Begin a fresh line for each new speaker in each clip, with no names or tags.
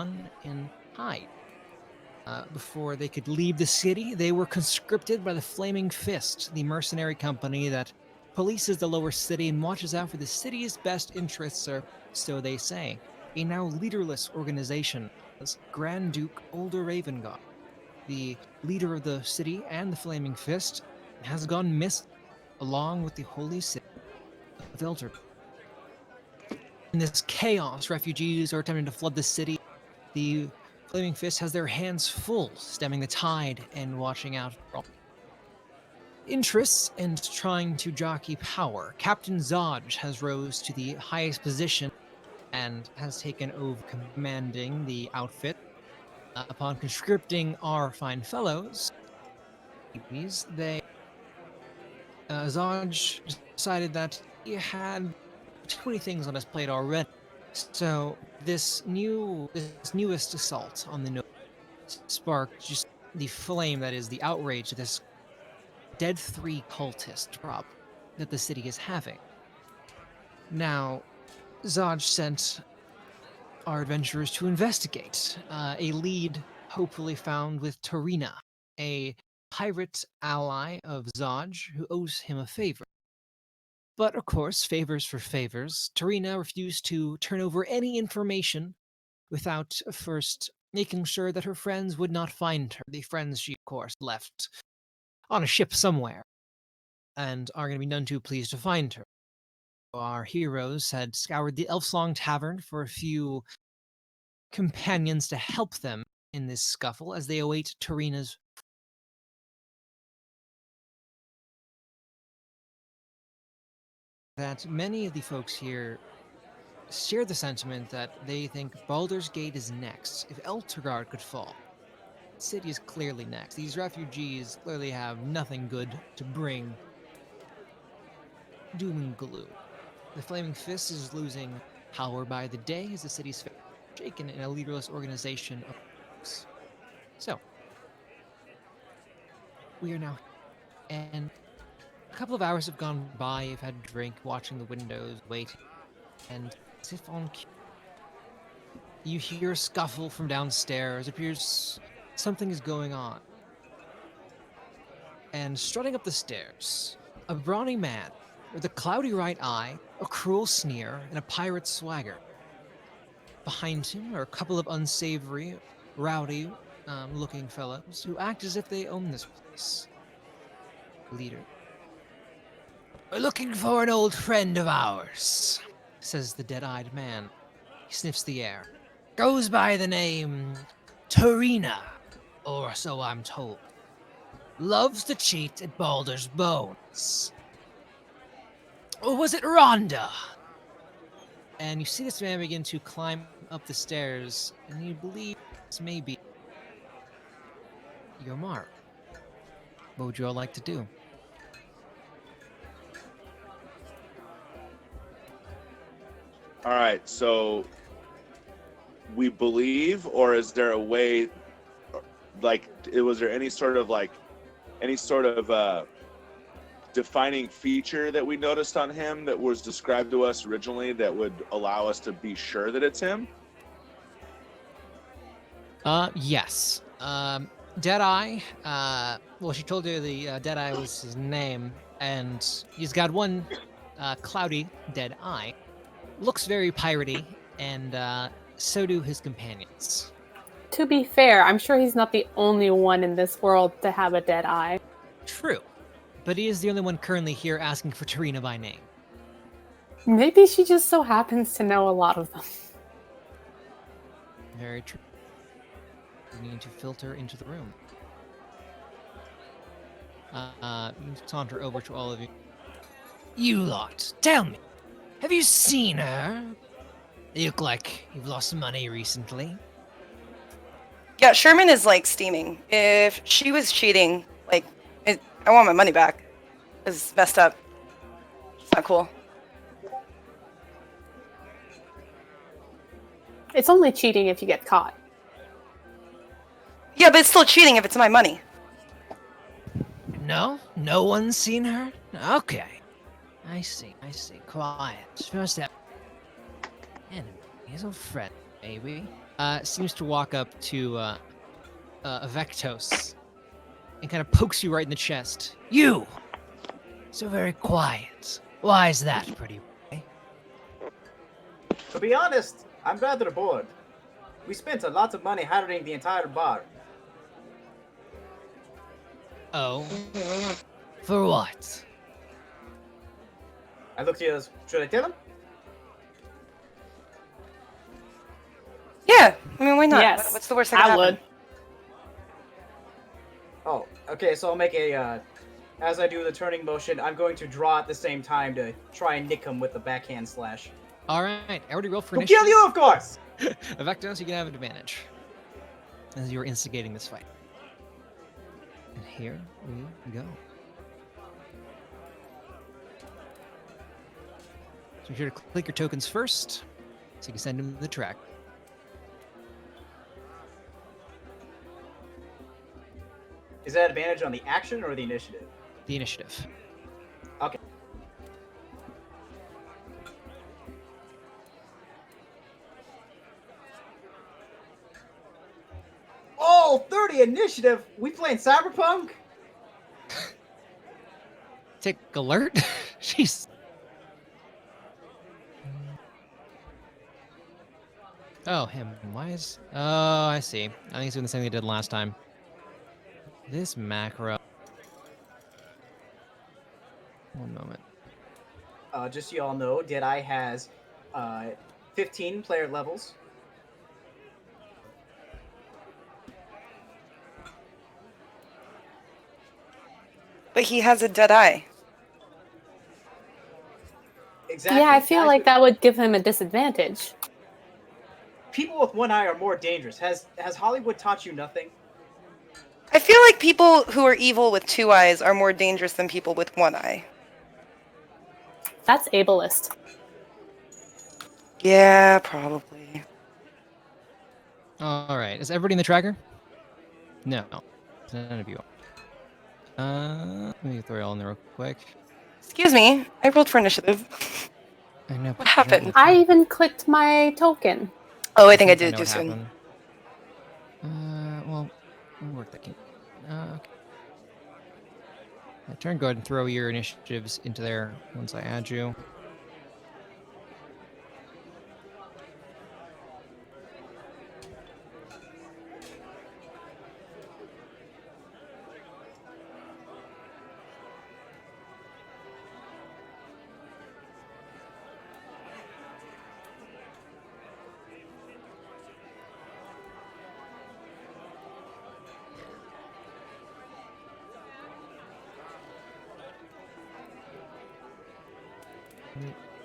run and hide. Before they could leave the city, they were conscripted by the Flaming Fist, the mercenary company that polices the lower city and watches out for the city's best interests, or so they say. A now leaderless organization as Grand Duke Older Ravengard, the leader of the city and the Flaming Fist, has gone missing, along with the holy city of Elder. In this chaos, refugees are attempting to flood the city. The Flaming Fist has their hands full, stemming the tide and watching out for all interests and trying to jockey power. Captain Zodge has rose to the highest position and has taken over commanding the outfit. Upon conscripting our fine fellows, they Zodge decided that he had too many things on his plate already. So this newest assault on the Nova sparked just the flame that is the outrage of this dead 3 cultist drop that the city is having. Now, Zodge sent our adventurers to investigate. A lead hopefully found with Tarina, a pirate ally of Zodge who owes him a favor. But of course, favors for favors, Tarina refused to turn over any information without first making sure that her friends would not find her. The friends she, of course, left on a ship somewhere, and are going to be none too pleased to find her. Our heroes had scoured the Elfsong Tavern for a few companions to help them in this scuffle as they await Tarina's. That many of the folks here share the sentiment that they think Baldur's Gate is next. If Elturgard could fall, the city is clearly next. These refugees clearly have nothing good to bring doom and gloom. The Flaming Fist is losing power by the day as the city's shaken in a leaderless organization of folks. So, we are now, and a couple of hours have gone by. You've had a drink, watching the windows, waiting, and as if on cue, you hear a scuffle from downstairs. It appears something is going on. And strutting up the stairs, a brawny man with a cloudy right eye, a cruel sneer, and a pirate swagger. Behind him are a couple of unsavory, rowdy looking fellows who act as if they own this place. Leader. "We're looking for an old friend of ours," says the dead-eyed man. He sniffs the air. "Goes by the name Tarina, or so I'm told. Loves to cheat at Baldur's Bones. Or was it Rhonda?" And you see this man begin to climb up the stairs, and you believe this may be your mark. What would you all like to do?
All right, so we believe, or is there a way, like, was there any sort of defining feature that we noticed on him that was described to us originally that would allow us to be sure that it's him?
Yes. Deadeye, well, she told you the Deadeye was his name, and he's got one cloudy dead eye. Looks very piratey, and so do his companions.
To be fair, I'm sure he's not the only one in this world to have a dead eye.
True, but he is the only one currently here asking for Tarina by name.
Maybe she just so happens to know a lot of them.
Very true. We need to filter into the room. You saunter over to all of you. You lot, tell me, have you seen her? You look like you've lost money recently.
Yeah, Sherman is like steaming. If she was cheating, I want my money back. It's messed up. It's not cool.
It's only cheating if you get caught.
Yeah, but it's still cheating if it's my money.
No? No one's seen her? Okay. I see. Quiet. First step. Enemy is a friend, maybe. seems to walk up to Avectos and kind of pokes you right in the chest. You! So very quiet. Why is that, pretty boy?
To be honest, I'm rather bored. We spent a lot of money hiring the entire bar.
Oh? For what?
I looked at you as, should I tell him?
Yeah, I mean, why not?
Yes,
What's the worst that can
I
happen?
would.
Oh, okay, so I'll make a, as I do the turning motion, I'm going to draw at the same time to try and nick him with the backhand slash.
Alright, everybody roll for
To
initiative.
kill you, of course!
Avectos, you can have advantage. As you are instigating this fight. And here we go. So be sure to click your tokens first, so you can send them to the track.
Is that advantage on the action or the initiative?
The initiative.
Okay. Oh, 30 initiative! We playing Cyberpunk?
Tick alert? Jeez. Oh, him. Why is... Oh, I see. I think he's doing the same thing he did last time. This macro... One moment.
Just so y'all know, Deadeye has 15 player levels.
But he has a dead eye.
Exactly.
Yeah, I feel
As
like
with-
that would give him a disadvantage.
People with one eye are more dangerous. Has Hollywood taught you nothing?
I feel like people who are evil with two eyes are more dangerous than people with one eye.
That's ableist.
Yeah, probably.
Alright, is everybody in the tracker? No. None of you are. Let me throw it all in there real quick.
Excuse me, I rolled for initiative.
I know.
What happened?
I even clicked my token.
Oh, I think I did
know
too
what
soon.
happened. Well, we'll work that game. Okay. Turn, go ahead and throw your initiatives into there once I add you.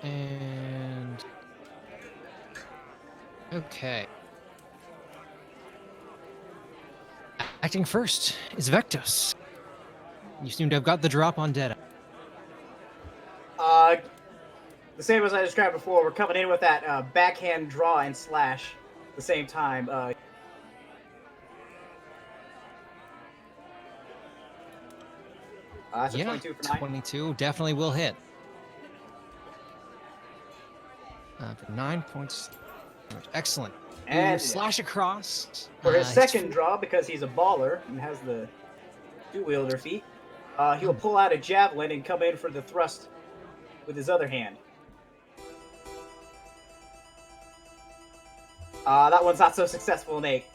And okay. Acting first is Vectos. You seem to have got the drop on Dead.
The same as I described before. We're coming in with that backhand draw and slash at the same time. That's a
Yeah,
22 for 9.
22 definitely will hit. For 9 points. Excellent. You
And
slash across.
for his
he's
second draw, because he's a baller and has the two-wielder feat, he'll pull out a javelin and come in for the thrust with his other hand. That one's not so successful, Nate.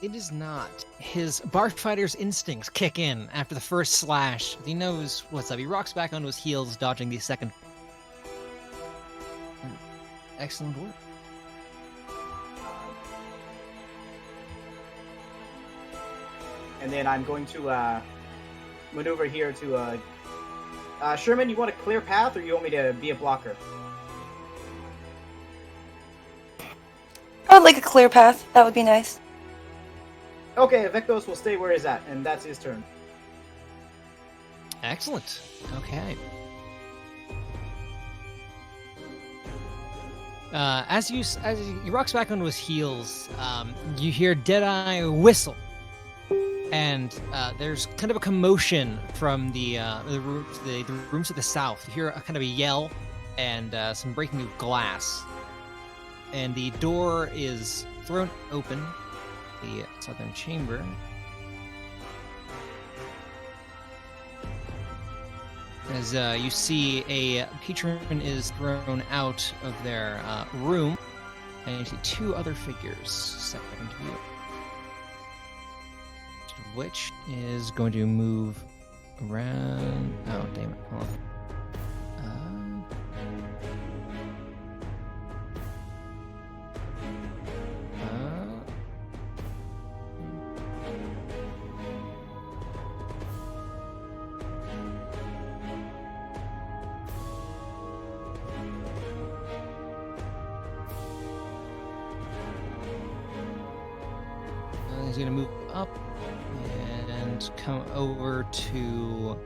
It is not. His bar fighter's instincts kick in after the first slash. He knows what's up. He rocks back onto his heels, dodging the second. Excellent work.
And then I'm going to maneuver here to... Sherman, you want a clear path, or you want me to be a blocker?
I would like a clear path. That would be nice.
Okay, Vectos will stay where he's at, and that's his turn.
Excellent. Okay. As he rocks back onto his heels, you hear Deadeye whistle, and there's kind of a commotion from the rooms to the south. You hear a kind of a yell and some breaking of glass. and the door is thrown open. The southern chamber. As you see, a patron is thrown out of their room, and you see two other figures step into view. Which is going to move around. Oh, damn it. Hold on. He's going to move up and come over to.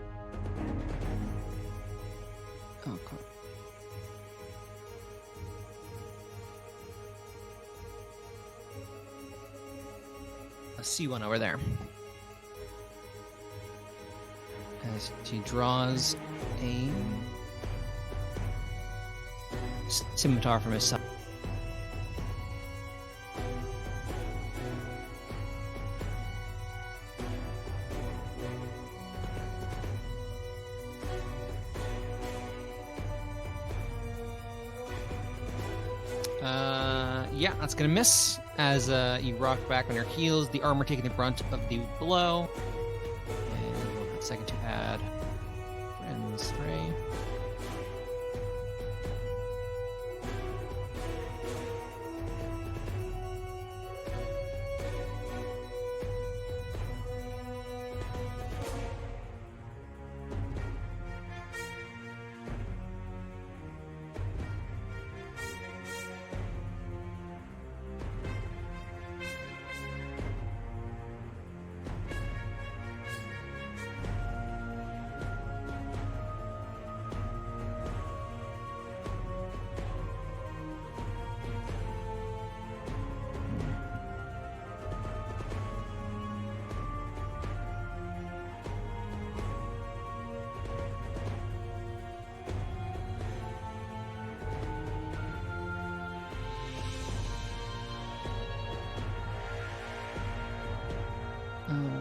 Oh, come on. A C1 over there. As he draws a scimitar from his side. Yeah, that's gonna miss as you rock back on your heels, the armor taking the brunt of the blow. And we'll have a second to add Friend's Ray.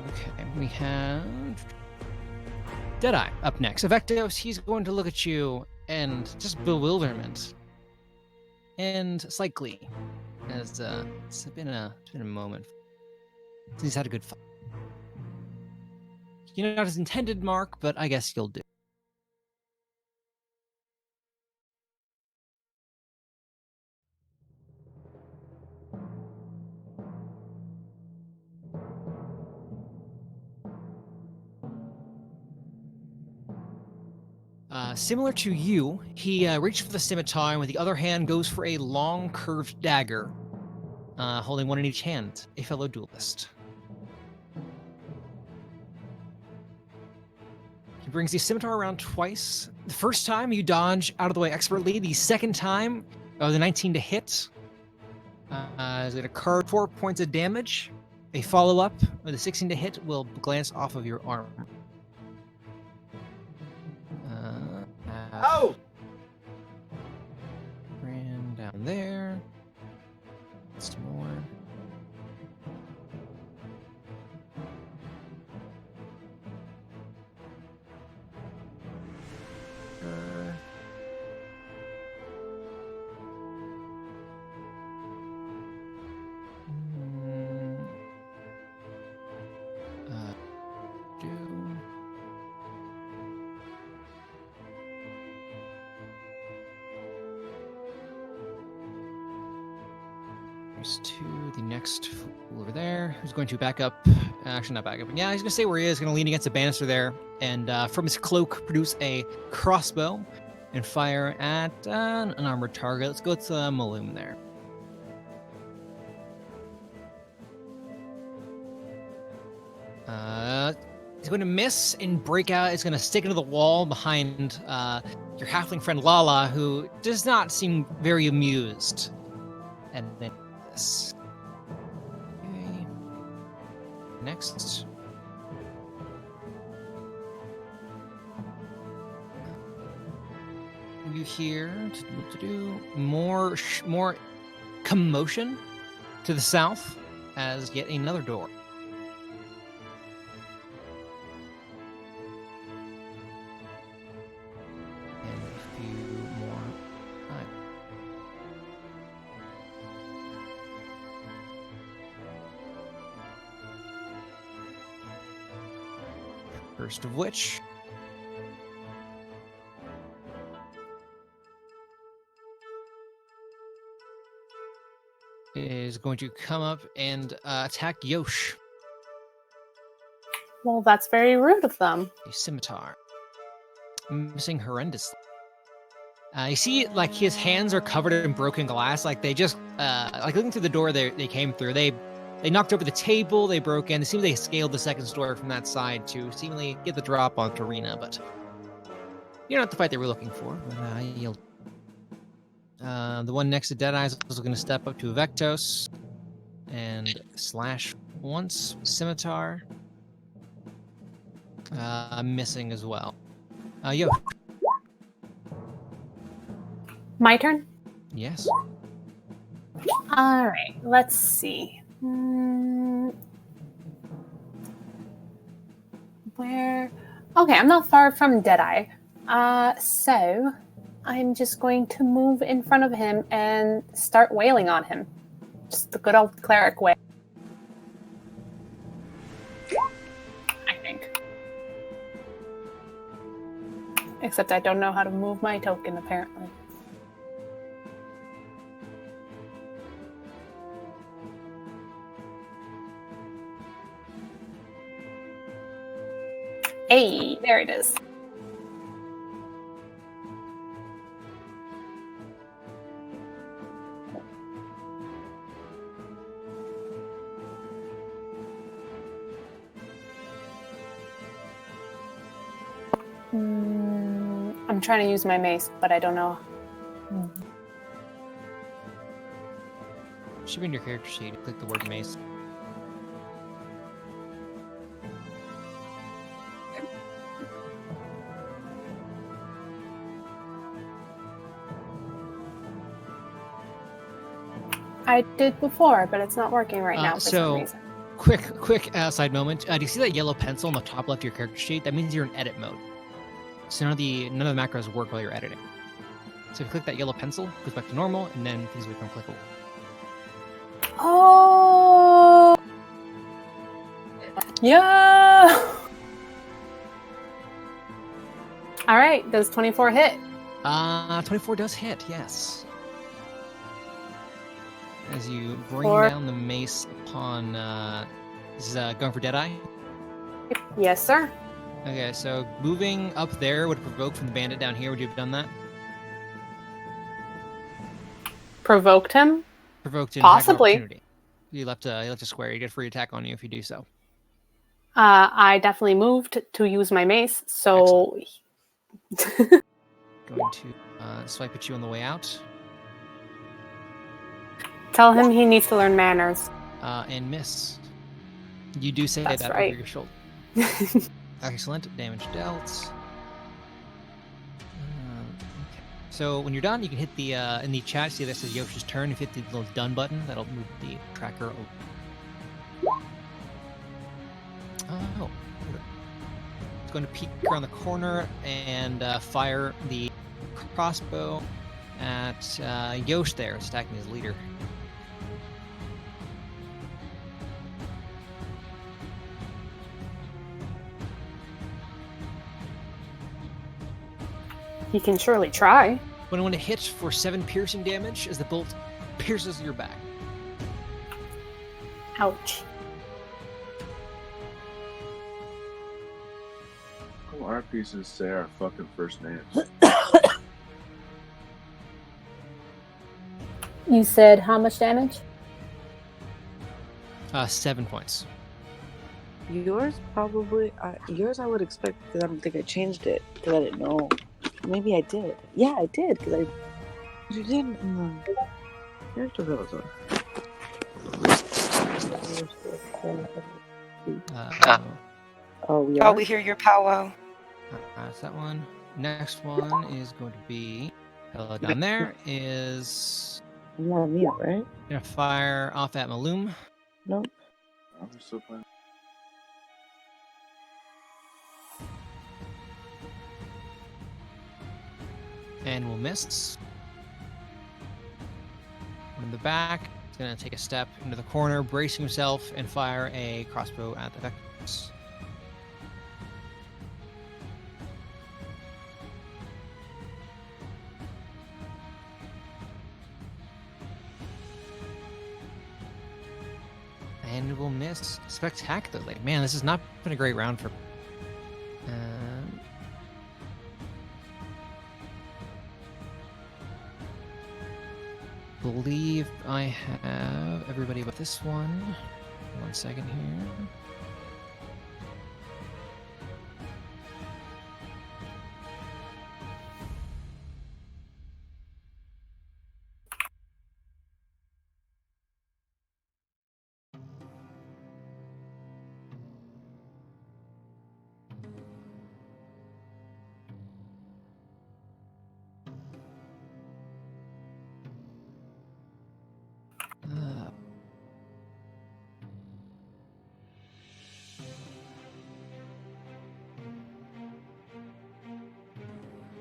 Okay, we have Deadeye up next. Evectos, he's going to look at you and just bewilderment and slight glee, as it's been a moment since he's had a good fight. Not his intended mark, but I guess you'll do. Similar to you, he reached for the scimitar and with the other hand goes for a long curved dagger, holding one in each hand, a fellow duelist. He brings the scimitar around twice. The first time you dodge out of the way expertly. The second time, the 19 to hit is going to card 4 points of damage. A follow-up with a 16 to hit will glance off of your arm.
Oh!
Ran down there. Some more. To the next fool over there, who's going to back up. Actually, not back up. Yeah, he's going to stay where he is. Going to lean against the banister there, and from his cloak, produce a crossbow and fire at an armored target. Let's go with Maloom there. He's going to miss and break out. It's going to stick into the wall behind your halfling friend Lala, who does not seem very amused. And then this. Okay. Next. You hear more commotion to the south as yet another door. And a few more time. First of which is going to come up and attack Yosh,
Well, that's very rude of them.
a scimitar. Missing horrendously. You see, like, his hands are covered in broken glass. Like, they just, like, looking through the door they came through, they knocked over the table, they broke in. It seems they scaled the second story from that side to seemingly get the drop on Karina, but you're not the fight they were looking for. But, yield. The one next to Deadeye is also going to step up to Vectos and slash once. Scimitar. Missing as well. Yo.
My turn?
Yes.
All right, let's see. Where? Okay, I'm not far from Deadeye. So I'm just going to move in front of him and start wailing on him. Just the good old cleric way. I think. Except I don't know how to move my token, apparently. Hey, there it is. I'm trying to use my mace, but I don't know.
Should be in your character sheet. Click the word mace.
I did before, but it's not working right now for some reason.
Quick side moment. Do you see that yellow pencil on the top left of your character sheet? That means you're in edit mode. So none of the macros work while you're editing. So if you click that yellow pencil, it goes back to normal, and then things become clickable.
Oh! Yeah! All right, does 24 hit?
24 does hit, yes. As you bring down the mace upon, this is going for Deadeye?
Yes, sir.
Okay, so moving up there would provoke from the bandit down here. Would you have done that?
Provoked him?
Provoked an
Possibly.
attack opportunity. You left a square. You get a free attack on you if you do so.
I definitely moved to use my mace, so...
Going to swipe at you on the way out.
Tell him he needs to learn manners.
And miss. You do say
That's
that
right.
over your shoulder. Excellent. Damage dealt. Okay. So when you're done, you can hit the in the chat. See that says Yosh's turn. If you hit the little done button, that'll move the tracker over. Oh. It's going to peek around the corner and fire the crossbow at Yosh there, stacking his leader.
He can surely try.
When I want to hit for 7 piercing damage as the bolt pierces your back.
Ouch.
How our pieces say our fucking first names?
You said how much damage?
7 points.
Yours probably. Yours I would expect because I don't think I changed it because I didn't know. Maybe I did. Yeah, I did because I. You didn't. Here's the real one. We are.
We hear your powwow.
That's that one. Next one is going to be down there is
More meat, right?
Gonna fire off at Maloom.
Nope.
Oh, we're still playing.
And will miss. From the back, he's gonna take a step into the corner, brace himself, and fire a crossbow at the Vectors. And will miss spectacularly. Man, this has not been a great round for. Believe I have everybody but this one. 1 second here.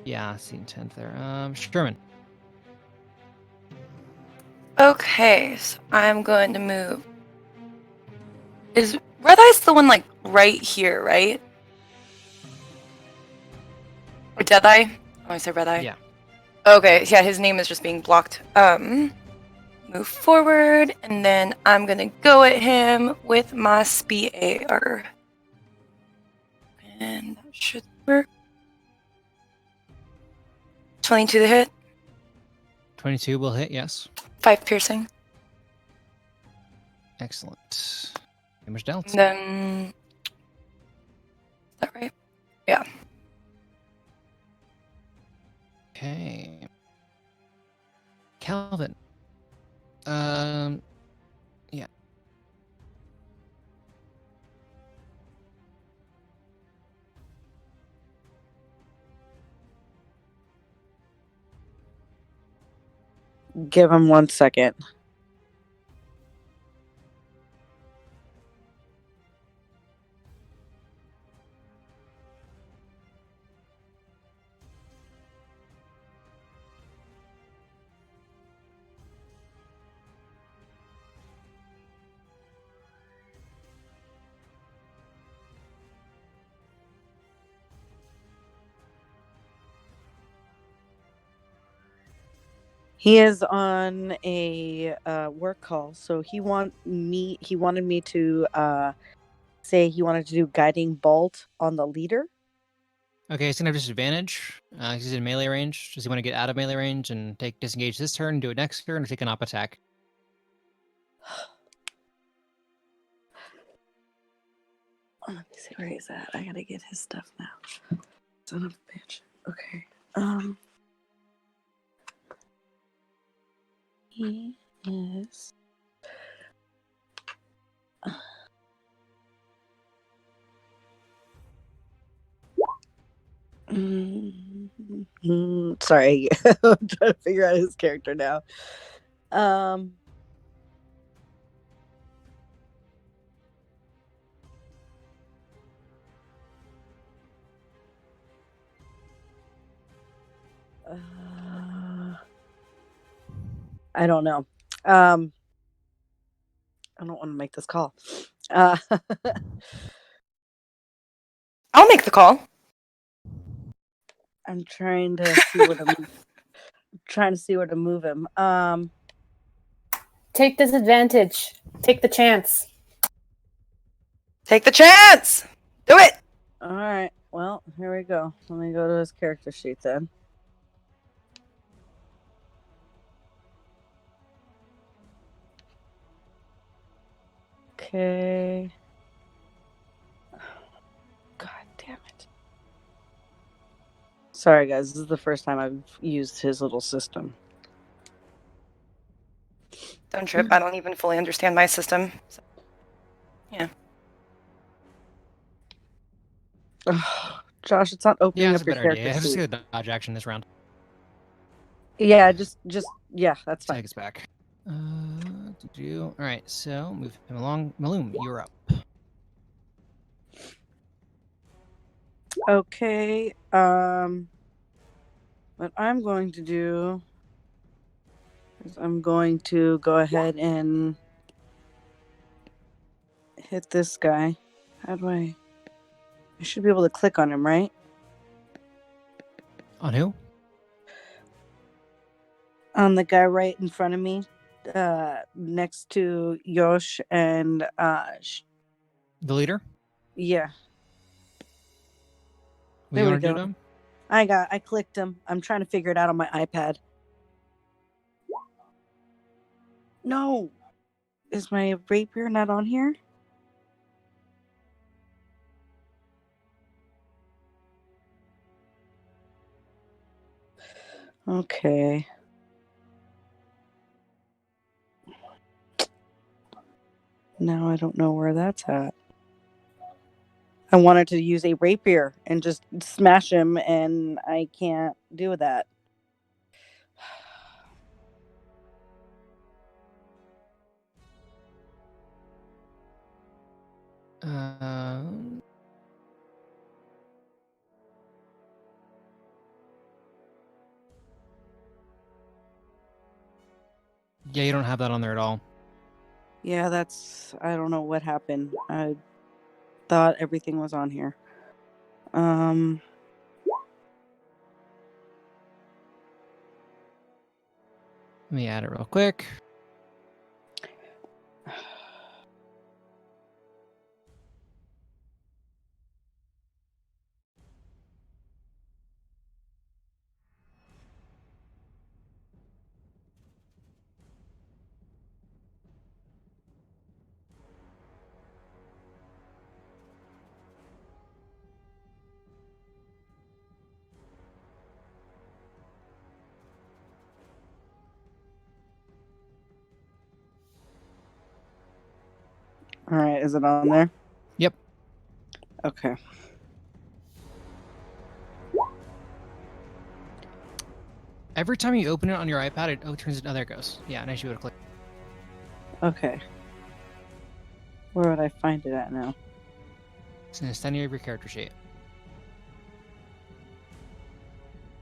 Yeah, I see intent there. Sherman.
Okay, so I'm going to move. Is Red Eye's the one like right here, right? Or Dead Eye? Oh, I said Red Eye.
Yeah.
Okay, yeah, his name is just being blocked. Move forward, and then I'm gonna go at him with my spear. And that should work. 22 to hit,
22 will hit, yes.
5 piercing.
Excellent. Damage dealt.
And then. Is that right? Yeah.
Okay. Calvin. Yeah.
Give him 1 second. He is on a work call, so he wanted me to say he wanted to do guiding bolt on the leader.
Okay, he's gonna have disadvantage. He's in melee range. Does he want to get out of melee range and take disengage this turn, do it next turn, or take an op attack?
Let me see where he's at. I gotta get his stuff now. Son of a bitch. Okay. He is. Sorry, I'm trying to figure out his character now. I don't know. I don't want to make this call.
I'll make the call.
I'm trying to see where to move him.
Take disadvantage. Take the chance.
Take the chance! Do it!
All right. Well, here we go. Let me go to his character sheet then. Okay. God damn it. Sorry, guys. This is the first time I've used his little system.
Don't trip. I don't even fully understand my system. So, yeah.
Josh, it's not opening
Yeah,
up
that's a
your
better
character
idea. I have to
sheet.
see the dodge action this round.
Yeah, yeah, that's fine.
Tag us back. All right, so move him along. Maloom, you're up.
Okay. What I'm going to do is I'm going to go ahead and hit this guy. How do I should be able to click on him, right?
On who?
On the guy right in front of me, next to Yosh and
The leader?
yeah.
What do
There
you
we
want to do
go.
to him?
I clicked him. I'm trying to figure it out on my iPad. No. Is my rapier not on here? Okay. Now I don't know where that's at. I wanted to use a rapier and just smash him, and I can't do that.
Yeah, you don't have that on there at all.
Yeah, I don't know what happened. I thought everything was on here.
Let me add it real quick.
All right, is it on there?
Yep.
Okay.
Every time you open it on your iPad, it turns it. Oh, there it goes. Yeah, now you should be able to click.
Okay. Where would I find it at now?
It's in the center of your character sheet.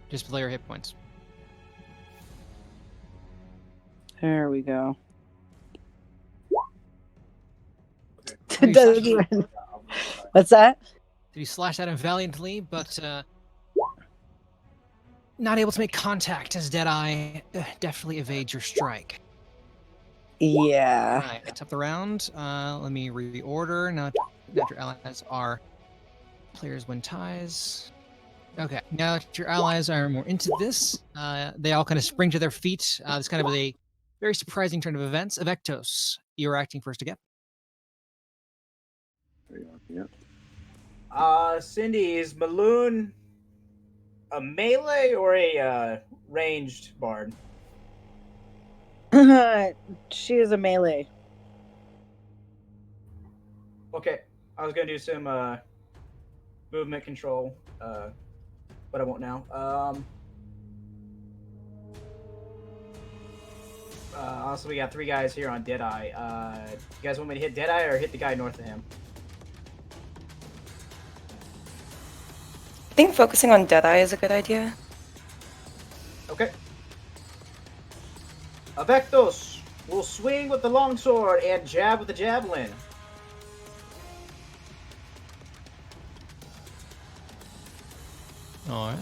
Just below your hit points.
There we go.
Oh,
It doesn't even. What's that?
You slash at him valiantly, but not able to make contact as Deadeye definitely evades your strike.
Yeah.
All right, top the round. Let me reorder. Now that your allies are players win ties. Okay, now that your allies are more into this, they all kind of spring to their feet. It's kind of a very surprising turn of events. Avectos, you're acting first again.
Cindy, is Maloon a melee or a ranged bard?
She is a melee.
Okay, I was gonna do some movement control, but I won't now. Also, we got 3 guys here on Deadeye. You guys want me to hit Deadeye or hit the guy north of him?
I think focusing on Deadeye is a good idea.
Okay. Avectos will swing with the longsword and jab with the javelin.
All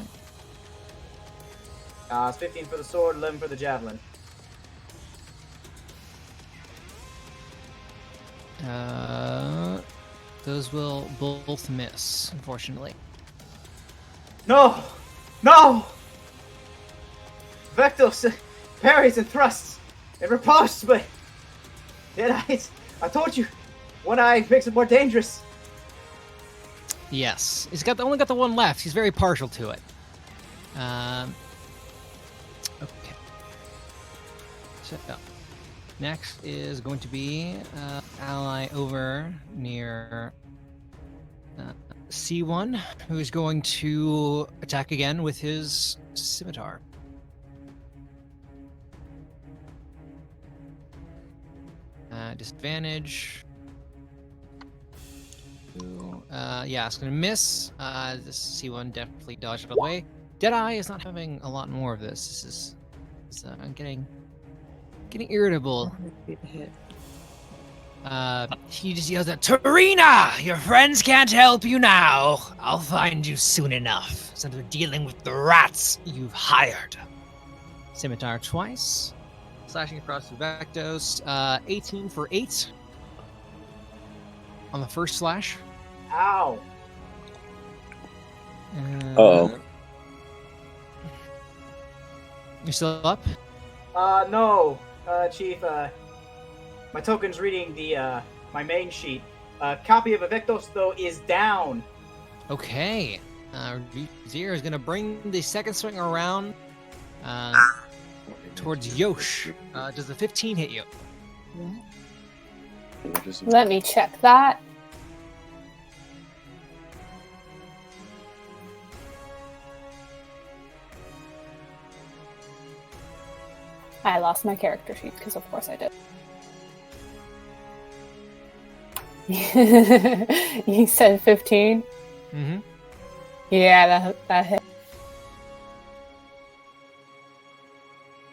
right.
It's 15 for the sword, 11 for the javelin.
Those will both miss, unfortunately.
No! No! Vectos parries and thrusts and riposts, but I told you, one eye makes it more dangerous.
Yes, he's only got the one left. He's very partial to it. Okay. So next is going to be ally over near C1, who is going to attack again with his scimitar. Disadvantage. Yeah, it's gonna miss. This C1 definitely dodged it away. Deadeye is not having a lot more of this. This is getting irritable.
Repeat the hit.
He just yells at Tarina! Your friends can't help you now. I'll find you soon enough. Instead of dealing with the rats you've hired. Scimitar twice. Slashing across the Vectos. 18 for 8. On the first slash.
Ow.
Uh-oh.
You still up?
No, Chief. My token's reading the my main sheet. Copy of Avectos though is down.
Okay. Zir is gonna bring the second swing around towards Yosh. Does the 15 hit you?
Let me check that. I lost my character sheet because of course I did. You said 15?
Mm-hmm.
Yeah, that hit.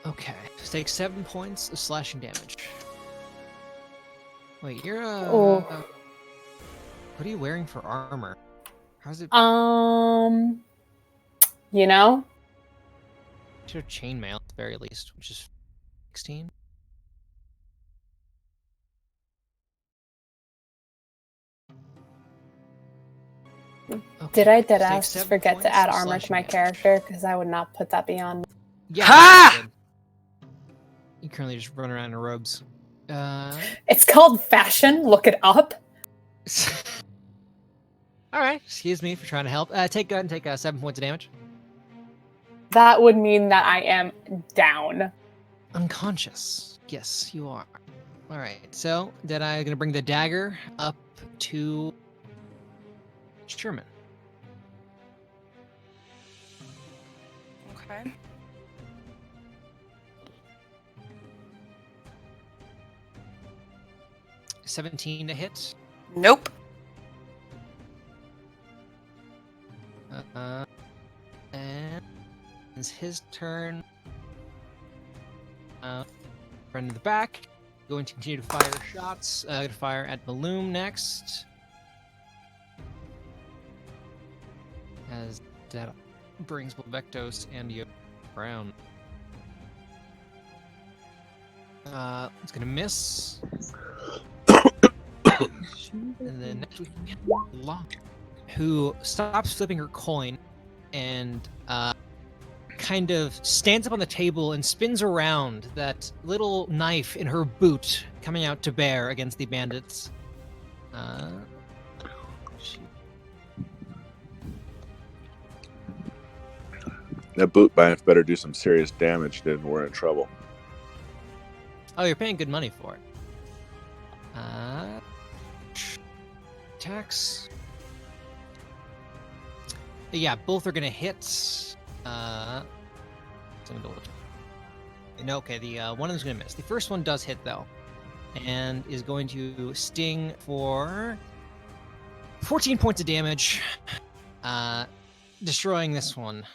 Okay. Take 7 points of slashing damage. Wait, you're
Oh.
what are you wearing for armor? How's it?
You know?
Should have chainmail at the very least, which is 16.
Did I
Okay, take
deadass
7
forget
points
to add
of
armor to
slashing
my
damage.
character? Because I would not put that beyond me.
Yeah.
Ha!
you did. You currently just run around in robes.
It's called fashion. Look it up.
All right. Excuse me for trying to help. Go ahead and take 7 points of damage.
That would mean that I am down.
Unconscious. Yes, you are. All right. So, Deadeye is going to bring the dagger up to Sherman.
Okay.
Is 17 to hit.
Nope.
And it's his turn. Friend in the back. Going to continue to fire shots. Going to fire at Balloon next. As that brings both Vectos and you around. It's gonna miss. And then next we have Long, who stops flipping her coin and kind of stands up on the table and spins around, that little knife in her boot coming out to bear against the bandits.
That boot knife better do some serious damage, then we're in trouble.
Oh, you're paying good money for it. Attacks. Yeah, both are gonna hit. No, okay, the one of them's gonna miss. The first one does hit though, and is going to sting for 14 points of damage, destroying this one.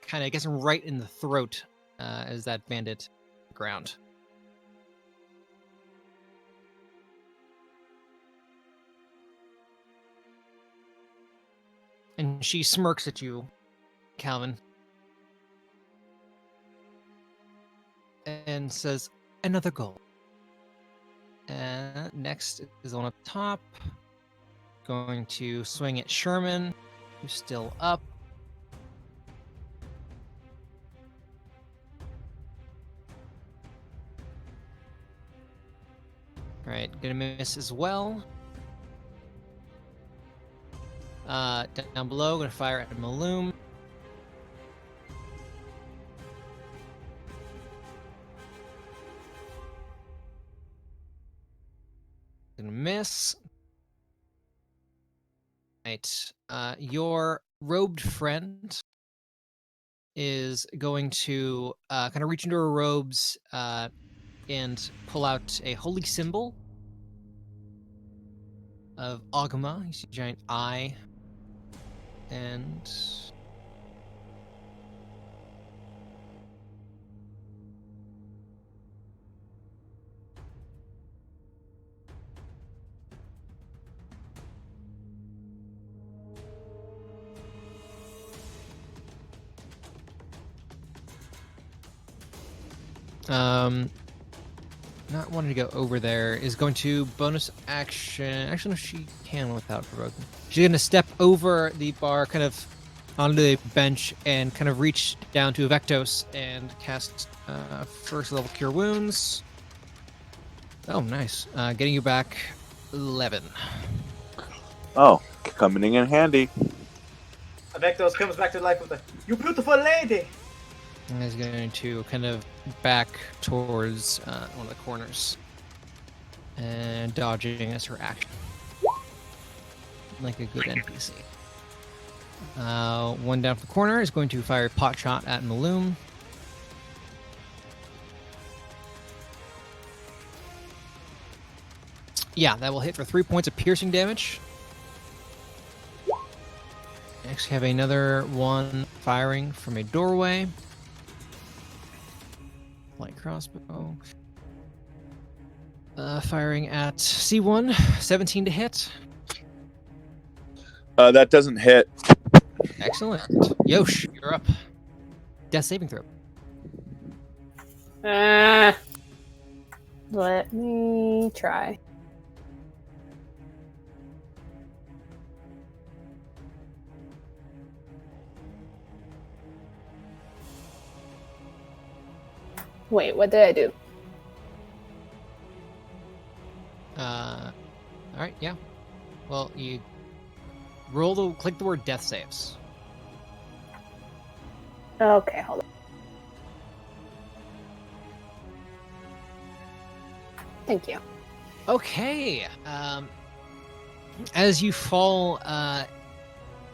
Kind of gets him right in the throat as that bandit ground. And she smirks at you, Calvin, and says, "Another goal." And next is on up top. Going to swing at Sherman, who's still up. Alright, gonna miss as well. Down below, gonna fire at Maloom. Gonna miss. Right. Your robed friend is going to kind of reach into her robes, and pull out a holy symbol of Agama. You see a giant eye. And not wanting to go over there is going to bonus action. Actually, no, she can without provoking. She's going to step over the bar, kind of onto the bench, and kind of reach down to Evectos and cast first level Cure Wounds. Oh, nice. Getting you back 11.
Oh, coming in handy.
Avectos comes back to life with a "You beautiful lady."
And is going to kind of back towards one of the corners. And dodging as her action. Like a good NPC. One down from the corner is going to fire a pot shot at Maloom. Yeah, that will hit for 3 points of piercing damage. Next, we have another one firing from a doorway. Light crossbow. Firing at C1, 17 to hit.
That doesn't hit.
Excellent. Yosh, you're up. Death saving throw.
Let me try. Wait, what did I do?
Alright, yeah. Well, you click the word death saves.
Okay, hold on. Thank you.
Okay. As you fall,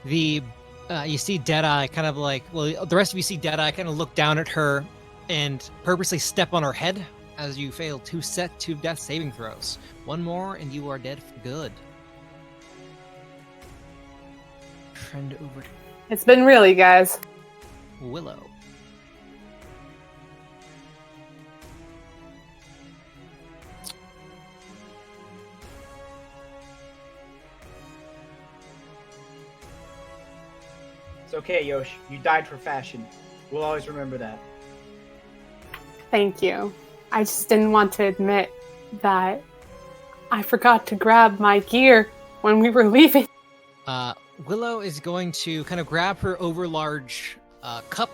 you see Deadeye kind of like, well, the rest of you see Deadeye kind of look down at her and purposely step on her head as you fail two death saving throws. One more and you are dead for good. Trend over to
It's been real, you guys.
Willow.
It's okay, Yosh. You died for fashion. We'll always remember that.
Thank you. I just didn't want to admit that I forgot to grab my gear when we were leaving.
Willow is going to kind of grab her overlarge cup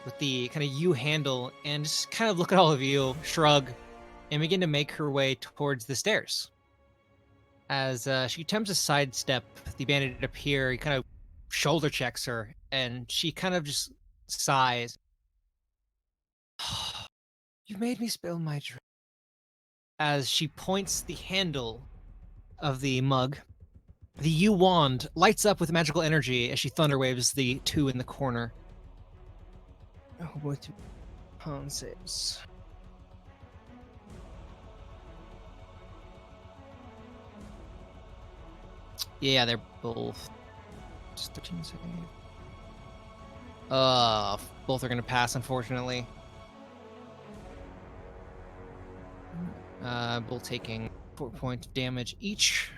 with the kind of U handle and just kind of look at all of you, shrug, and begin to make her way towards the stairs. As she attempts to sidestep the bandit up here, he kind of shoulder checks her, and she kind of just sighs. You made me spill my drink. As she points the handle of the mug, the U wand lights up with magical energy as she thunderwaves the two in the corner. Oh, what pawn saves? Yeah, they're both. Just 13 save. Both are gonna pass, unfortunately. Both taking 4 points of damage each.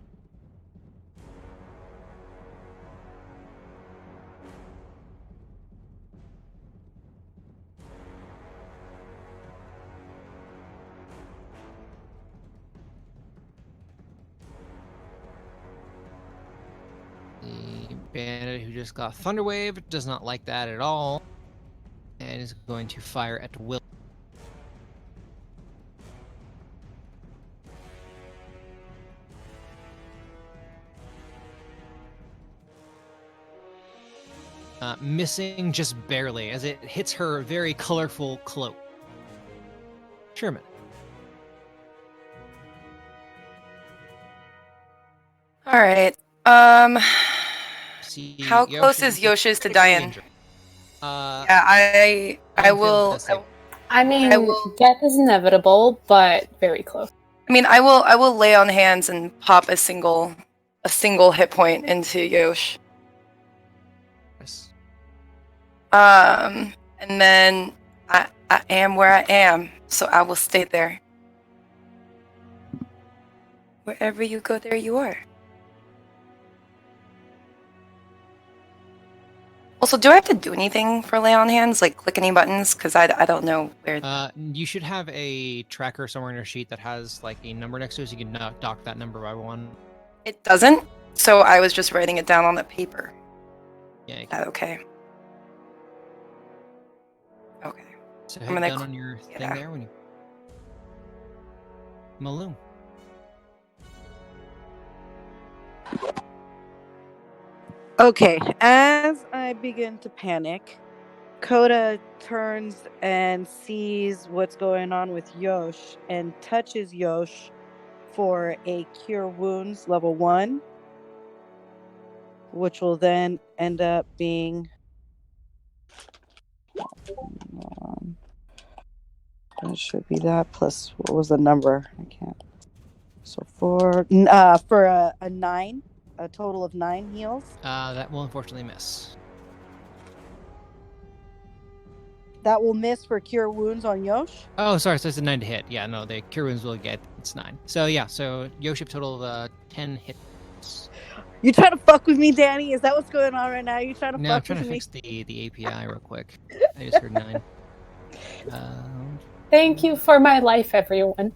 The bandit who just got Thunderwave does not like that at all, and is going to fire at will. Missing just barely as it hits her very colorful cloak. Sherman.
All right.
See
How close is Yoshi's to dying?
injured.
Yeah, I will.
I mean,
I will-
death is inevitable, but very close.
I mean, I will lay on hands and pop a single hit point into Yosh.
Yes.
And then I am where I am, so I will stay there. Wherever you go, there you are. Also, do I have to do anything for lay on hands? Like click any buttons? Because I don't know where.
You should have a tracker somewhere in your sheet that has like a number next to it, so you can dock that number by 1.
It doesn't. So I was just writing it down on the paper.
Yeah.
Is that okay? Okay.
So
I'm
hit
gonna
done on your thing
yeah.
there when you. Maloon.
Okay, as I begin to panic, Coda turns and sees what's going on with Yosh and touches Yosh for a Cure Wounds level 1, which will then end up being. It should be that plus what was the number? I can't. So for a 9, a total of 9 heals.
That will unfortunately miss.
That will miss for Cure Wounds on Yosh.
Oh, sorry. So it's a 9 to hit. Yeah, no, the cure wounds will get it's 9. So yeah, so Yoship total of 10 hits.
You trying to fuck with me, Danny? Is that what's going on right now? You trying to
No, I'm
fuck
trying to
with me?
fix the API real quick. I just heard 9.
Thank you for my life, everyone.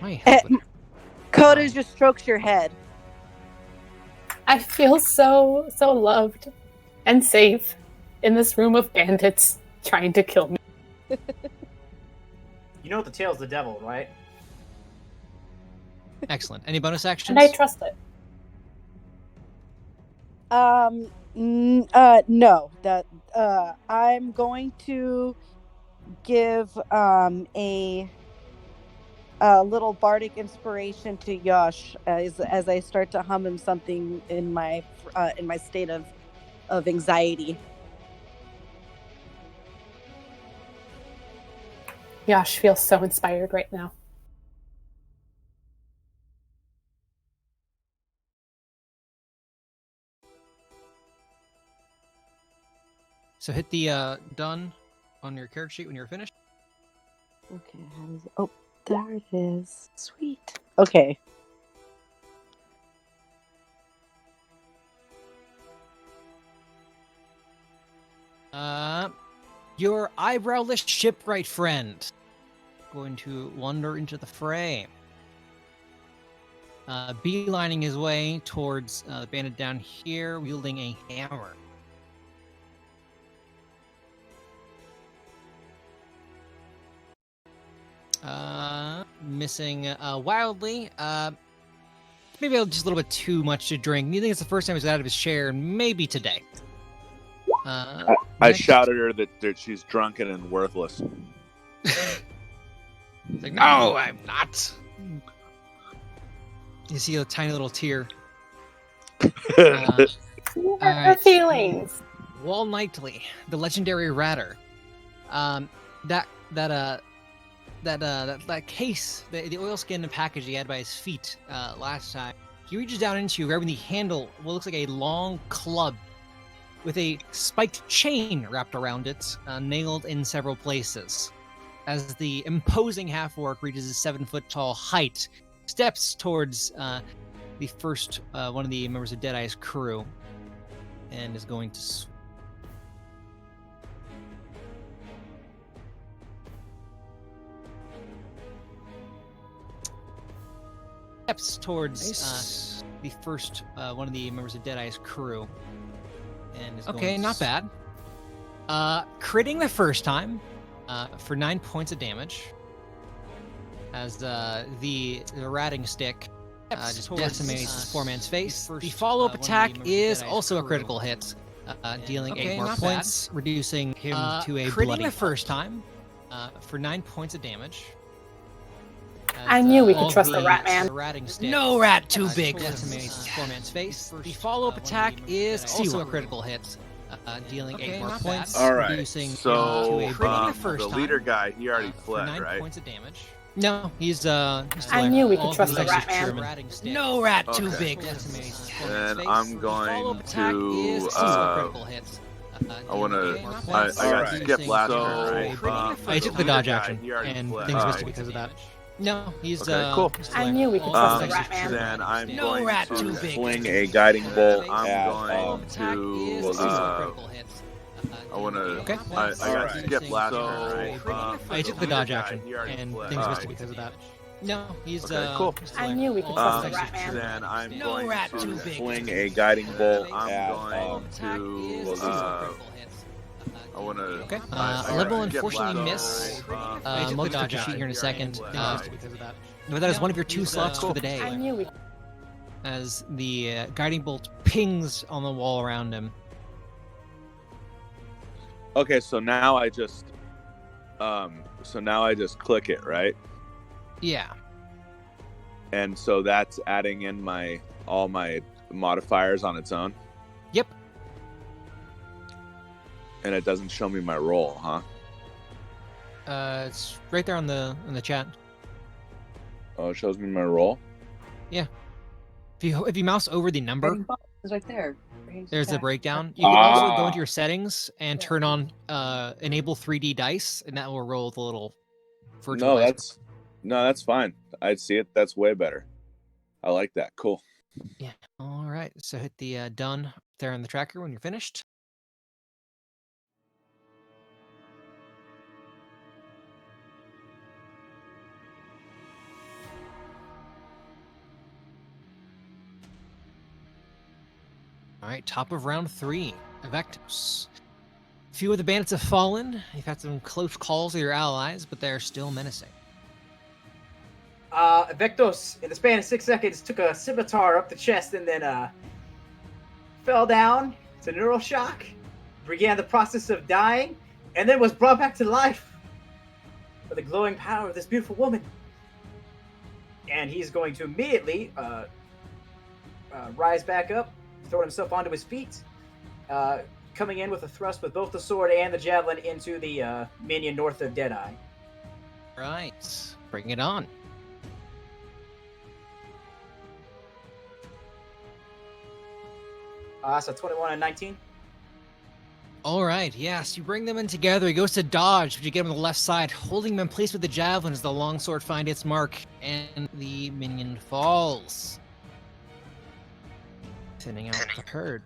My help with-
Coda just strokes your head.
I feel so loved and safe in this room of bandits trying to kill me.
You know the tail's the devil, right?
Excellent. Any bonus actions?
And I trust it.
No. That I'm going to give a little bardic inspiration to Yosh as I start to hum him something in my state of anxiety.
Yash feels so inspired right now.
So hit the done on your character sheet when you're finished.
Okay, how does oh, there it is. Sweet. Okay.
Your eyebrowless shipwright friend going to wander into the fray. Beelining his way towards the bandit down here, wielding a hammer. Missing wildly. Maybe just a little bit too much to drink. You think it's the first time he's out of his chair, maybe today.
I
Next-
shouted at her that she's drunken and worthless.
It's like, no, I'm not. You see a tiny little tear.
Her
Alright.
feelings.
Wall Knightley, the legendary ratter. That case, the oilskin package he had by his feet last time. He reaches down into, grabbing the handle, what looks like a long club with a spiked chain wrapped around it, nailed in several places. As the imposing half-orc reaches his 7-foot-tall height, steps towards the first one of the members of Deadeye's crew, and is going to steps towards the first one of the members of Deadeye's crew, and is
Okay,
going
not
to bad. Critting the first time for 9 points of damage, as the ratting stick just decimates this poor man's face. The follow-up attack is also a critical hit, dealing 8 more points, reducing him to a
critting
bloody
the
first time for 9 points of damage.
I knew we could
all
trust the
the
rat man.
ratting stick
No rat too big.
decimates this poor man's face. The follow-up attack is also a critical hit, dealing 8
Okay,
more
not
points.
bad. All right,
reducing
so,
to a
critting
the first
the leader
time,
guy, he already
for
fled,
9
right?
points of damage. No, he's still
I
there.
knew we could
All
trust
the
the rat man.
No rat too
Okay.
big.
And I'm going to,
critical hit.
I want to,
dealing 8 more
I
points,
got
reducing
skip last
to
turn,
a
right?
I took the
leader
dodge
guy,
action,
he already
and
fled.
things missed
Alright.
because of that. No, he's
Okay, cool.
still
I
there.
knew we could
All
trust
the
the rat man.
Then I'm
No
going
rat
to
too big.
swing a guiding bolt. I'm
All
going
attack is
to,
critical hit.
I want to,
Okay.
I got skip last
So,
turn, right?
I took the
leader
dodge
guy,
action,
he already
and
fled.
things missed
Alright.
because of that. No, he's
Okay, cool.
still
I
there.
knew we could
All
trust the
the
rat man.
Then I'm
No
going
rat
to
too big.
swing a guiding bolt. I'm
All
going
attack
to,
is critical hit.
I want to,
Okay.
I
Level
got skip
unfortunately
last
miss.
turn, right?
I'll get the sheet here in a second. Because of that. But that is one of your 2 slots for the day.
I knew we.
As the guiding bolt pings on the wall around him.
Okay, so now I just click it, right?
Yeah.
And so that's adding in all my modifiers on its own.
Yep.
And it doesn't show me my roll, huh?
It's right there in the chat.
Oh, it shows me my roll.
If you mouse over the number,
It's right there.
there's the breakdown. You can also go into your settings and turn on enable 3D dice, and that will roll the little virtual dice.
That's fine. I see it. That's way better. I like that. Cool.
Yeah. All right. So hit the done there in the tracker when you're finished. All right, top of round 3, Avernus. Few of the bandits have fallen. You've had some close calls with your allies, but they're still menacing.
Vectos, in the span of 6 seconds, took a scimitar up the chest and then fell down to neural shock, began the process of dying, and then was brought back to life by the glowing power of this beautiful woman. And he's going to immediately rise back up, throw himself onto his feet, coming in with a thrust with both the sword and the javelin into the minion north of Deadeye.
Right. Bring it on.
So 21 and 19.
All right, yes, you bring them in together. He goes to dodge, but you get him on the left side, holding him in place with the javelin as the longsword finds its mark, and the minion falls. Thinning out the herd.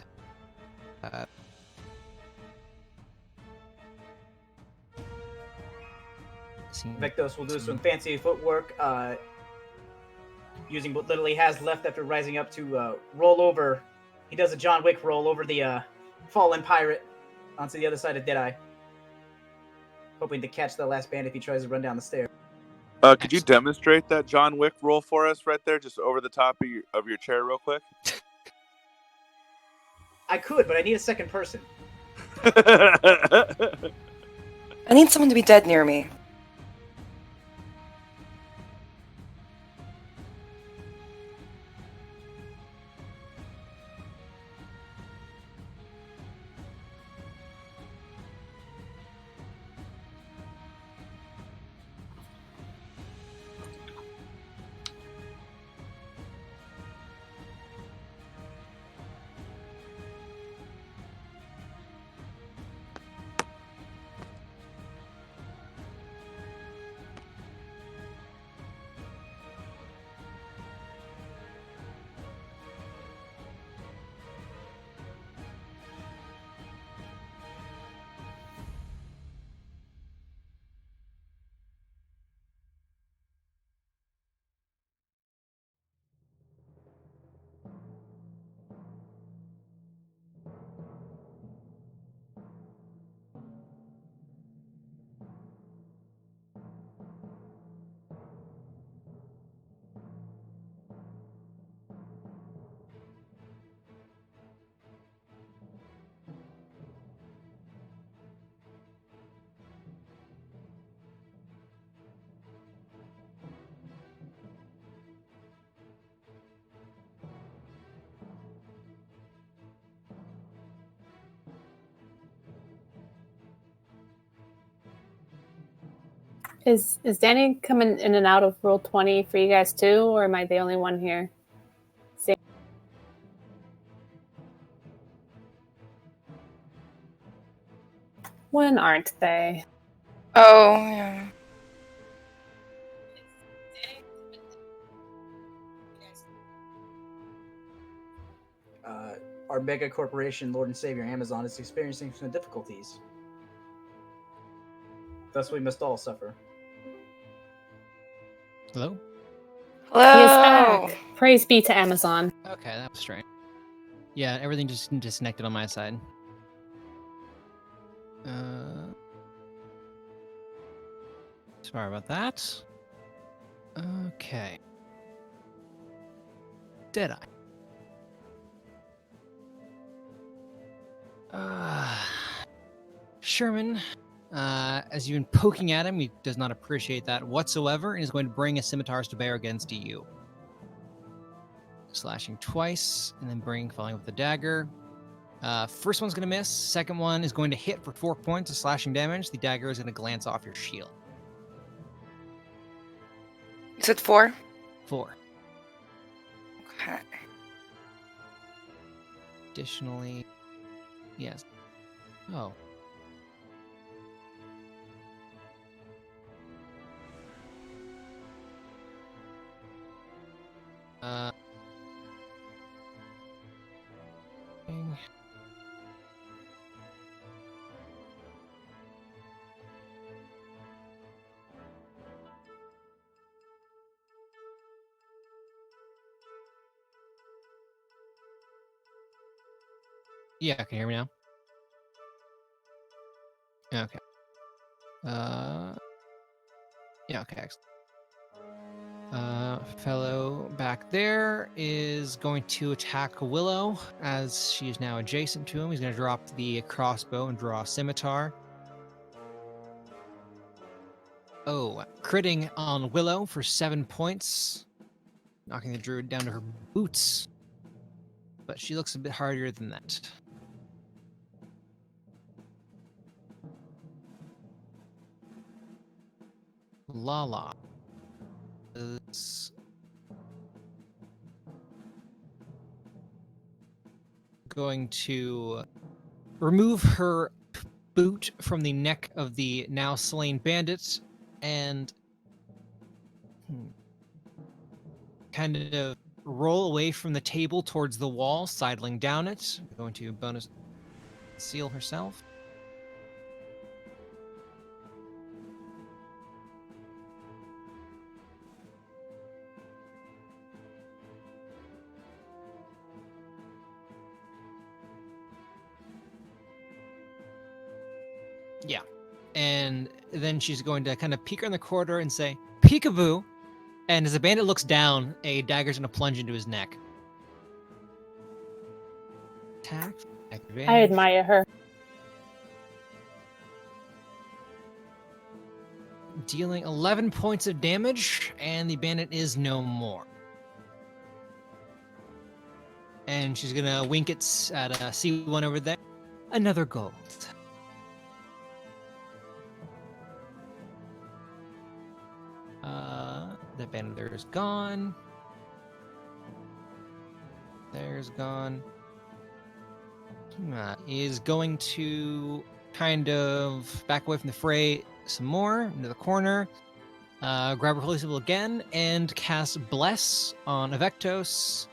Vectos will do some fancy footwork, using what little he has left after rising up to roll over. He does a John Wick roll over the fallen pirate onto the other side of Deadeye, hoping to catch the last bandit if he tries to run down the stairs.
Could you demonstrate that John Wick roll for us right there, just over the top of your chair real quick?
I could, but I need a second person.
I need someone to be dead near me.
Is Danny coming in and out of roll 20 for you guys too, or am I the only one here? When aren't they?
Oh, yeah.
Our mega corporation, Lord and Savior Amazon, is experiencing some difficulties. Thus, we must all suffer.
Hello?
He is
Hello.
back. Praise be to Amazon.
Okay, that was strange. Yeah, everything just disconnected on my side. Sorry about that. Okay. Deadeye. Sherman, as you've been poking at him, he does not appreciate that whatsoever and is going to bring his scimitars to bear against you. Slashing twice, and then following with the dagger. First one's going to miss. Second one is going to hit for 4 points of slashing damage. The dagger is going to glance off your shield.
You said 4?
4.
Okay.
Additionally, yes. Oh. Yeah, can you hear me now? Okay. Yeah, okay, excellent. Fellow back there is going to attack Willow as she is now adjacent to him. He's going to drop the crossbow and draw a scimitar. Oh, critting on Willow for 7 points, knocking the druid down to her boots. But she looks a bit harder than that. Lala is going to remove her boot from the neck of the now slain bandit and kind of roll away from the table towards the wall, sidling down it. Going to bonus seal herself. Yeah. And then she's going to kind of peek in the corridor and say, "Peekaboo." And as the bandit looks down, a dagger's going to plunge into his neck. Attack.
I admire her.
Dealing 11 points of damage, and the bandit is no more. And she's going to wink at C1 over there. Another gold. The bandit there is gone. There's gone. Is going to kind of back away from the fray some more into the corner. Grab her holy symbol again and cast Bless on Avectos,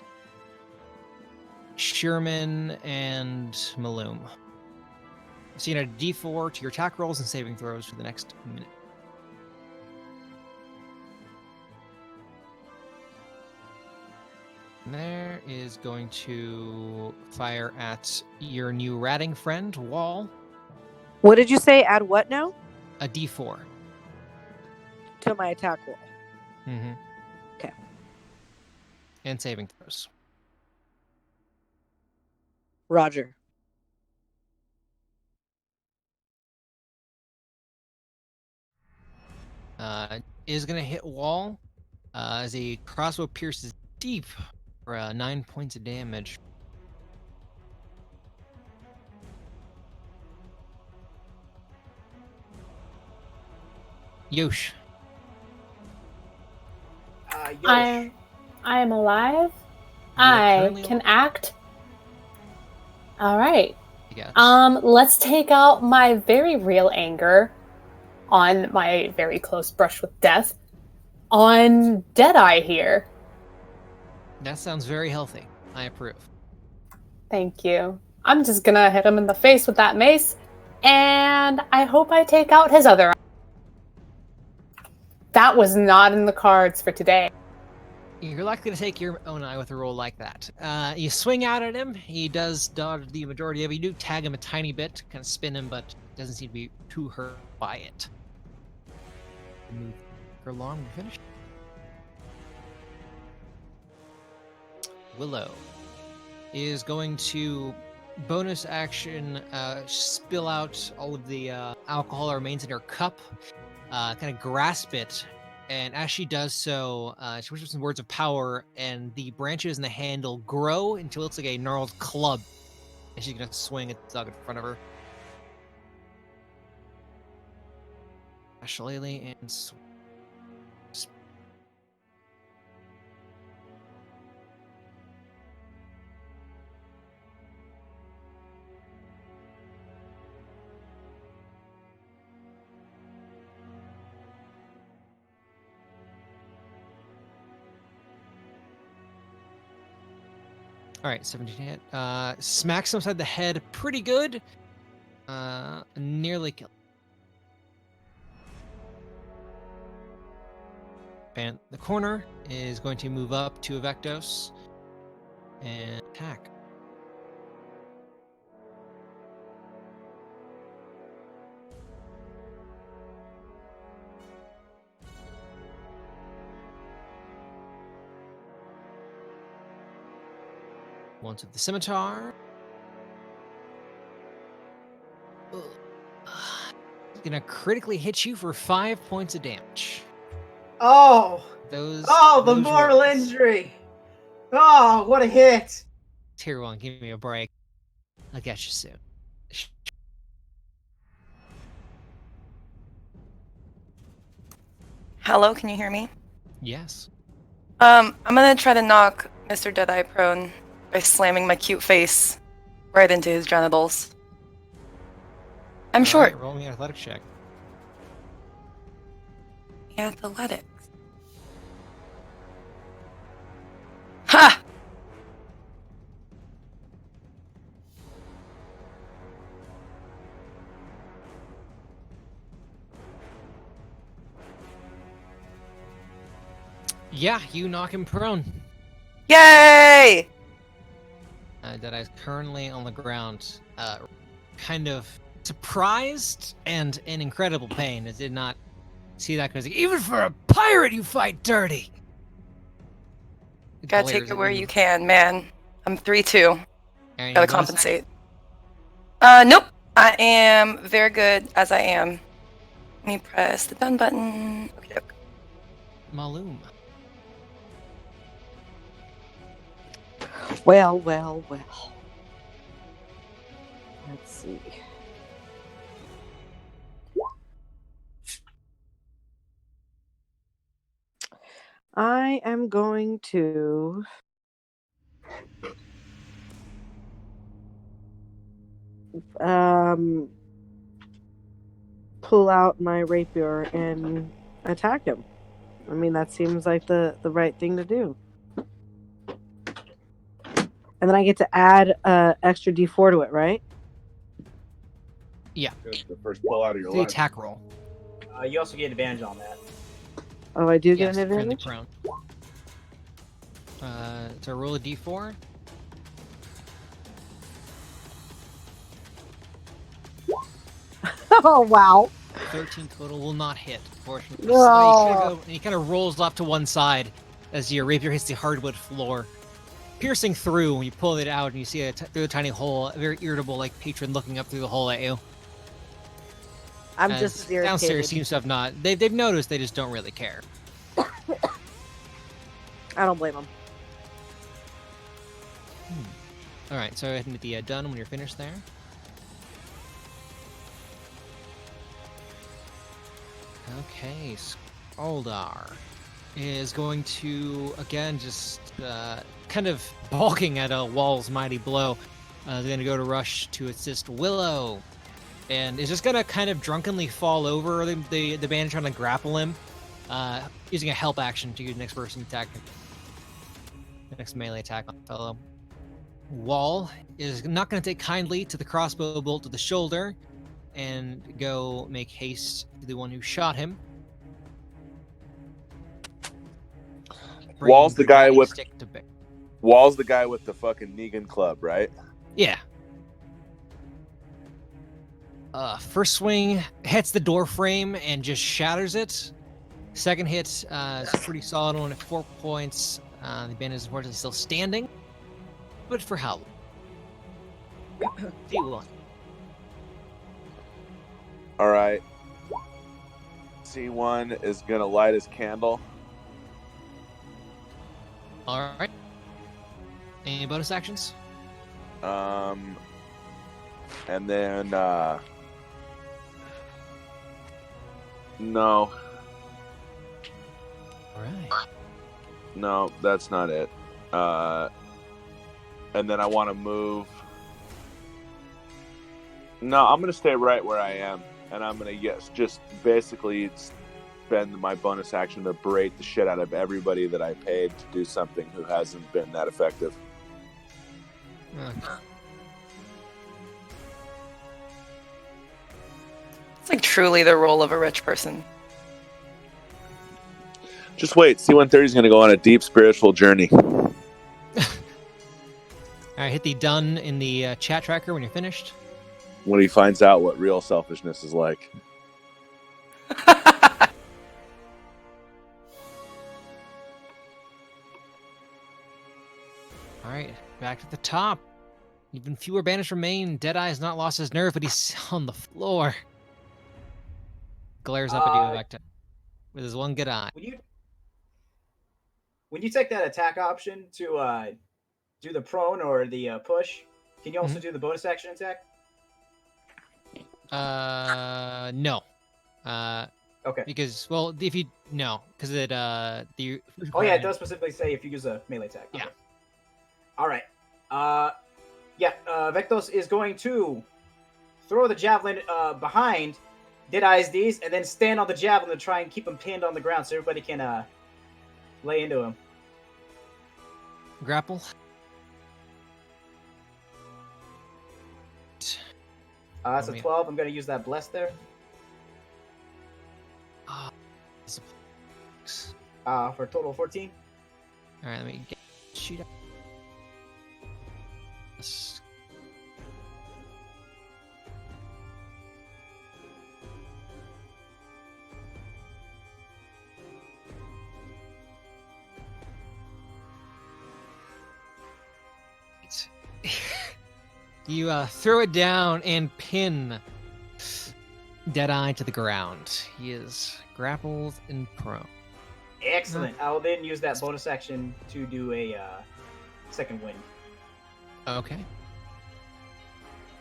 Sherman, and Malum. So you add a D4 to your attack rolls and saving throws for the next minute. And there is going to fire at your new ratting friend, Wall.
What did you say? Add what now?
A D4.
To my attack roll.
Mm-hmm.
Okay.
And saving throws.
Roger.
Is going to hit Wall as a crossbow pierces deep for 9 points of damage. Yosh,
Yosh.
I am alive.
You are
I
currently
can
alive?
act. All right.
Yes.
Let's take out my very real anger on my very close brush with death on Deadeye here.
That sounds very healthy. I approve.
Thank you. I'm just gonna hit him in the face with that mace, and I hope I take out his other eye. That was not in the cards for today.
You're likely to take your own eye with a roll like that. You swing out at him. He does dodge the majority of it. You do tag him a tiny bit, kind of spin him, but doesn't seem to be too hurt by it. Move her along. We're finished. Willow is going to bonus action spill out all of the alcohol that remains in her cup, kind of grasp it, and as she does so, she whispers some words of power, and the branches and the handle grow until it looks like a gnarled club, and she's going to swing at the dog in front of her. Shillelagh and all right, 17 hit. Smacks him upside the head pretty good. Nearly kill. And the corner is going to move up to Avectos and attack. Once with the scimitar. Ugh. Gonna critically hit you for 5 points of damage.
Oh!
Those
The mortal
rolls.
injury! Oh, what a hit!
Tier 1, give me a break. I'll catch you soon.
Hello, can you hear me?
Yes.
I'm gonna try to knock Mr. Deadeye prone by slamming my cute face right into his genitals. I'm
All
short.
right, roll me an athletics check.
Athletics. Ha!
Yeah, you knock him prone.
Yay!
Deadeye's currently on the ground, kind of surprised and in incredible pain. It did not see that because even for a pirate, you fight dirty. It
Gotta
glares
take it
at
where you can, man. I'm 3-2.
And
Gotta
your bonus
compensate. Nope. I am very good as I am. Let me press the done button. Okay,
action, Malum.
Well. Let's see. I am going to pull out my rapier and attack him. I mean, that seems like the right thing to do. And then I get to add extra D4 to it, right?
Yeah.
It's the first pull out of your
The
life.
attack roll.
You also get advantage on that.
Oh, I do get
Yes,
an
currently
advantage?
prone. So roll a d4.
Oh, wow.
13 total will not hit, unfortunately.
No.
And he kind of rolls off to one side as your rapier hits the hardwood floor. Piercing through, when you pull it out and you see through a tiny hole, a very irritable like patron looking up through the hole at you.
I'm
As
just as irritated.
downstairs seems to have not. They've noticed, they just don't really care.
I don't blame him.
All right, so go ahead and hit the done when you're finished there. Okay, Skoldar. is going to, again, just kind of balking at Wall's mighty blow. They're going to go to rush to assist Willow. And is just going to kind of drunkenly fall over the bandit trying to grapple him, using a help action to use next person attack. The next melee attack on the fellow. Wall is not going to take kindly to the crossbow bolt to the shoulder and go make haste to the one who shot him.
Wall's the guy with
Stick to bear.
Wall's the guy with the fucking Negan club, right?
Yeah. First swing hits the door frame and just shatters it. Second hit is a pretty solid one at 4 points. The bandit is unfortunately still standing, but for how long? D1.
All right. C1 is gonna light his candle.
All right. Any bonus actions?
And then no,
All right.
no, that's not it. And then I want to move. No, I'm gonna stay right where I am, and I'm gonna just basically spend my bonus action to berate the shit out of everybody that I paid to do something who hasn't been that effective.
Okay.
It's like truly the role of a rich person.
Just wait. C-130 is going to go on a deep spiritual journey.
All right, hit the done in the chat tracker when you're finished.
When he finds out what real selfishness is like.
All right, back to the top. Even fewer bandits remain. Deadeye has not lost his nerve, but he's on the floor. Glares up at you back to with his one good eye.
When you take that attack option to do the prone or the push, can you also do the bonus action attack?
No.
Okay.
Because, well, if you, no, because it, the...
Oh yeah, it does specifically say if you use a melee attack. Okay.
Yeah.
All right. Vectos is going to throw the javelin behind Deadeye's D's and then stand on the javelin to try and keep him pinned on the ground so everybody can lay into him.
Grapple.
That's a 12. I'm going to use that bless there. For a total of 14.
All right, let me shoot up. Yes. You throw it down and pin Deadeye to the ground. He is grappled and prone.
Excellent. I will then use that bonus action to do a second wind.
Okay.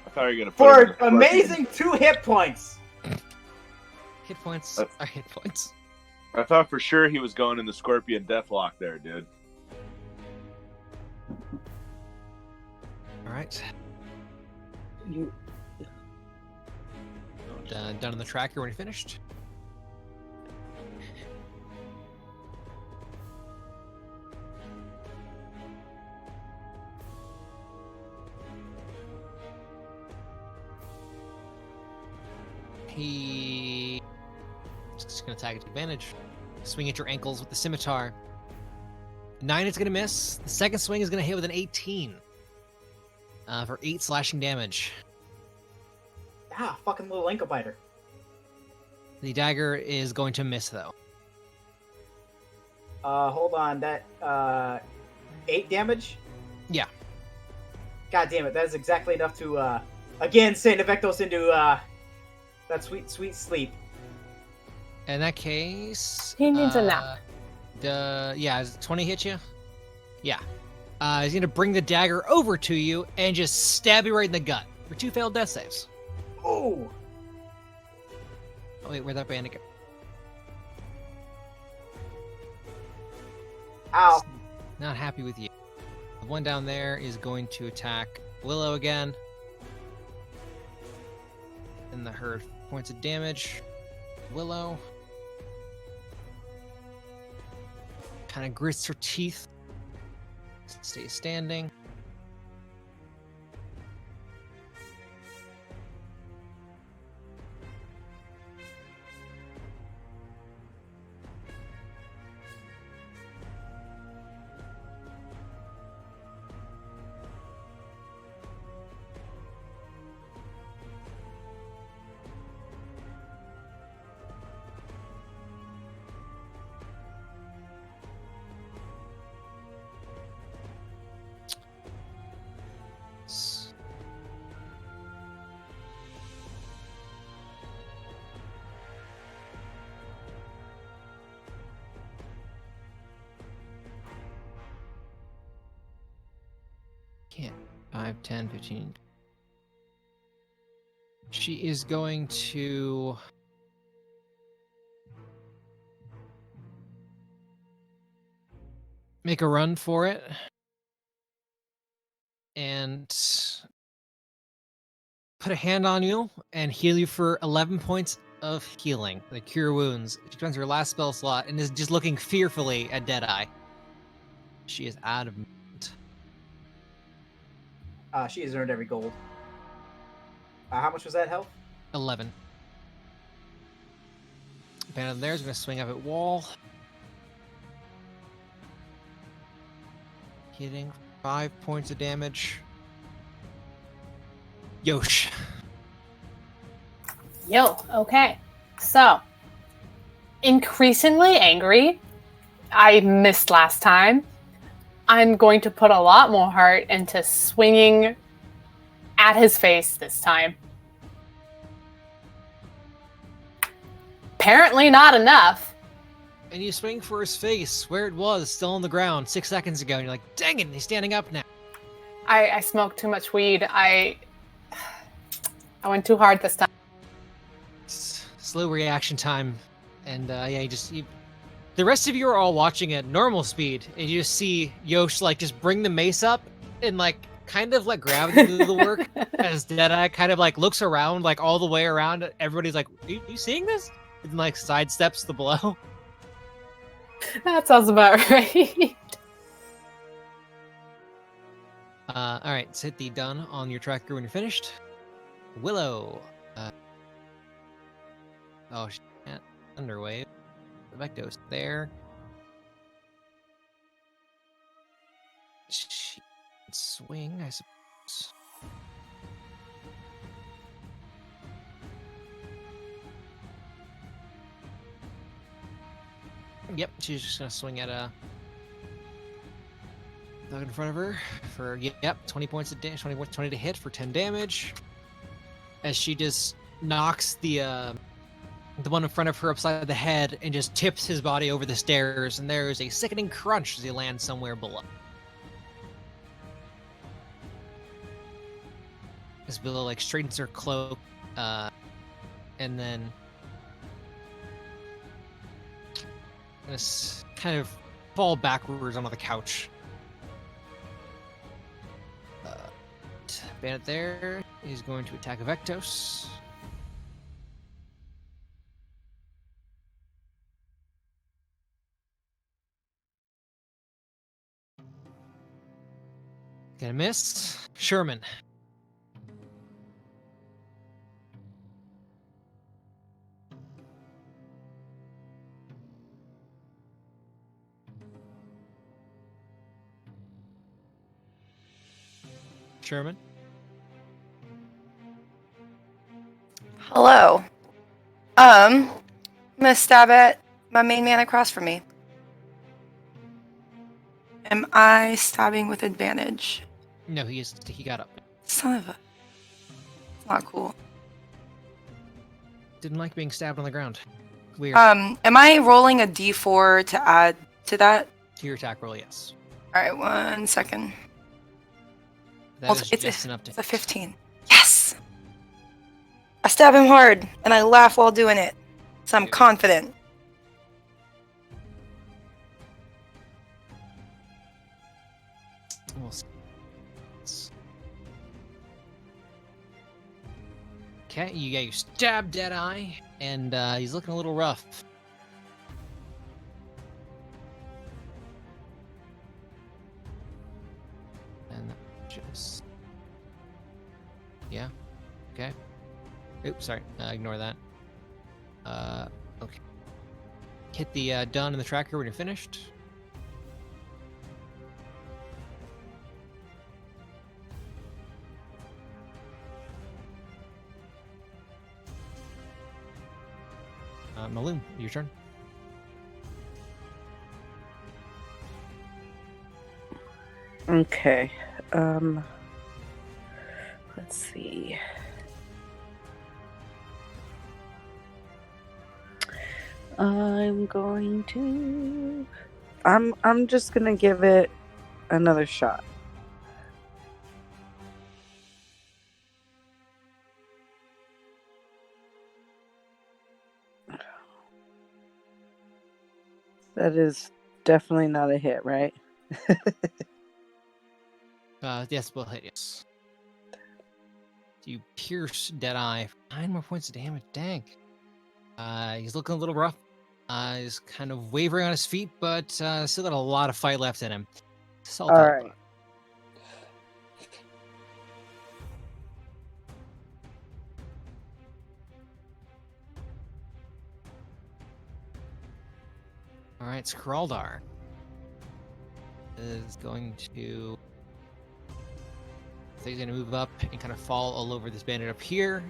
I thought you were going to
For amazing 2 hit points.
Hit points are hit points.
I thought for sure he was going in the Scorpion Deathlock there, dude.
All right.
You
Done on the tracker when you're finished. He's just going to attack at advantage. Swing at your ankles with the scimitar. 9 is going to miss. The second swing is going to hit with an 18 for 8 slashing damage.
Fucking little ankle biter.
The dagger is going to miss, though.
Hold on. That 8 damage?
Yeah.
God damn it. That is exactly enough to, again, send Vectos into that sweet, sweet sleep.
In that case...
He needs a nap.
Does 20 hit you? Yeah. He's going to bring the dagger over to you and just stab you right in the gut for 2 failed death saves.
Oh!
Oh, wait, where'd that bandit go?
Ow.
Not happy with you. The one down there is going to attack Willow again. And the herd points of damage. Willow kind of grits her teeth. Stays standing. Can't. 5, 10, 15. She is going to make a run for it and put a hand on you and heal you for 11 points of healing, like cure wounds. She spends her last spell slot and is just looking fearfully at Deadeye. She is out of movement.
She has earned every gold. How much was that health?
11. Bandit there is going to swing up at wall. Hitting 5 points of damage. Yosh.
Yo, okay. So, increasingly angry. I missed last time. I'm going to put a lot more heart into swinging at his face this time. Apparently not enough.
And you swing for his face where it was, still on the ground 6 seconds ago. And you're like, dang it, he's standing up now.
I smoked too much weed. I went too hard this time.
Slow reaction time. And yeah, the rest of you are all watching at normal speed. And you just see Yosh like just bring the mace up and like kind of let gravity do the work as Deadeye kind of like looks around like all the way around. Everybody's like, you seeing this? And like sidesteps the blow.
That sounds about right.
All right, so hit the done on your tracker when you're finished. Willow. Oh, she can't. Underwave. Vectos there. She can swing, I suppose. Yep, she's just gonna swing at a thug in front of her for 20 points of damage, 20 to hit for 10 damage. As she just knocks the one in front of her upside the head and just tips his body over the stairs, and there is a sickening crunch as he lands somewhere below. As Willow like straightens her cloak, and then just kind of fall backwards onto the couch. Bandit there is going to attack Vectos. Gonna miss. Sherman. Sherman.
Hello. I'm gonna stab at my main man across from me. Am I stabbing with advantage?
No, he got up.
Son of a... It's not cool.
Didn't like being stabbed on the ground. Weird.
Am I rolling a d4 to add to that?
To your attack roll, yes.
Alright, 1 second.
That is just an update.
It's a 15. Yes! I stab him hard, and I laugh while doing it. So I'm confident.
seconds. Okay, you stab Deadeye, and he's looking a little rough. And just... Yeah, okay. Oops, sorry, ignore that. Okay. Hit the done in the tracker when you're finished. Maloon, your turn.
Okay. Let's see. I'm going to. I'm just gonna give it another shot. That is definitely not a hit, right?
Yes, will hit, yes. You pierce Deadeye for 9 more points of damage. Dang. He's looking a little rough. He's kind of wavering on his feet, but still got a lot of fight left in him. Solid
All
fight.
right.
All right, Skraldar is going to... So he's going to move up and kind of fall all over this bandit up here,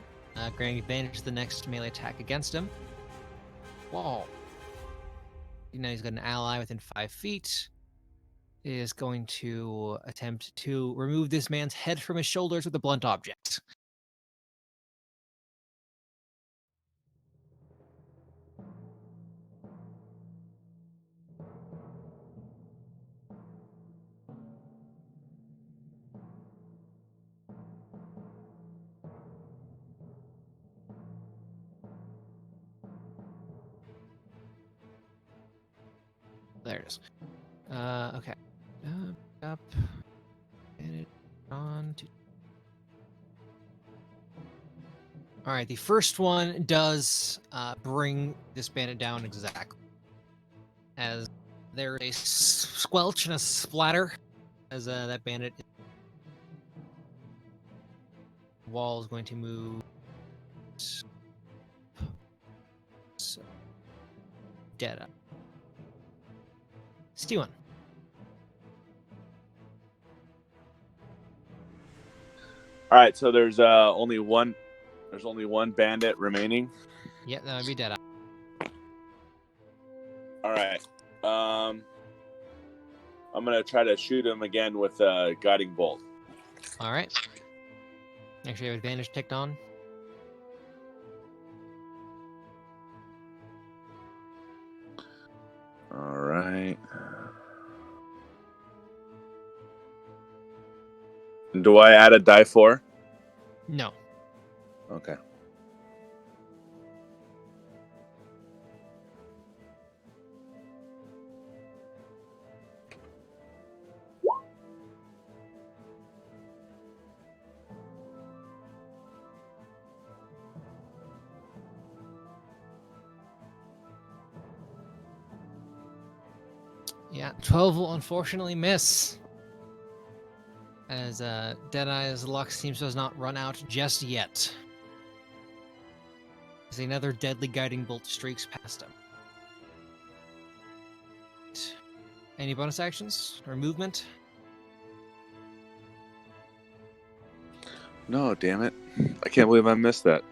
granting advantage to the next melee attack against him. Whoa. Now he's got an ally within 5 feet. He is going to attempt to remove this man's head from his shoulders with a blunt object. There it is. Okay. Up. And it on to... All right, the first one does bring this bandit down exactly. As there's a squelch and a splatter as that bandit wall is going to move. So, dead up. Stewan.
All right, so there's only one bandit remaining.
Yeah, that would be dead.
All right. I'm gonna try to shoot him again with a guiding bolt.
All right. Actually, have advantage ticked on.
All right. Do I add a die 4?
No.
Okay.
Yeah, 12 will unfortunately miss. As Deadeye's luck seems to have not run out just yet. As another deadly guiding bolt streaks past him. Any bonus actions or movement?
No, damn it. I can't believe I missed that.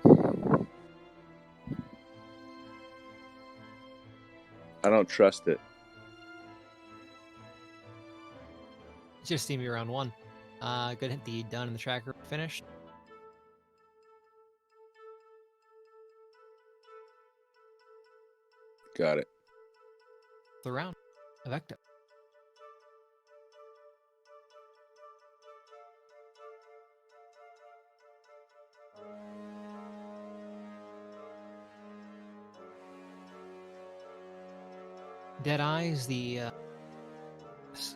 I don't trust it.
Just see me around 1. Good hit the done in the tracker finished.
Got it.
The round. Evecto. Deadeye is the...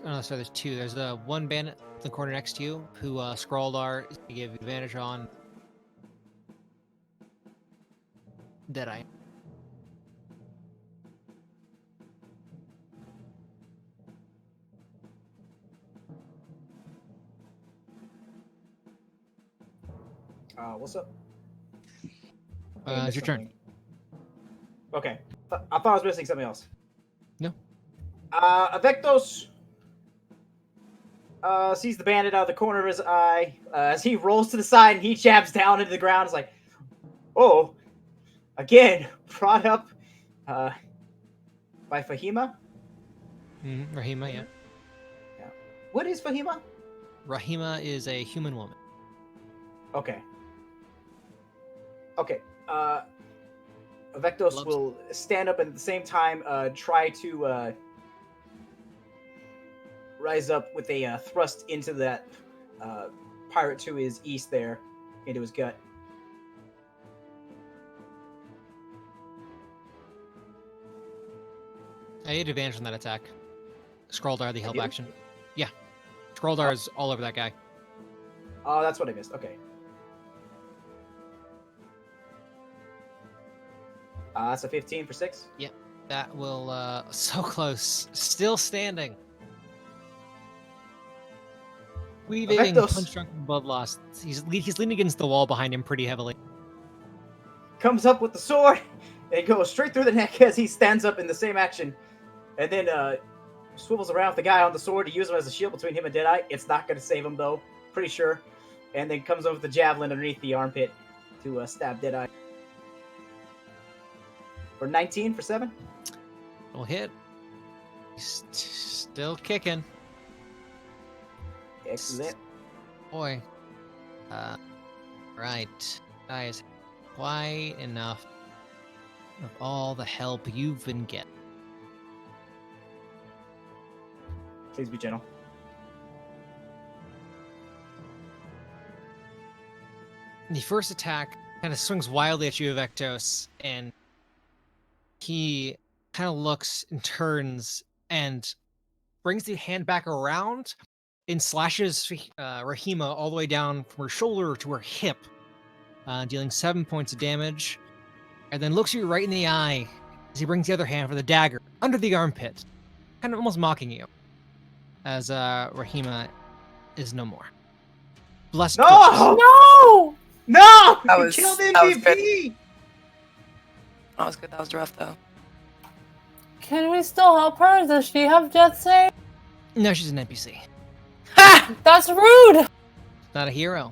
oh, sorry, there's 2. There's the one bandit in the corner next to you, who Scroldar is going to give advantage on. Deadeye.
What's up?
It's your turn.
Okay. I thought I was missing something else.
No.
Avectos sees the bandit out of the corner of his eye as he rolls to the side and he jabs down into the ground. It's like, oh, again, brought up by Fahima.
Rahima, yeah.
What is Fahima?
Rahima is a human woman.
Okay. Okay. Avectos will stand up and at the same time try to rise up with a thrust into that pirate to his east there, into his gut.
I had advantage on that attack. Scroldar, the help
do?
action. Yeah. Scroldar is all over that guy.
Oh, that's what I missed. Okay. That's a 15 for 6.
That will, so close. Still standing. Weaving,
Avectos.
punch drunk and blood lost. He's leaning against the wall behind him pretty heavily.
Comes up with the sword and goes straight through the neck as he stands up in the same action. And then swivels around with the guy on the sword to use him as a shield between him and Deadeye. It's not going to save him, though. Pretty sure. And then comes over with the javelin underneath the armpit to stab Deadeye. For 19 for 7.
Will hit. He's still kicking.
Excellent.
Boy. Right. Guys, quite enough of all the help you've been getting.
Please be gentle.
The first attack kind of swings wildly at you, Avectos, and he kind of looks and turns and brings the hand back around and slashes Rahima all the way down from her shoulder to her hip, dealing 7 points of damage, and then looks you right in the eye as he brings the other hand for the dagger under the armpit, kind of almost mocking you, as Rahima is no more. Blessed.
No!
No!
No!
That
You
was-
killed
that was
MVP!
That was good. That was rough, though.
Can we still help her? Does she have death save?
No, she's an NPC.
That's rude!
Not a hero.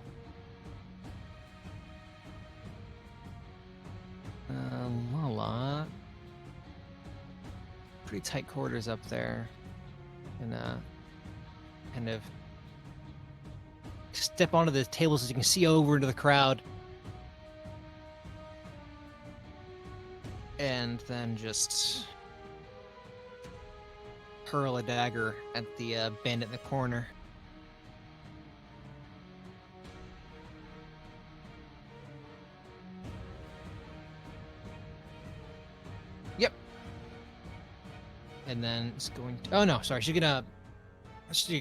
Lala. Pretty tight quarters up there. And kind of step onto the table so you can see over into the crowd. And then just hurl a dagger at the bandit in the corner. Yep. And then it's going to... Oh, no, sorry. She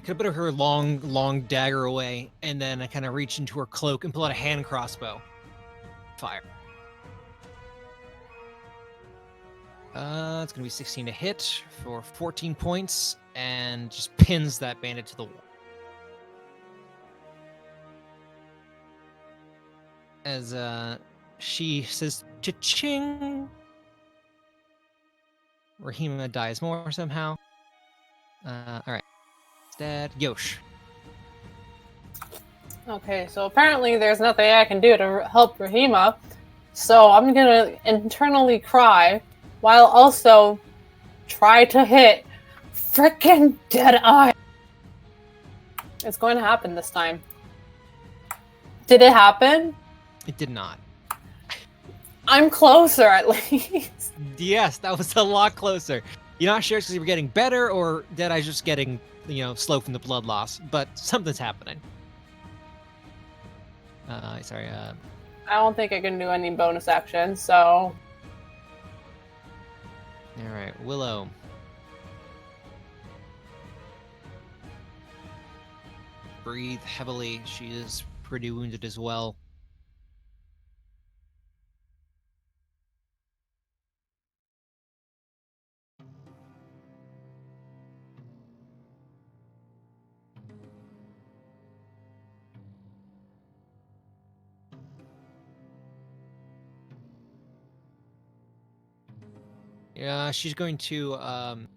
could put her long dagger away, and then I kind of reach into her cloak and pull out a hand crossbow. Fire. It's going to be 16 to hit for 14 points, and just pins that bandit to the wall. As she says, cha-ching! Rahima dies more somehow. Alright. Instead, Yosh.
Okay, so apparently there's nothing I can do to help Rahima, so I'm gonna internally cry while also try to hit frickin' Deadeye. It's going to happen this time. Did it happen?
It did not.
I'm closer at least.
Yes, that was a lot closer. You're not sure because you were getting better or Deadeye's just getting, slow from the blood loss, but something's happening. Sorry.
I don't think I can do any bonus action, so...
Alright, Willow. breathe heavily. She is pretty wounded as well. Yeah, she's going to kind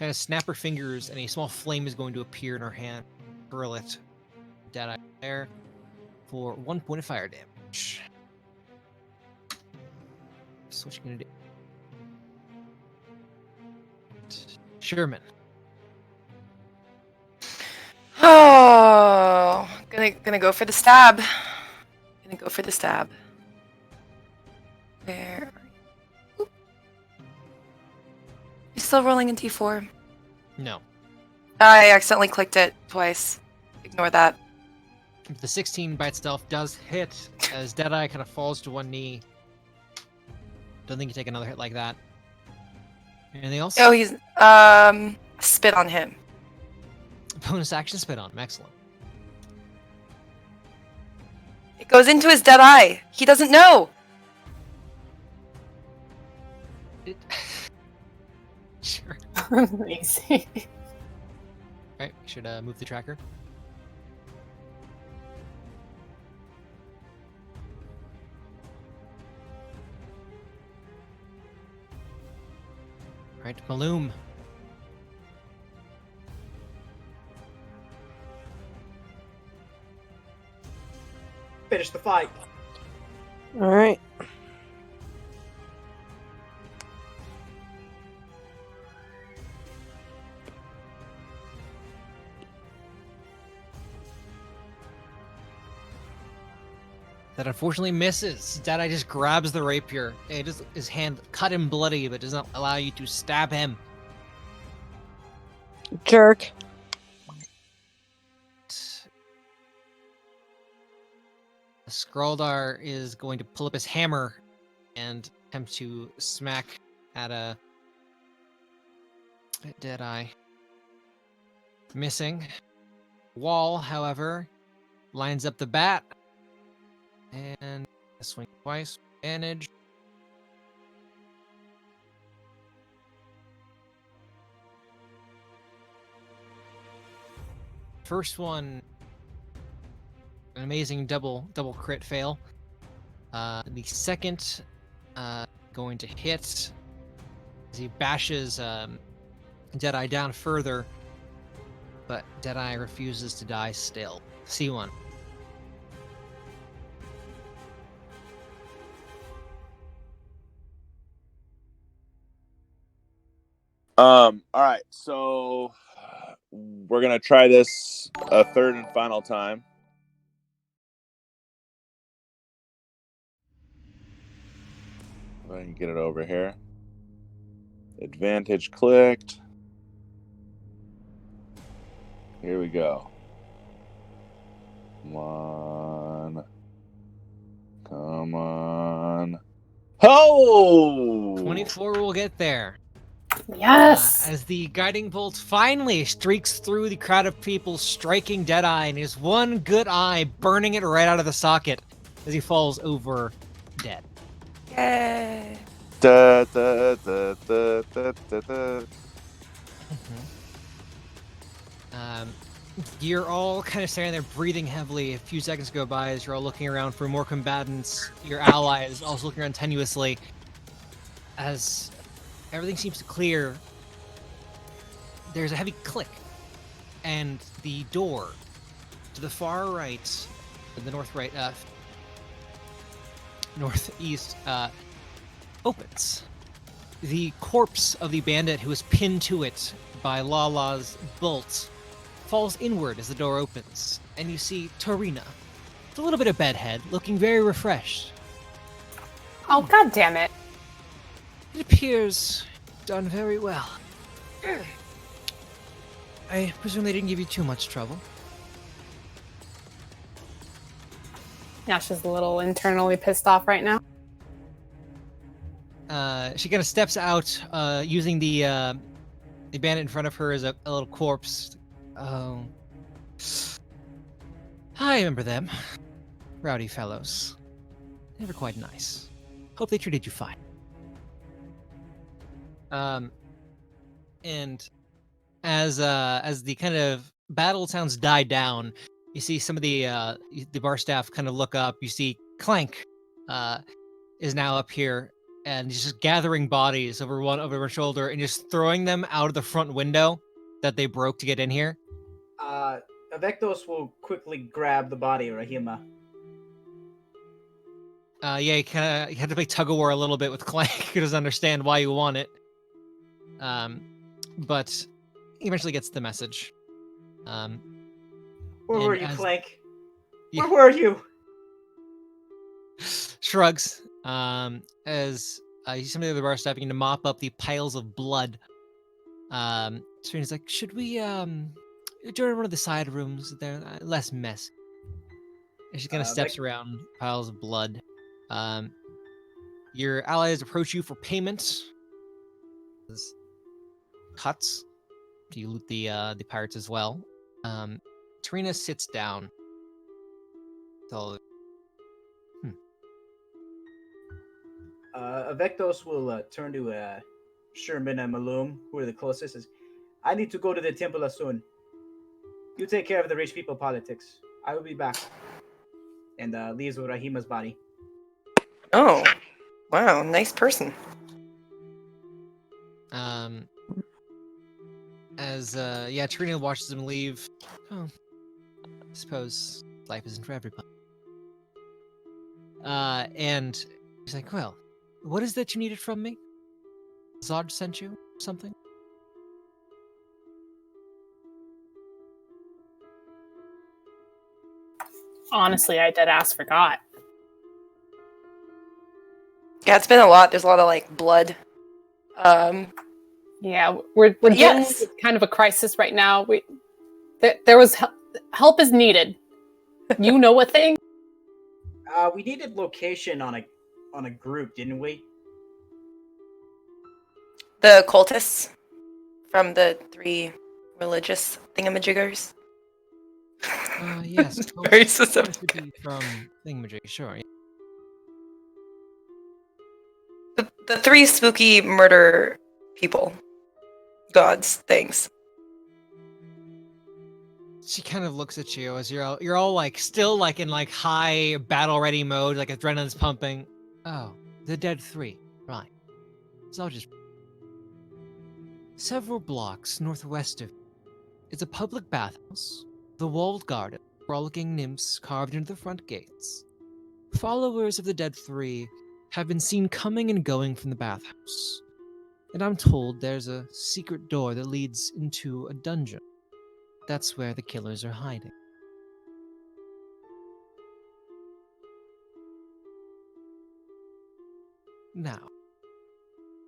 of snap her fingers, and a small flame is going to appear in her hand. Hurl it. Deadeye there for 1 point of fire damage. So what you gonna do? Sherman.
Oh, gonna go for the stab. Gonna go for the stab. Where? Oop. You still rolling a d4?
No.
I accidentally clicked it twice. Ignore that.
The 16 by itself does hit as Deadeye kind of falls to one knee. Don't think you take another hit like that. Anything else?
Oh, he's spit on him.
Bonus action spit on him. Excellent.
It goes into his dead eye. He doesn't know.
Sure.
Amazing.
Right, we should move the tracker. Right, Maloom.
Finish the fight.
All right.
That unfortunately misses. Deadeye just grabs the rapier. His hand cut and bloody, but does not allow you to stab him.
Jerk.
Skruldar is going to pull up his hammer and attempt to smack at Deadeye. Missing. Wall, however, lines up the bat. And swing twice. Advantage. First one, an amazing double crit fail. The second, going to hit as he bashes Deadeye down further, but Deadeye refuses to die still. C1.
All right, so we're gonna try this a third and final time. If I can get it over here. Advantage clicked. Here we go. Come on. Come on. Oh!
24 will get there.
Yes.
As the guiding bolt finally streaks through the crowd of people, striking Deadeye in his one good eye, burning it right out of the socket as he falls over dead.
Yay.
Da, da, da, da, da, da, da.
You're all kind of standing there breathing heavily. A few seconds go by as you're all looking around for more combatants. Your ally is also looking around tenuously. As everything seems to clear, there's a heavy click, and the door to the far right, the northeast, opens. The corpse of the bandit who was pinned to it by Lala's bolt falls inward as the door opens, and you see Torina, with a little bit of bedhead, looking very refreshed.
Oh, god damn it.
It appears done very well. I presume they didn't give you too much trouble.
Yeah, she's a little internally pissed off right now.
She kind of steps out, using the bandit in front of her as a little corpse. Oh. I remember them. Rowdy fellows. Never quite nice. Hope they treated you fine. And as the kind of battle sounds die down, you see some of the bar staff kind of look up. You see Clank is now up here, and he's just gathering bodies over one shoulder and just throwing them out of the front window that they broke to get in here.
Avectos will quickly grab the body of Rahima.
Yeah, he had to play tug of war a little bit with Clank. He doesn't understand why you want it. But he eventually gets the message.
Where
and
were you,
as-
Clank?
Yeah.
Where were you?
Shrugs. As you see some of the other bar staff begin to mop up the piles of blood. Serena's like, should we join one of the side rooms? They're less messy. And she kind of steps around piles of blood. Your allies approach you for payment. Cuts. You loot the pirates as well. Tarina sits down. So,
Avectos will turn to Sherman and Malum, who are the closest. Says, I need to go to the temple soon. You take care of the rich people politics. I will be back. And leaves with Rahima's body.
Oh, wow, nice person.
Tarina watches him leave. Oh, I suppose life isn't for everybody. And he's like, well, what is that you needed from me? Zod sent you something?
Honestly, I dead ass forgot.
Yeah, it's been a lot. There's a lot of like blood.
Yeah, we're dealing
yes.
with kind of a crisis right now. There was help is needed. You know a thing?
We needed location on a group, didn't we?
The cultists from the 3 religious thingamajiggers.
Yes.
Very specific.
From Thingamajig, sure.
The 3 spooky murder people. Gods, things.
She kind of looks at you as you're all like still like in like high battle ready mode, like adrenaline's pumping. Oh, the dead 3, right? So I'll just several blocks northwest of is a public bathhouse, the walled garden, frolicking nymphs carved into the front gates. Followers of the dead 3 have been seen coming and going from the bathhouse, and I'm told there's a secret door that leads into a dungeon. That's where the killers are hiding. Now,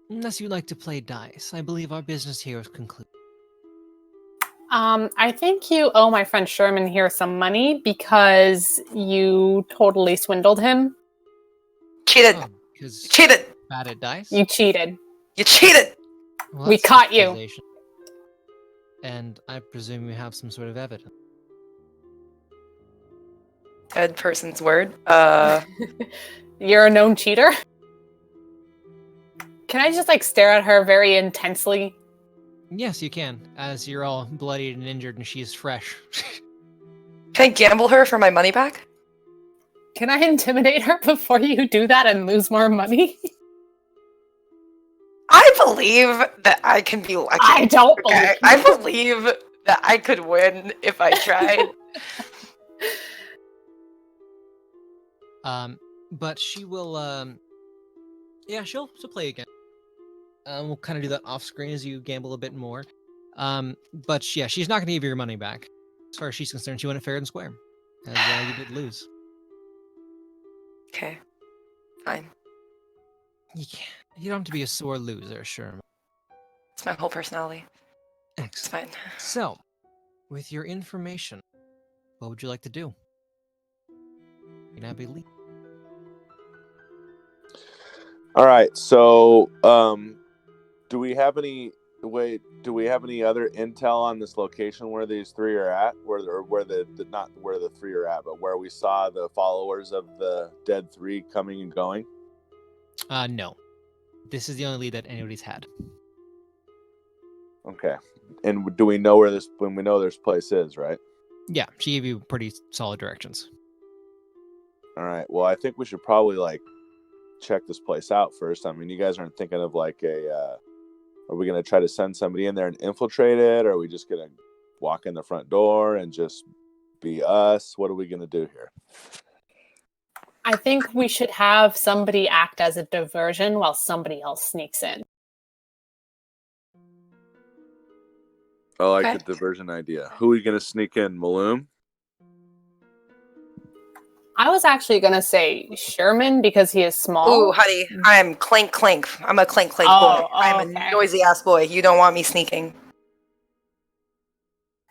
unless you like to play dice, I believe our business here is concluded.
I think you owe my friend Sherman here some money because you totally swindled him.
Cheated.
Because
cheated.
Bad at dice?
You cheated.
You cheated.
Well,
We
that's
caught you.
accusation. And I presume you have some sort of evidence.
Dead person's word.
You're a known cheater? Can I just like stare at her very intensely?
Yes, you can, as you're all bloodied and injured and she's fresh.
Can I gamble her for my money back?
Can I intimidate her before you do that and lose more money?
I believe that I can be lucky.
I don't believe you.
I believe that I could win if I tried.
But she will, she'll play again. We'll kind of do that off screen as you gamble a bit more. But yeah, she's not going to give you your money back. As far as she's concerned, she won it fair and square. As you did lose.
Okay. Fine.
You don't have to be a sore loser, sure.
It's my whole personality. It's
Excellent.
fine.
So, with your information, what would you like to do? You can have a lead.
All right. So, do we have any Wait, do we have any other intel on this location where these three are at? Where the not where the three are at, but where we saw the followers of the dead three coming and going?
No. This is the only lead that anybody's had.
Okay. And do we know where this when we know this place is, right?
Yeah, she gave you pretty solid directions.
All right. Well, I think we should probably check this place out first. I mean, you guys aren't thinking of are we going to try to send somebody in there and infiltrate it? Or are we just going to walk in the front door and just be us? What are we going to do here?
I think we should have somebody act as a diversion while somebody else sneaks in.
I like
Okay.
the diversion idea. Who are you going to sneak in? Maloom?
I was actually going to say Sherman because he is small.
Ooh, honey, I'm clink clink. I'm a clink clink
Oh,
boy. I'm
okay.
a noisy ass boy. You don't want me sneaking.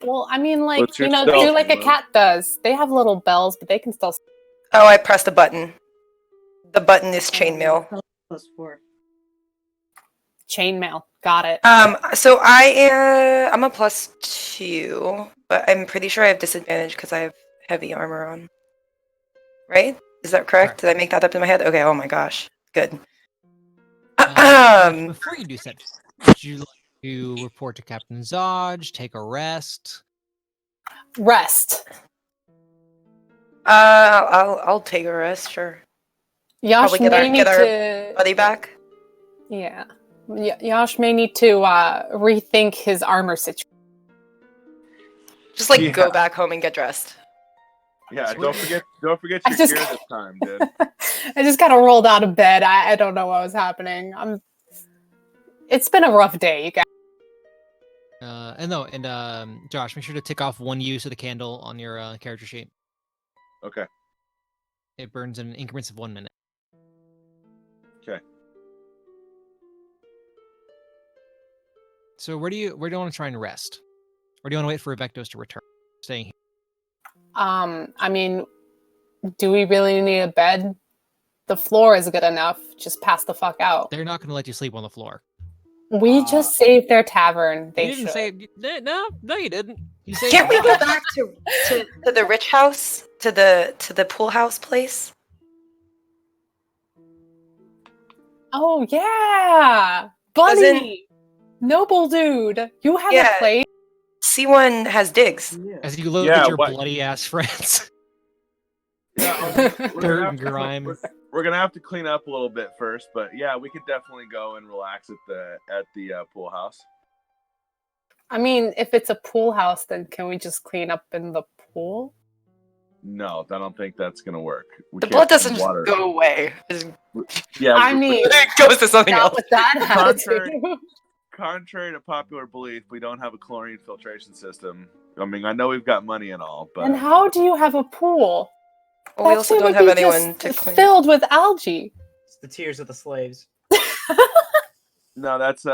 Well, I mean, like,
What's your
do
stealth,
like a
Maloom?
cat does. They have little bells, but they can still...
Oh, I pressed a button. The button is chainmail.
+4.
Chainmail. Got it.
So I'm a +2, but I'm pretty sure I have disadvantage because I have heavy armor on. Right? Is that correct? Did I make that up in my head? Okay. Oh my gosh. Good.
Before you do that, would you like to report to Captain Zodge, take a rest?
Rest.
I'll take a rest. Sure.
Yash
Probably
may need
get our
to...
buddy back.
Yeah. Yash may need to rethink his armor situation.
Just like
Yeah.
go back home and get dressed.
Yeah, don't forget
I
your
just-
gear this time, dude.
I just kind of rolled out of bed. I don't know what was happening. It's been a rough day, you guys.
Josh, make sure to tick off one use of the candle on your character sheet.
Okay.
It burns in increments of 1 minute.
Okay.
So where do you want to try and rest? Or do you want to wait for Evectos to return? Staying here.
I mean, do we really need a bed? The floor is good enough. Just pass the fuck out.
They're not going to let you sleep on the floor.
We just saved their tavern. They
You didn't
should.
say no, you didn't. You saved
Can't we
it.
go back to the rich house, to the pool house place?
Oh yeah, buddy,
Doesn't-
noble dude. You have
Yeah.
a place.
C1 has digs.
Yeah.
As you look
Yeah,
at your
what-
bloody ass friends.
Yeah,
Dirt and grime.
We're gonna have to clean up a little bit first, but yeah, we could definitely go and relax at the pool house.
I mean, if it's a pool house, then can we just clean up in the pool?
No, I don't think that's gonna work. We
The
can't
blood
put
doesn't just
water.
go away.
Yeah,
I mean,
It goes to something
not
else.
with that
Contrary-
attitude.
contrary to popular belief, we don't have a chlorine filtration system. I mean, I know we've got money and all, but
And how do you have a pool?
Well, we
That
also
shit
don't
would
have
be
anyone
just
to clean.
filled with algae.
It's the tears of the slaves.
no, that's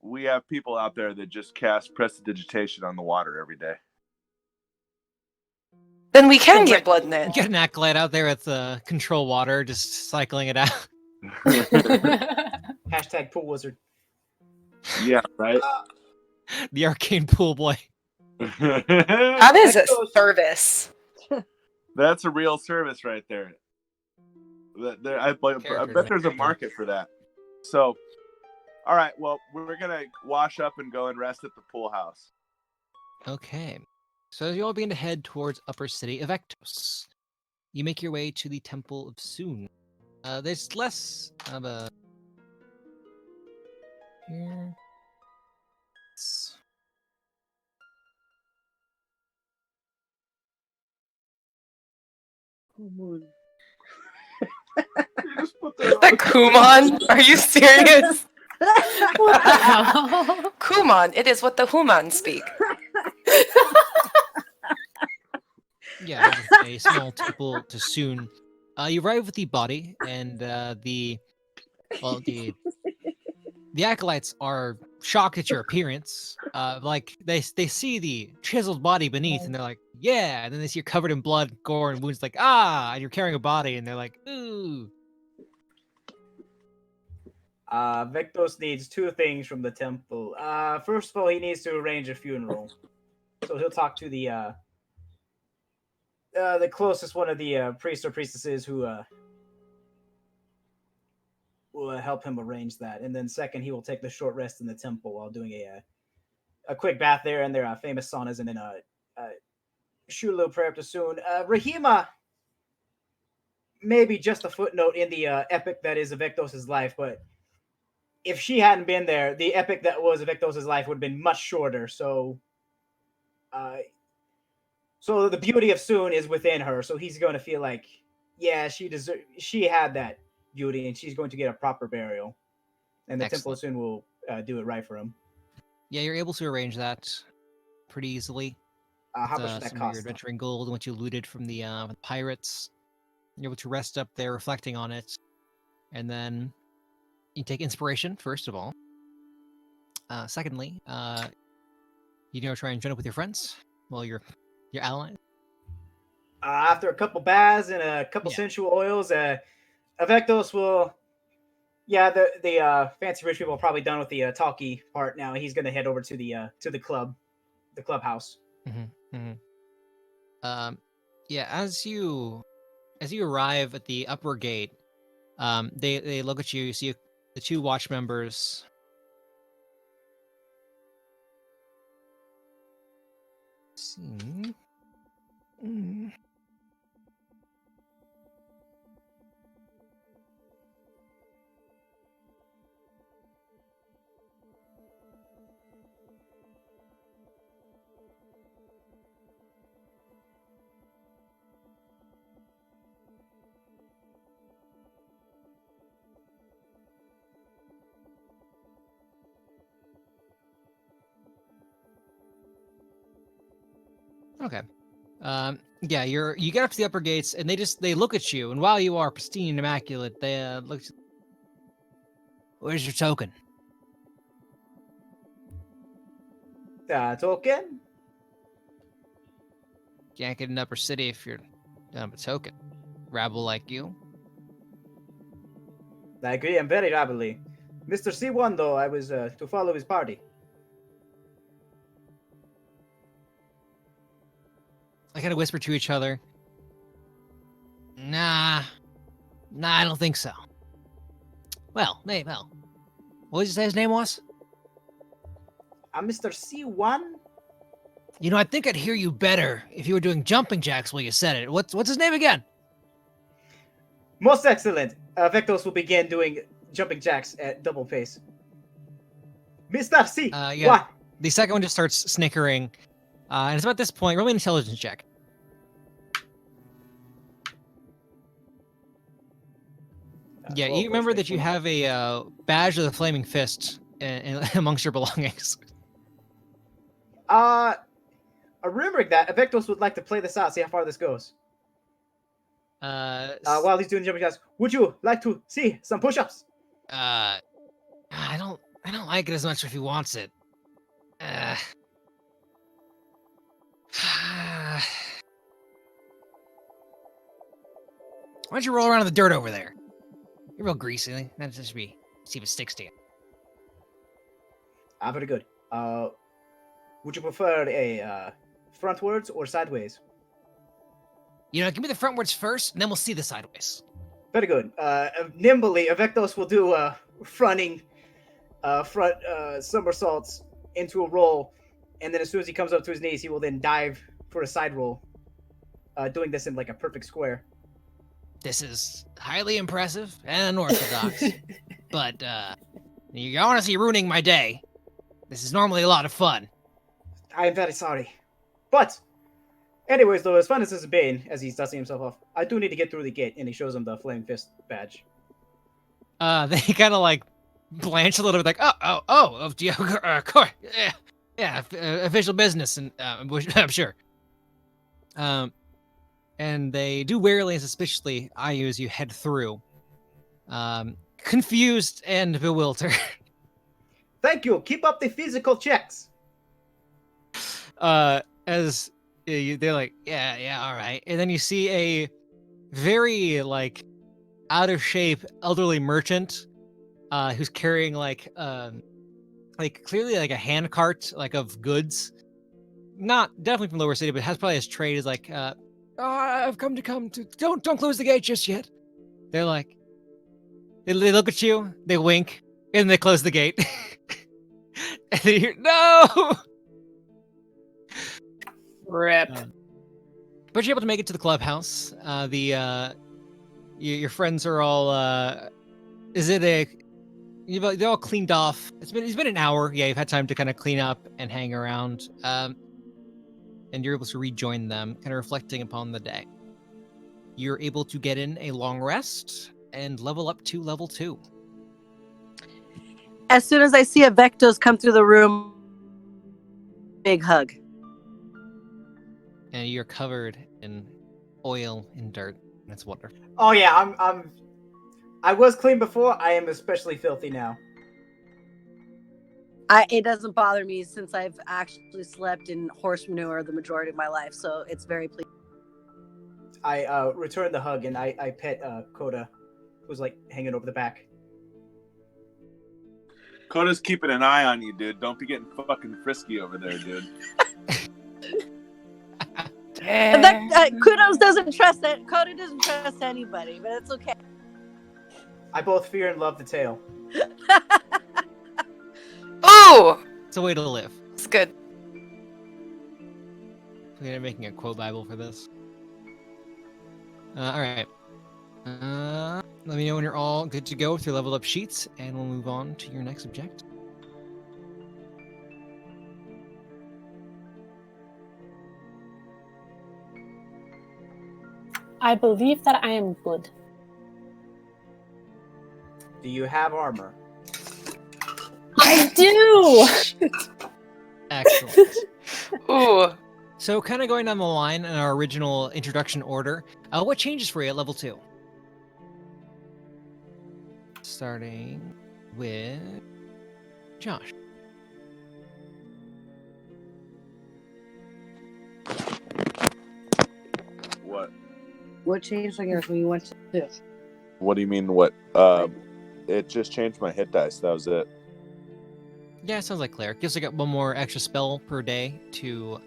we have people out there that just cast prestidigitation on the water every day.
Then we can get blood in
You
it.
get an acolyte out there with control water, just cycling it out.
Hashtag pool wizard.
Yeah, right.
The arcane pool boy.
That is a service.
That's a real service right there. I bet there's a market for that. So, all right. Well, we're gonna wash up and go and rest at the pool house.
Okay. So as you all begin to head towards Upper City of Ektos, you make your way to the Temple of Soon. There's less of a... Here.
Full moon.
The Kumon? Are you serious?
What the hell?
Kumon. It is what the Human speak.
Yeah, a small temple to Soon. You arrive with the body, and the acolytes are shocked at your appearance. Like they see the chiseled body beneath, and they're like, "Yeah!" And then they see you're covered in blood, gore, and wounds. Like, "Ah!" And you're carrying a body, and they're like, "Ooh."
Vectos needs 2 things from the temple. First of all, he needs to arrange a funeral. So he'll talk to the closest one of the priests or priestesses who will help him arrange that. And then second, he will take the short rest in the temple while doing a quick bath there and their famous saunas, and then Shulu prayer up to soon. Rahima, maybe just a footnote in the epic that is Evectos' life, but if she hadn't been there, the epic that was Evectos' life would have been much shorter. So the beauty of Soon is within her, so he's going to feel like, yeah, she had that beauty, and she's going to get a proper burial, and the Temple of Soon will do it right for him.
Yeah, you're able to arrange that pretty easily.
How much does that
Some of
cost?
your adventuring gold and what you looted from the pirates. You're able to rest up there, reflecting on it, and then you take inspiration first of all. Secondly, try and join up with your friends. Well, your allies.
After a couple baths and a couple sensual oils, Avectos will. Yeah, the fancy rich people are probably done with the talky part now. He's going to head over to the clubhouse.
Mm-hmm, mm-hmm. As you arrive at the upper gate, they look at you. You see the 2 watch members. Let's see. Okay. You get up to the upper gates, and they look at you, and while you are pristine and immaculate, they look. Where's your token?
Token?
Can't get an upper city if you're done with a token. Rabble like you.
I agree. I'm very rabbly. Mr. C1, though, I was to follow his party.
I kind of whisper to each other. Nah, I don't think so. Well, what did you say his name was?
Mr. C1?
I think I'd hear you better if you were doing jumping jacks while you said it. What's his name again?
Most excellent. Vectos will begin doing jumping jacks at double pace. Mr. C. What?
The second one just starts snickering. And it's about this point, roll me an intelligence check. You remember that you have a badge of the Flaming Fist amongst your belongings.
Remembering that, Vectos would like to play this out, see how far this goes. While he's doing jumping jacks, would you like to see some push-ups?
I don't like it as much if he wants it. Why don't you roll around in the dirt over there? You're real greasy. That just be see if it sticks to you.
Very good. Would you prefer a frontwards or sideways?
Give me the frontwards first, and then we'll see the sideways.
Very good. Nimbly, Avectos will do front somersaults into a roll, and then as soon as he comes up to his knees, he will then dive for a side roll, doing this in like a perfect square.
This is highly impressive and unorthodox, but you're honestly ruining my day. This is normally a lot of fun.
I am very sorry. But, anyways, though, as fun as this has been, as he's dusting himself off, I do need to get through the gate, and he shows him the Flame Fist badge.
They kind of like blanch a little bit, like, of course, yeah, official business, and I'm sure. And they do warily and suspiciously eye you as you head through, confused and bewildered.
Thank you. Keep up the physical checks.
As they're like, yeah, all right. And then you see a very like out of shape elderly merchant who's carrying like clearly like a hand cart like of goods. Not definitely from Lower City, but has probably his trade is like, I've come to don't close the gate just yet. They're like, they look at you, they wink, and they close the gate. And then you hear, no!
Rip.
But you're able to make it to the clubhouse. Your friends are all. They're all cleaned off. It's been an hour. Yeah, you've had time to kind of clean up and hang around. And you're able to rejoin them, kind of reflecting upon the day. You're able to get in a long rest and level up to level 2.
As soon as I see a Vectos come through the room, big hug.
And you're covered in oil and dirt. That's wonderful.
Oh yeah, I was clean before. I am especially filthy now.
It doesn't bother me since I've actually slept in horse manure the majority of my life, so it's very pleasing.
I returned the hug and I pet Coda, who's like hanging over the back.
Coda's keeping an eye on you, dude. Don't be getting fucking frisky over there, dude.
Kudos doesn't trust that. Coda doesn't trust anybody, but it's okay.
I both fear and love the tail.
Oh,
It's a way to live.
it's good.
We're making a quote Bible for this. All right. Let me know when you're all good to go with your level up sheets, and we'll move on to your next objective.
I believe that I am good.
Do you have armor?
I do!
Excellent.
Ooh.
So, kind of going down the line in our original introduction order, what changes for you at level 2? Starting with Josh.
What?
What changed, I guess, when you went to?
What do you mean? What? It just changed my hit dice. That was it.
Yeah, it sounds like cleric. Gives like one more extra spell per day to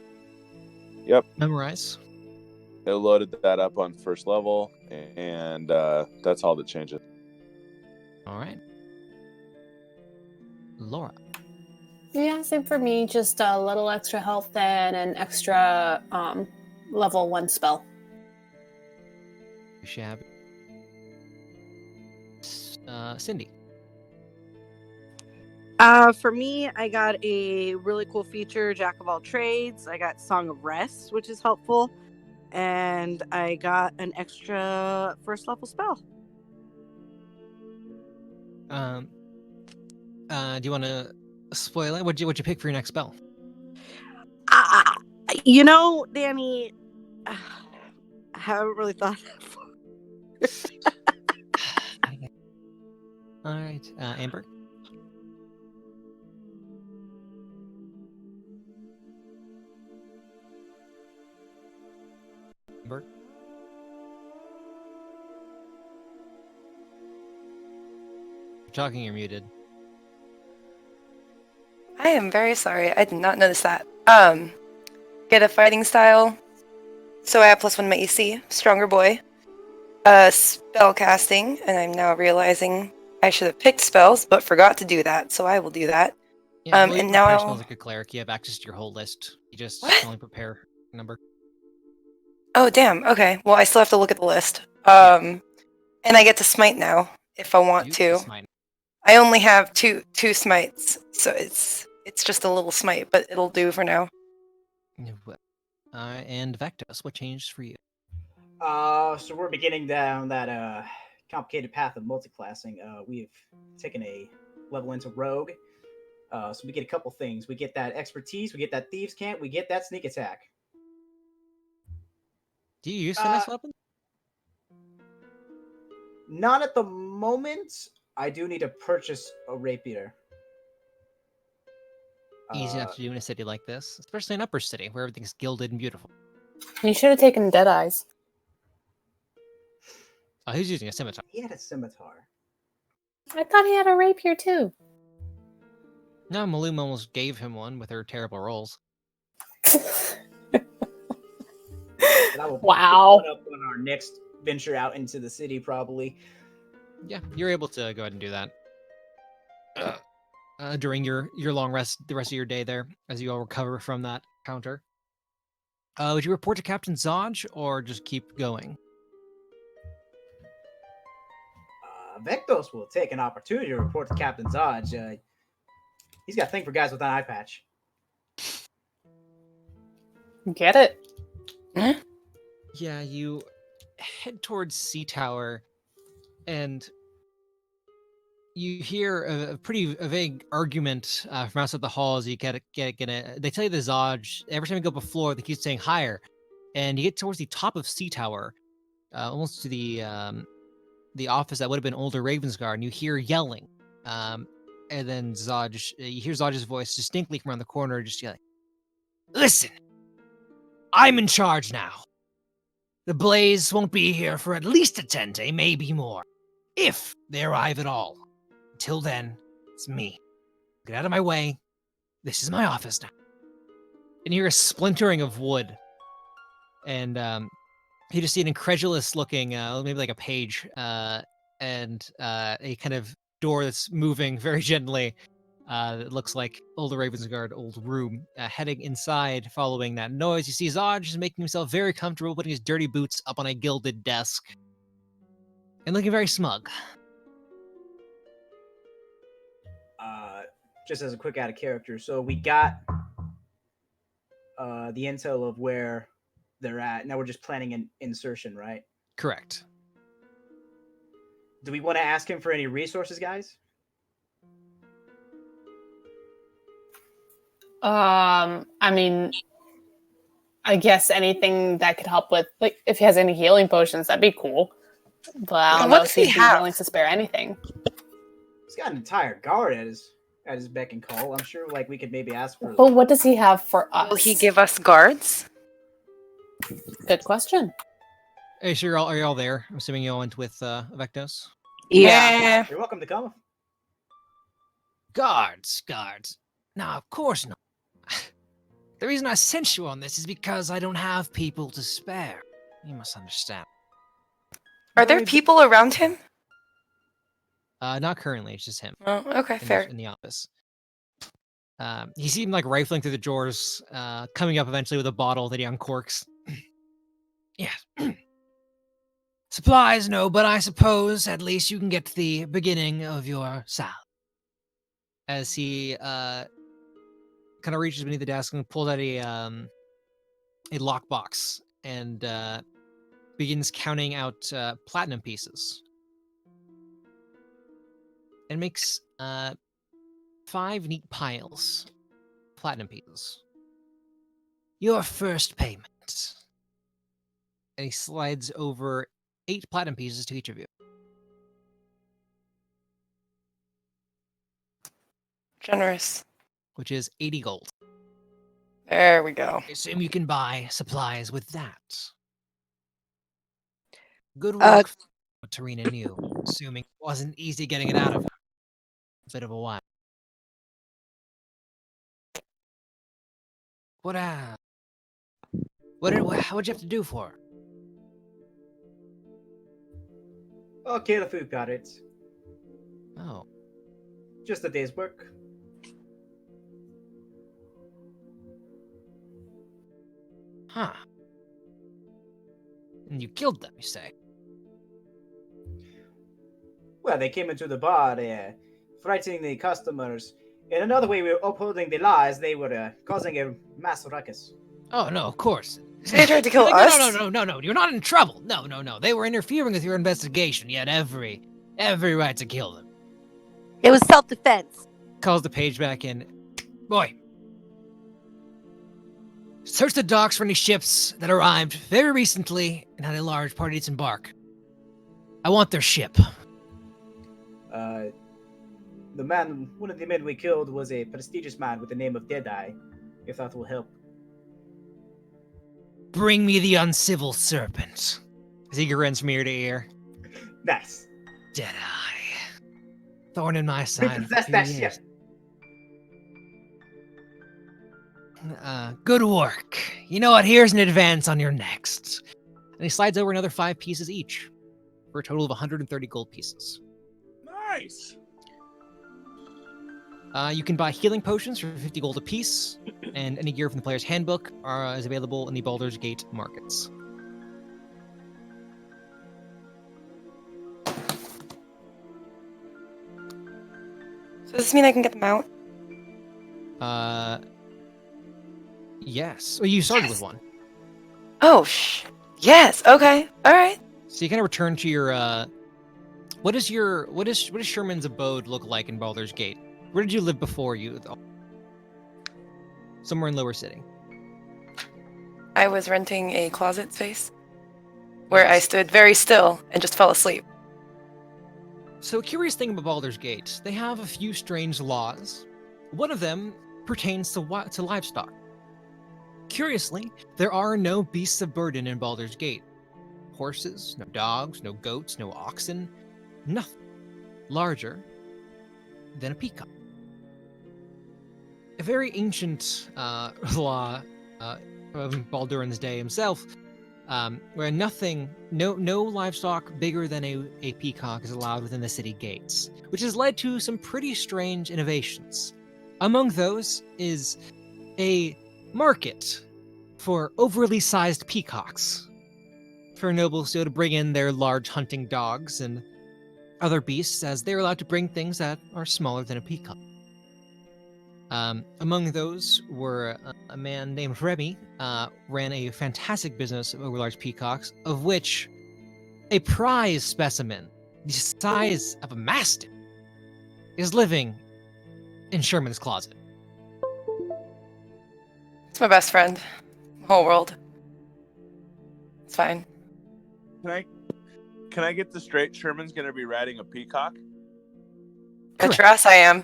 memorize.
It loaded that up on first level, and that's all that changes.
All right. Laura.
Yeah, same for me. Just a little extra health and an extra level 1 spell.
Shabby. Cindy.
For me, I got a really cool feature, Jack of all trades. I got Song of Rest, which is helpful. And I got an extra first level spell.
Do you want to spoil it? What'd you pick for your next spell?
You know, Danny, I haven't really thought that far.
All right, Amber. Amber. You're talking, you're muted.
I am very sorry. I did not notice that. Get a fighting style. So I have +1 to my AC. Stronger boy. Spell casting, and I'm now realizing I should have picked spells, but forgot to do that. So I will do that.
Yeah, well,
and now
prepare
I'll.
spells like a cleric. You have access to your whole list. You just
What?
only prepare a number.
Oh damn. Okay. Well, I still have to look at the list.
Yeah.
And I get to smite now if I want
You
to.
smite.
I only have two smites, so it's just a little smite, but it'll do for now.
And Vectos, what changed for you?
So we're beginning down that complicated path of multiclassing. We've taken a level into rogue. So we get a couple things. We get that expertise. We get that thieves' cant. We get that sneak attack.
Do you use finesse weapons?
Not at the moment. I do need to purchase a rapier.
Easy enough to do in a city like this, especially an upper city where everything's gilded and beautiful.
You should have taken Deadeye's.
Oh, who's using a scimitar?
He had a scimitar.
I thought he had a rapier too.
No, Maluma almost gave him one with her terrible rolls.
And I will
Wow.
pick one up on our next venture out into the city, probably.
Yeah, you're able to go ahead and do that. During your long rest, the rest of your day there, as you all recover from that counter. Would you report to Captain Zodge or just keep going?
Vectos will take an opportunity to report to Captain Zodge. He's got a thing for guys with an eye patch.
Get it?
Yeah, you head towards Sea Tower, and you hear a vague argument from outside the hall as you get. They tell you the Zodge every time you go up a floor, they keep saying higher, and you get towards the top of Sea Tower, almost to the office that would have been older Ravensguard, and you hear yelling, and then Zodge, you hear Zodge's voice distinctly from around the corner, just yelling, "Listen, I'm in charge now. The Blaze won't be here for at least a 10 day, maybe more, if they arrive at all. Until then, it's me. Get out of my way. This is my office now." And you hear a splintering of wood, and you just see an incredulous looking, maybe like a page, and a kind of door that's moving very gently. That looks like old Ravensguard, old room. Heading inside, following that noise, you see Zodge is making himself very comfortable, putting his dirty boots up on a gilded desk, and looking very smug.
Just as a quick out of character, so we got the intel of where they're at. Now we're just planning an insertion, right?
Correct.
Do we want to ask him for any resources, guys?
I mean, I guess anything that could help with, like, if he has any healing potions, that'd be cool. But I don't
What
know
does
if
he
he'd be
have?
willing to spare anything.
He's got an entire guard at his beck and call. I'm sure, like, we could maybe ask for.
But what does he have for us?
Will he give us guards?
Good question.
Hey, sure, are you all there? I'm assuming you all went with Vectos.
Yeah.
You're welcome to come.
Guards. No, of course not. The reason I sent you on this is because I don't have people to spare. You must understand.
Are there people around him?
Not currently. It's just him.
Oh, okay, fair.
In the office. He seemed like rifling through the drawers, coming up eventually with a bottle that he uncorks. Yeah. Supplies, no, but I suppose at least you can get to the beginning of your salad. As he kind of reaches beneath the desk and pulls out a lockbox and begins counting out platinum pieces. And makes 5 neat piles of platinum pieces. Your first payment. And he slides over 8 platinum pieces to each of you.
Generous.
Which is 80 gold.
There we go.
I assume you can buy supplies with that. Good work, Tarina and you. Assuming it wasn't easy getting it out of her. A bit of a while. What'd you have to do for her?
Okay, the food got it.
Oh.
Just a day's work.
Huh. And you killed them, you say?
Well, they came into the bar, frightening the customers. In another way, we were upholding the laws. They were causing a mass ruckus.
Oh, no, of course.
They tried to kill
Like,
us?
No. You're not in trouble. No. They were interfering with your investigation. You had every right to kill them.
It was self-defense.
Calls the page back in. Boy. Search the docks for any ships that arrived very recently and had a large party to embark. I want their ship.
One of the men we killed was a prestigious man with the name of Deadeye, if that will help.
Bring me the uncivil serpent. As he grins from ear to ear.
Nice.
Deadeye. Thorn in my
We
side.
possess
for
that
years.
ship.
Good work. You know what? Here's an advance on your next. And he slides over another 5 pieces each, for a total of 130 gold pieces.
Nice.
You can buy healing potions for 50 gold apiece, and any gear from the player's handbook is available in the Baldur's Gate markets.
So does this mean I can get them out?
Yes. Well, you started with
Yes.
one.
Oh, yes. Okay. All right.
So you kind of return to your, what does Sherman's abode look like in Baldur's Gate? Where did you live before you? Somewhere in Lower City.
I was renting a closet space where I
Yes.
stood very still and just fell asleep.
So a curious thing about Baldur's Gate, they have a few strange laws. One of them pertains to livestock. Curiously, there are no beasts of burden in Baldur's Gate. Horses, no dogs, no goats, no oxen, nothing larger than a peacock. A very ancient law of Baldur's day himself, where no livestock bigger than a peacock is allowed within the city gates, which has led to some pretty strange innovations. Among those is a market for overly sized peacocks, for nobles to bring in their large hunting dogs and other beasts, as they're allowed to bring things that are smaller than a peacock. Among those were a man named Remy, ran a fantastic business of overlarge peacocks, of which a prize specimen, the size of a mastiff, is living in Sherman's closet.
It's my best friend. Whole world. It's fine.
Can I get this straight? Sherman's gonna be riding a peacock.
Bet your ass I am.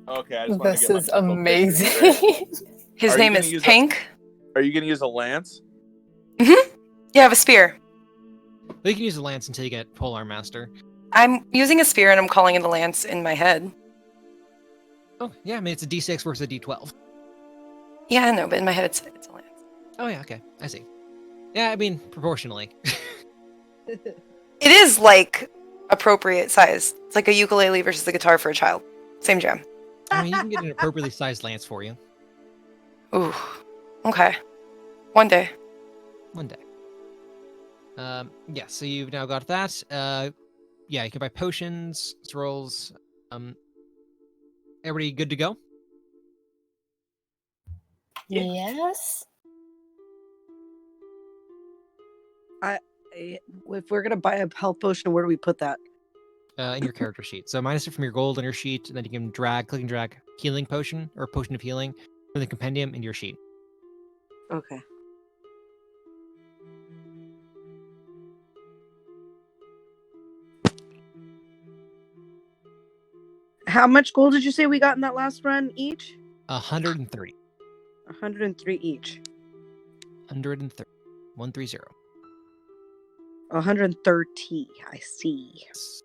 Okay, I just want to
This
get my
is
mental picture straight.
amazing.
His
Are you
name
gonna
is
use
Pink.
Are you gonna use a lance?
Yeah, I have a spear.
But you can use a lance until you get Polearm Master.
I'm using a spear and I'm calling it a lance in my head.
Oh, yeah, I mean, it's a d6 versus a d12.
Yeah, I know, but in my head it's a lance.
Oh, yeah, okay, I see. Yeah, I mean, proportionally.
It is like appropriate size. It's like a ukulele versus a guitar for a child. Same jam.
I mean, you can get an appropriately sized lance for you
Ooh. Okay. One day.
one day. Yeah, so you've now got that. Yeah, you can buy potions, scrolls. Everybody good to go?
Yes.
If we're gonna buy a health potion, where do we put that?
In your character sheet. So minus it from your gold on your sheet, and then you can click and drag healing potion or potion of healing from the compendium into your sheet.
Okay. How much gold did you say we got in that last run each?
130.
103 each.
130. 130.
130. I see.
Yes.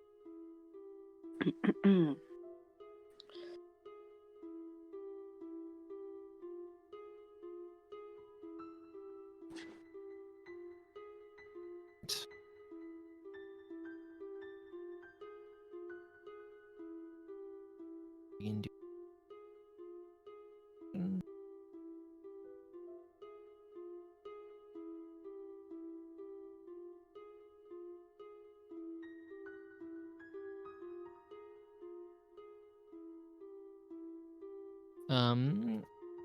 You can do-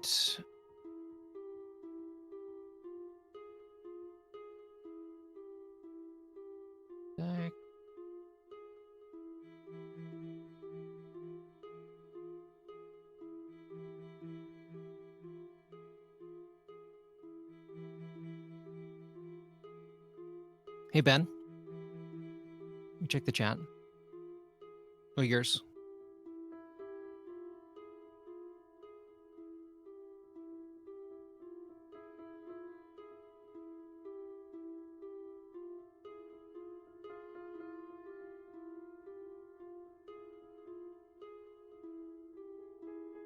t- back. Hey Ben, you check the chat. Oh, yours.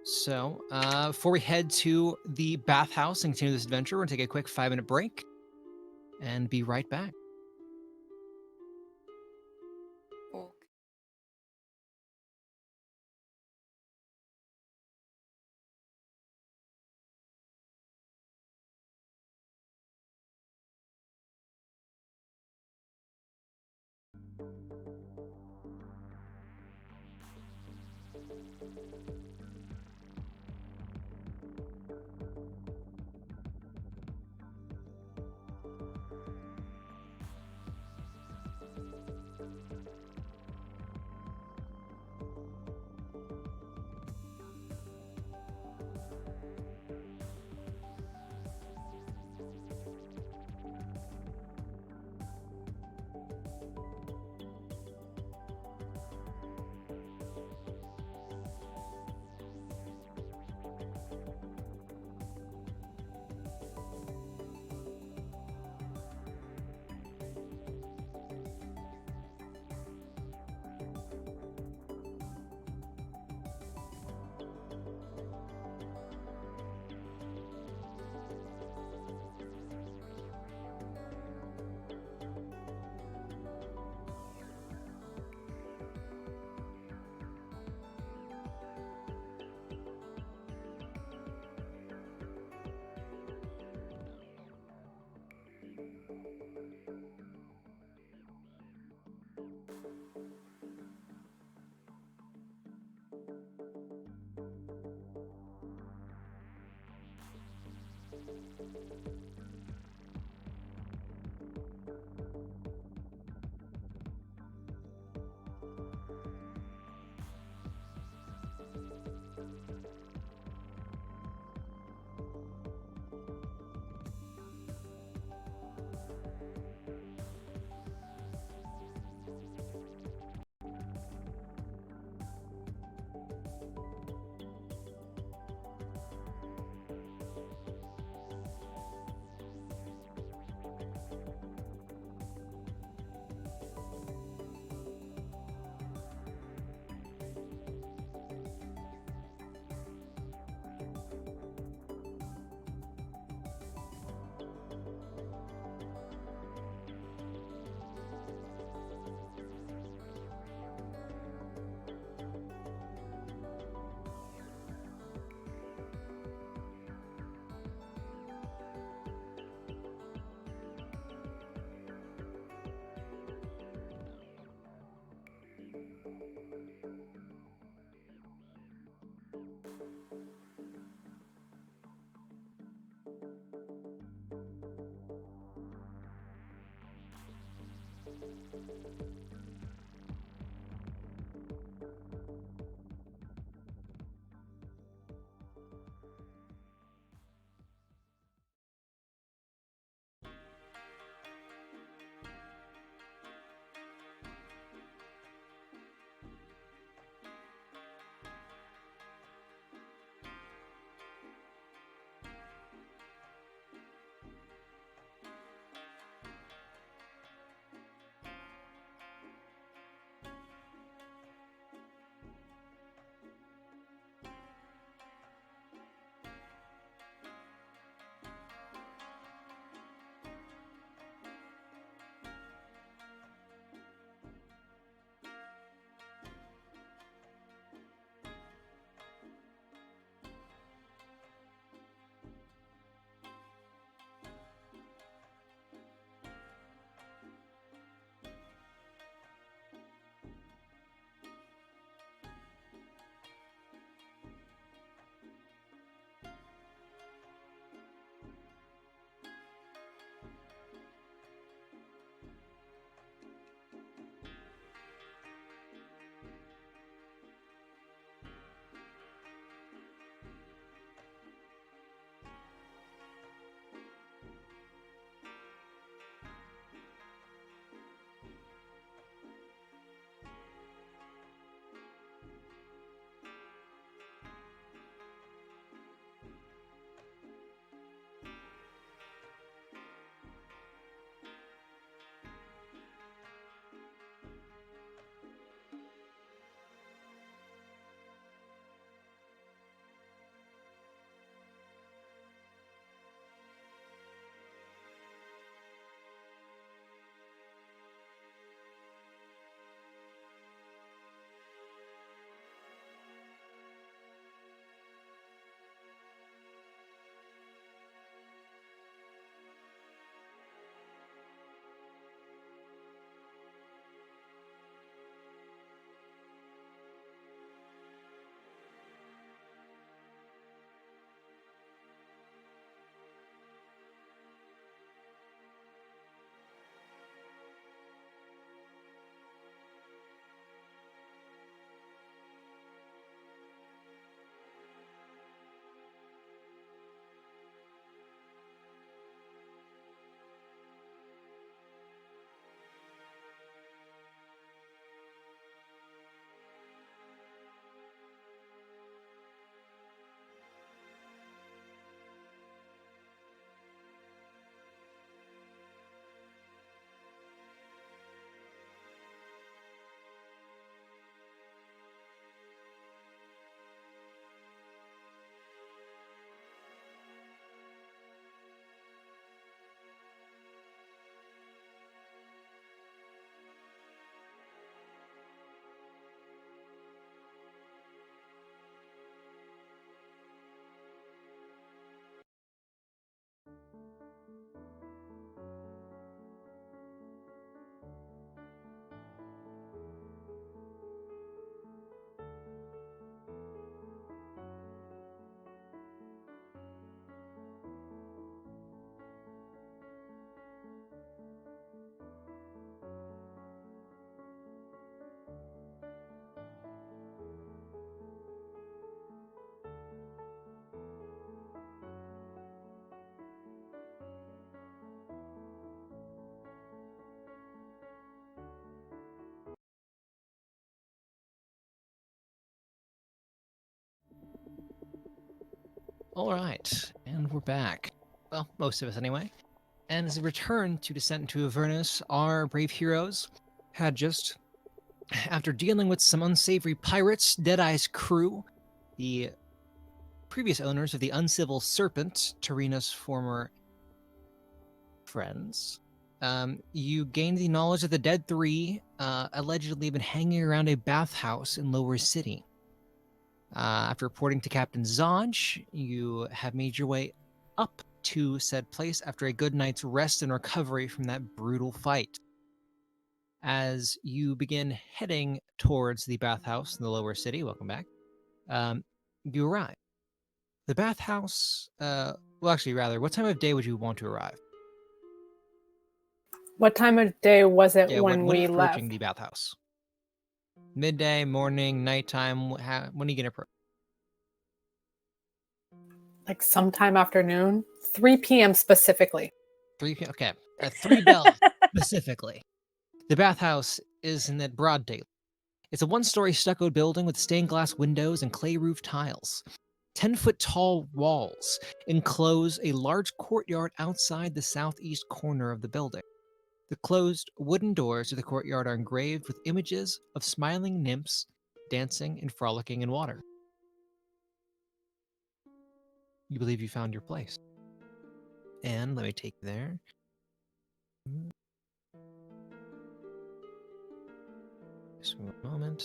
So, before we head to the bathhouse and continue this adventure, we're going to take a quick 5-minute break and be right back.
Cool.
All right, and we're back. Well, most of us anyway. And as we return to descent into Avernus, our brave heroes had just, after dealing with some unsavory pirates, Deadeye's crew, the previous owners of the Uncivil Serpent, Tarina's former friends, you gained the knowledge that the Dead Three allegedly been hanging around a bathhouse in Lower City. After reporting to Captain Zodge, you have made your way up to said place after a good night's rest and recovery from that brutal fight. As you begin heading towards the bathhouse in the Lower City, welcome back, you arrive. The bathhouse, well, actually, rather, what time of day would you want to arrive?
What time of day was it
Yeah,
when
when
we left?
approaching the bathhouse? Midday, morning, nighttime, when are you going to approach?
Like sometime afternoon, 3 p.m. specifically.
3 p.m. Okay, at 3 bells specifically. The bathhouse is in that broad daylight. It's a one-story stucco building with stained glass windows and clay roof tiles. 10-foot tall walls enclose a large courtyard outside the southeast corner of the building. The closed wooden doors to the courtyard are engraved with images of smiling nymphs dancing and frolicking in water. You believe you found your place. And let me take you there. Just one moment.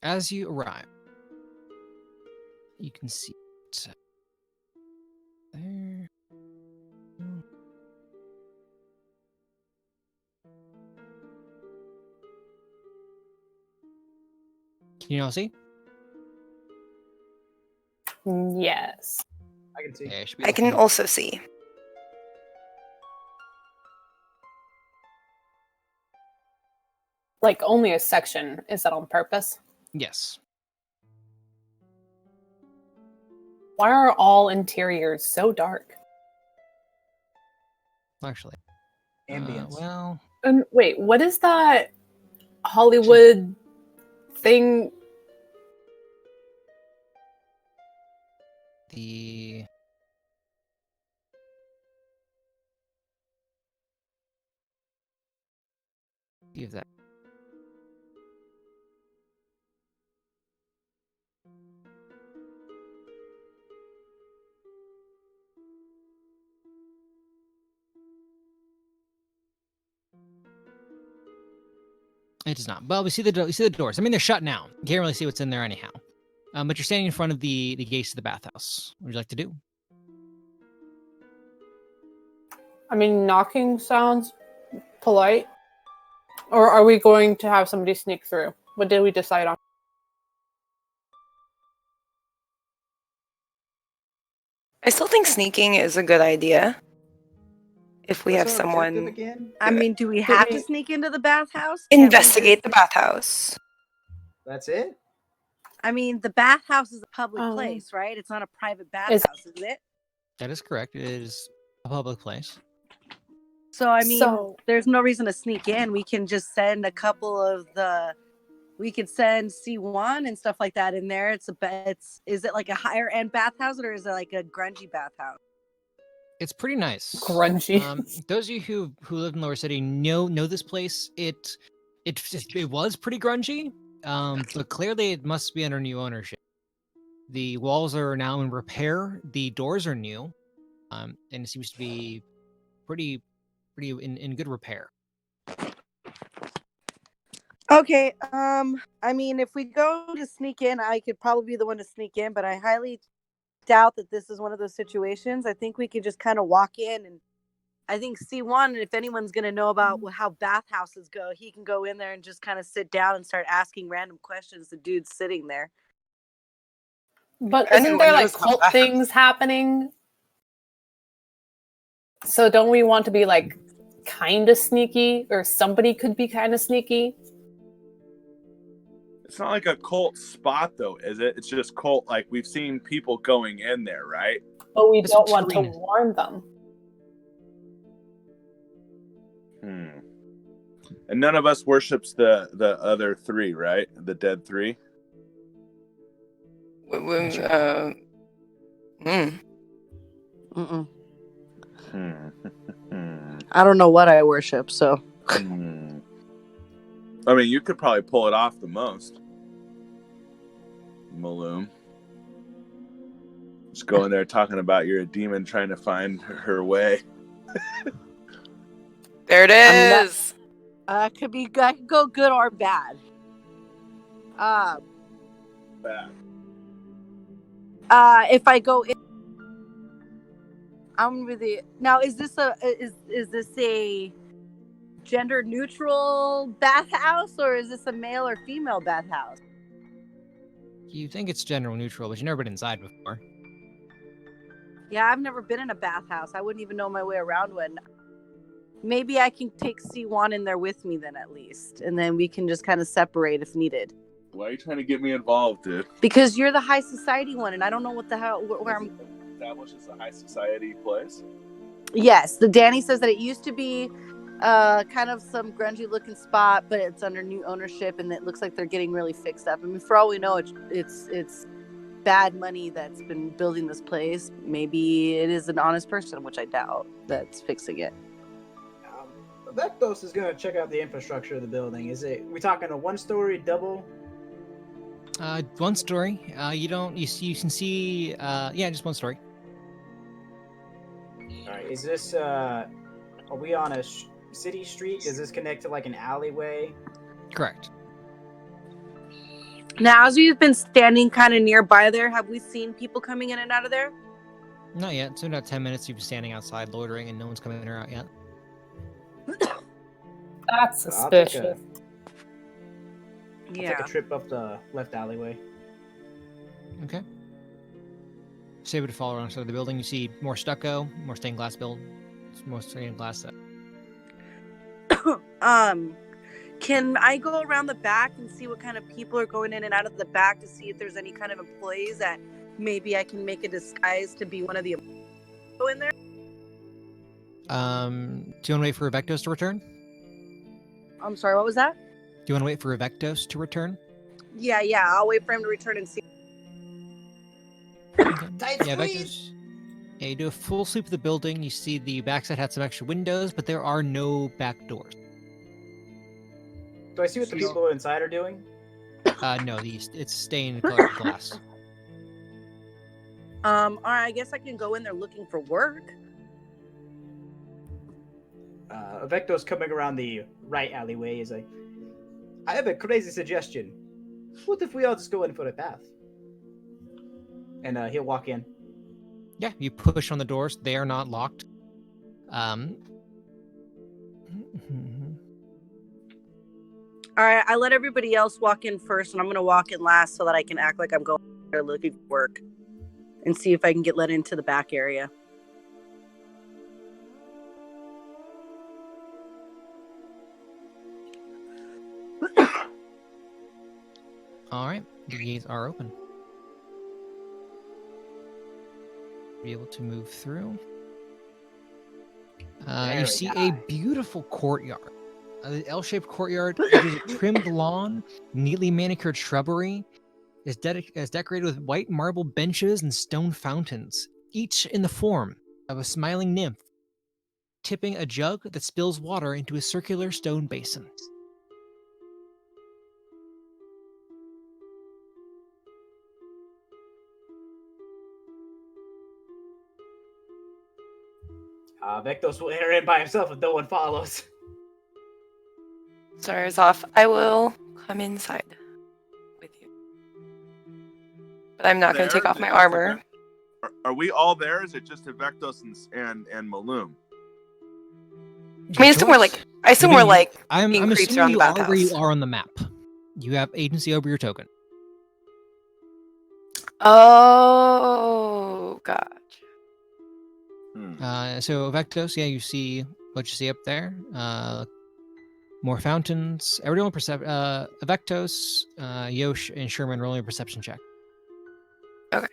As you arrive, you can see it there. Can you all see?
Yes.
I can see.
Yeah, it should be
I can
looking-
also see.
Like only a section. Is that on purpose?
Yes.
Why are all interiors so dark?
Actually.
Ambience.
Well,
And wait, what is that Hollywood thing?
the give that. It does not. Well, we see the doors. I mean, they're shut now. You can't really see what's in there anyhow. But you're standing in front of the gates of the bathhouse. What would you like to do?
I mean, knocking sounds polite. Or are we going to have somebody sneak through? What did we decide on?
I still think sneaking is a good idea. If we have
What's our objective
someone
again?
I mean, do we have to sneak into the bathhouse? Can't we
investigate the
just-
bathhouse.
That's it.
I mean, the bathhouse is a public
Oh.
place, right? It's not a private bathhouse, is it?
That is correct. It is a public place.
So I mean,
So-
there's no reason to sneak in. We can just send a couple of the. We could send C1 and stuff like that in there. Is it like a higher end bathhouse or is it like a grungy bathhouse?
It's pretty nice.
Grungy.
Those of you who live in Lower City know this place. It was pretty grungy, but clearly it must be under new ownership. The walls are now in repair. The doors are new, and it seems to be pretty in good repair.
Okay. I mean, if we go to sneak in, I could probably be the one to sneak in, but I highly doubt that this is one of those situations. I think we could just kind of walk in, and I think C1, if anyone's going to know about how bathhouses go, he can go in there and just kind of sit down and start asking random questions. The dude's sitting there.
But isn't there like cult things happening? So don't we want to be like kind of sneaky, or somebody could be kind of sneaky?
It's not like a cult spot, though, is it? It's just cult. Like, we've seen people going in there, right?
But we
It's
don't want to
between.
warn them.
And none of us worships the other three, right? The dead three.
Mm-mm. I don't know what I worship, so.
I mean, you could probably pull it off the most. Maloom. Just go in there talking about you're a demon trying to find her way.
There it is.
I could go good or bad.
Bad.
If I go in, I'm really now. Is this a gender neutral bathhouse, or is this a male or female bathhouse?
You think it's gender neutral, but you've never been inside before.
Yeah, I've never been in a bathhouse. I wouldn't even know my way around one. Maybe I can take C1 in there with me then, at least, and then we can just kind of separate if needed.
Why are you trying to get me involved, dude?
Because you're the high society one, and I don't know what the hell where I'm.
Establishes a high society place.
Yes, the Danny says that it used to be kind of some grungy looking spot, but it's under new ownership, and it looks like they're getting really fixed up. I mean, for all we know, it's bad money that's been building this place. Maybe it is an honest person, which I doubt, that's fixing it.
Vectos is going to check out the infrastructure of the building. We talking a one-story, double?
One story. You can see. Just one story.
All right. Is this? Are we on a city street? Does this connect to like an alleyway?
Correct.
Now, as we've been standing kind of nearby there, have we seen people coming in and out of there?
Not yet. It's been about 10 minutes. You've been standing outside loitering, and no one's coming in or out yet.
That's suspicious.
I'll take a trip up the left alleyway.
Okay. So able to follow around the side of the building. You see more stucco, more stained glass more stained glass.
Can I go around the back and see what kind of people are going in and out of the back to see if there's any kind of employees that maybe I can make a disguise to be one of the go in there?
Do you want to wait for Avectos to return?
I'm sorry, what was that?
Do you want to wait for Avectos to return?
Yeah, I'll wait for him to return and see.
Tight squeeze.
Avectos. Yeah, you do a full sweep of the building. You see the backside had some extra windows, but there are no back doors.
Do I see what the people inside are doing?
No, it's stained colored glass.
All right, I guess I can go in there looking for work.
Avecto's coming around the right alleyway. Is like, I have a crazy suggestion. What if we all just go in for a bath? And he'll walk in.
Yeah, you push on the doors. They are not locked.
All right, I let everybody else walk in first, and I'm going to walk in last so that I can act like I'm going there looking for work and see if I can get let into the back area.
All right, the gates are open. Be able to move through. You see a beautiful courtyard. The L-shaped courtyard is a trimmed lawn, neatly manicured shrubbery. Is decorated with white marble benches and stone fountains, each in the form of a smiling nymph, tipping a jug that spills water into a circular stone basin.
Vectos will enter in by himself if no one follows.
Stars off. I will come inside with you. But I'm not going to
There?
take off
Is
my
it just
armor.
Are we all there? Is it just Avectos and Maloom?
I mean, I assume we're like,
I'm
being creeps
assuming
around
you
the
are where
bathhouse.
you are on the map. You have agency over your token.
Oh, gotcha.
So Vectos, yeah, you see what you see up there. More fountains. Everyone Vectos, Yosh, and Sherman rolling a perception check.
Okay.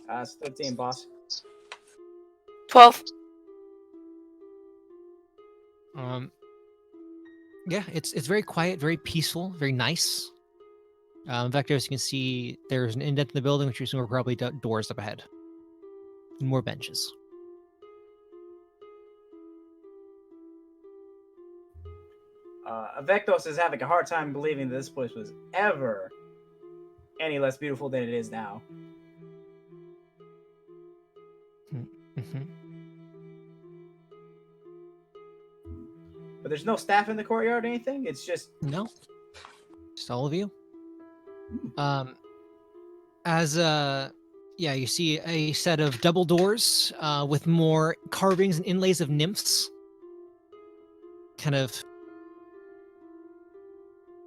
It's 13, boss.
12.
Yeah, it's very quiet, very peaceful, very nice. Vectos, you can see there's an indent in the building, which you assume are probably doors up ahead. And more benches.
Avectos is having a hard time believing that this place was ever any less beautiful than it is now.
Mm-hmm.
But there's no staff in the courtyard or anything? It's just...
No. Just all of you. Yeah, you see a set of double doors with more carvings and inlays of nymphs. Kind of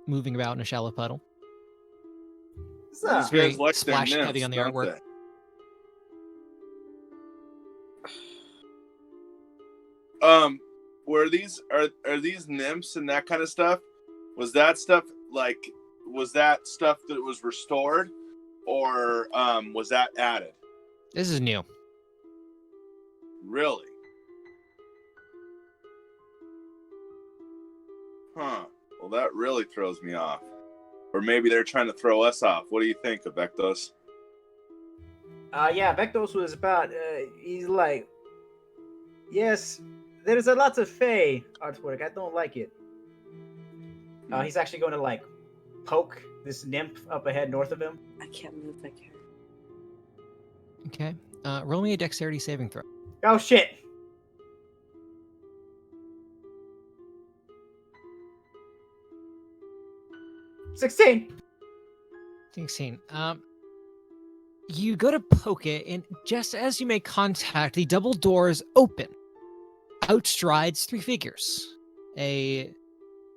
moving about in a shallow puddle.
It's,
These
very
guys like their
splash
nymphs,
heavy on the
don't
artwork.
they? Were these are these nymphs and that kind of stuff? Was that stuff that was restored, or was that added?
This is new.
Really? Huh. Well, that really throws me off. Or maybe they're trying to throw us off. What do you think, Avectos?
Yeah, Vectos was about, he's like, yes, there's a lot of Fey artwork. I don't like it. He's actually going to, like, poke this nymph up ahead north of him.
I can't move my character.
Okay. Roll me a dexterity saving throw.
Oh, shit. $16.
16. You go to poke it, and just as you make contact, the double doors open. Out strides 3 figures. A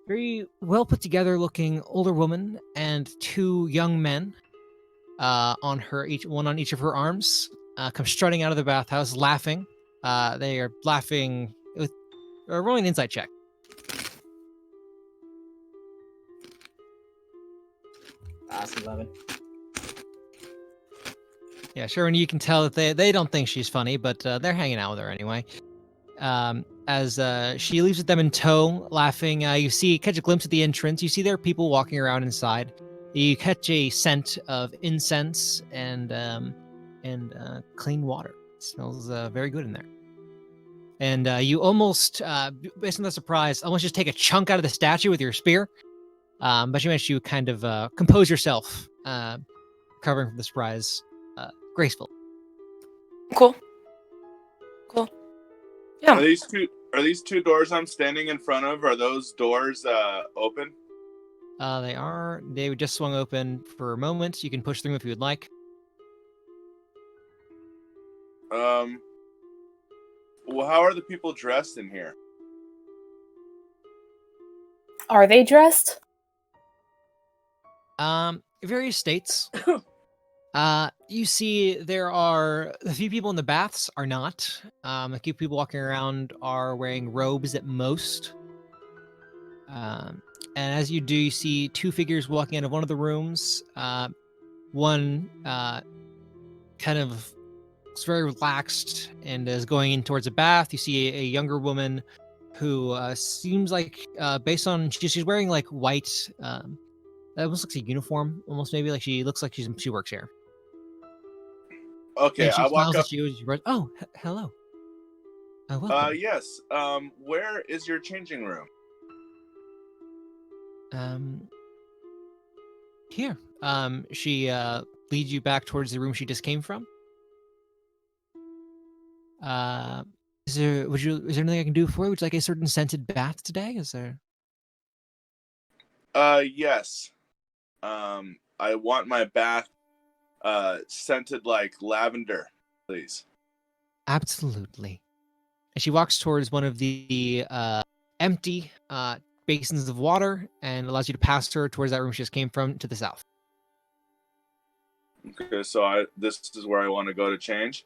very well put together looking older woman and 2 young men one on each of her arms come strutting out of the bathhouse laughing. They are laughing with rolling an insight check.
That's 11.
Yeah, sure, and you can tell that they don't think she's funny, but they're hanging out with her anyway. As she leaves with them in tow, laughing, you catch a glimpse of the entrance. You see there are people walking around inside. You catch a scent of incense and clean water. It smells very good in there. And you almost, based on the surprise, almost just take a chunk out of the statue with your spear. But you manage to kind of compose yourself, covering from the surprise, graceful.
Cool. Yeah.
Are these two doors I'm standing in front of? Are those doors open?
They are. They just swung open for a moment. You can push through them if you would like.
Well, how are the people dressed in here?
Are they dressed?
Various states. You see there are a few people in the baths are not. A few people walking around are wearing robes at most. And as you do, you see 2 figures walking out of one of the rooms. One kind of looks very relaxed and is going in towards a bath. You see a younger woman who seems like, based on she's wearing like white. That almost looks like a uniform. Almost maybe like she looks like she works here.
Okay,
And she
I walk
smiles
up.
at you. Oh, hello. Welcome.
Yes. Where is your changing room?
Here. She leads you back towards the room she just came from. Is there anything I can do for you? Would you like a certain scented bath today? Is there?
Yes. I want my bath scented like lavender, please.
Absolutely. And she walks towards one of the empty basins of water and allows you to pass her towards that room she just came from to the south.
Okay, so this is where I want to go to change.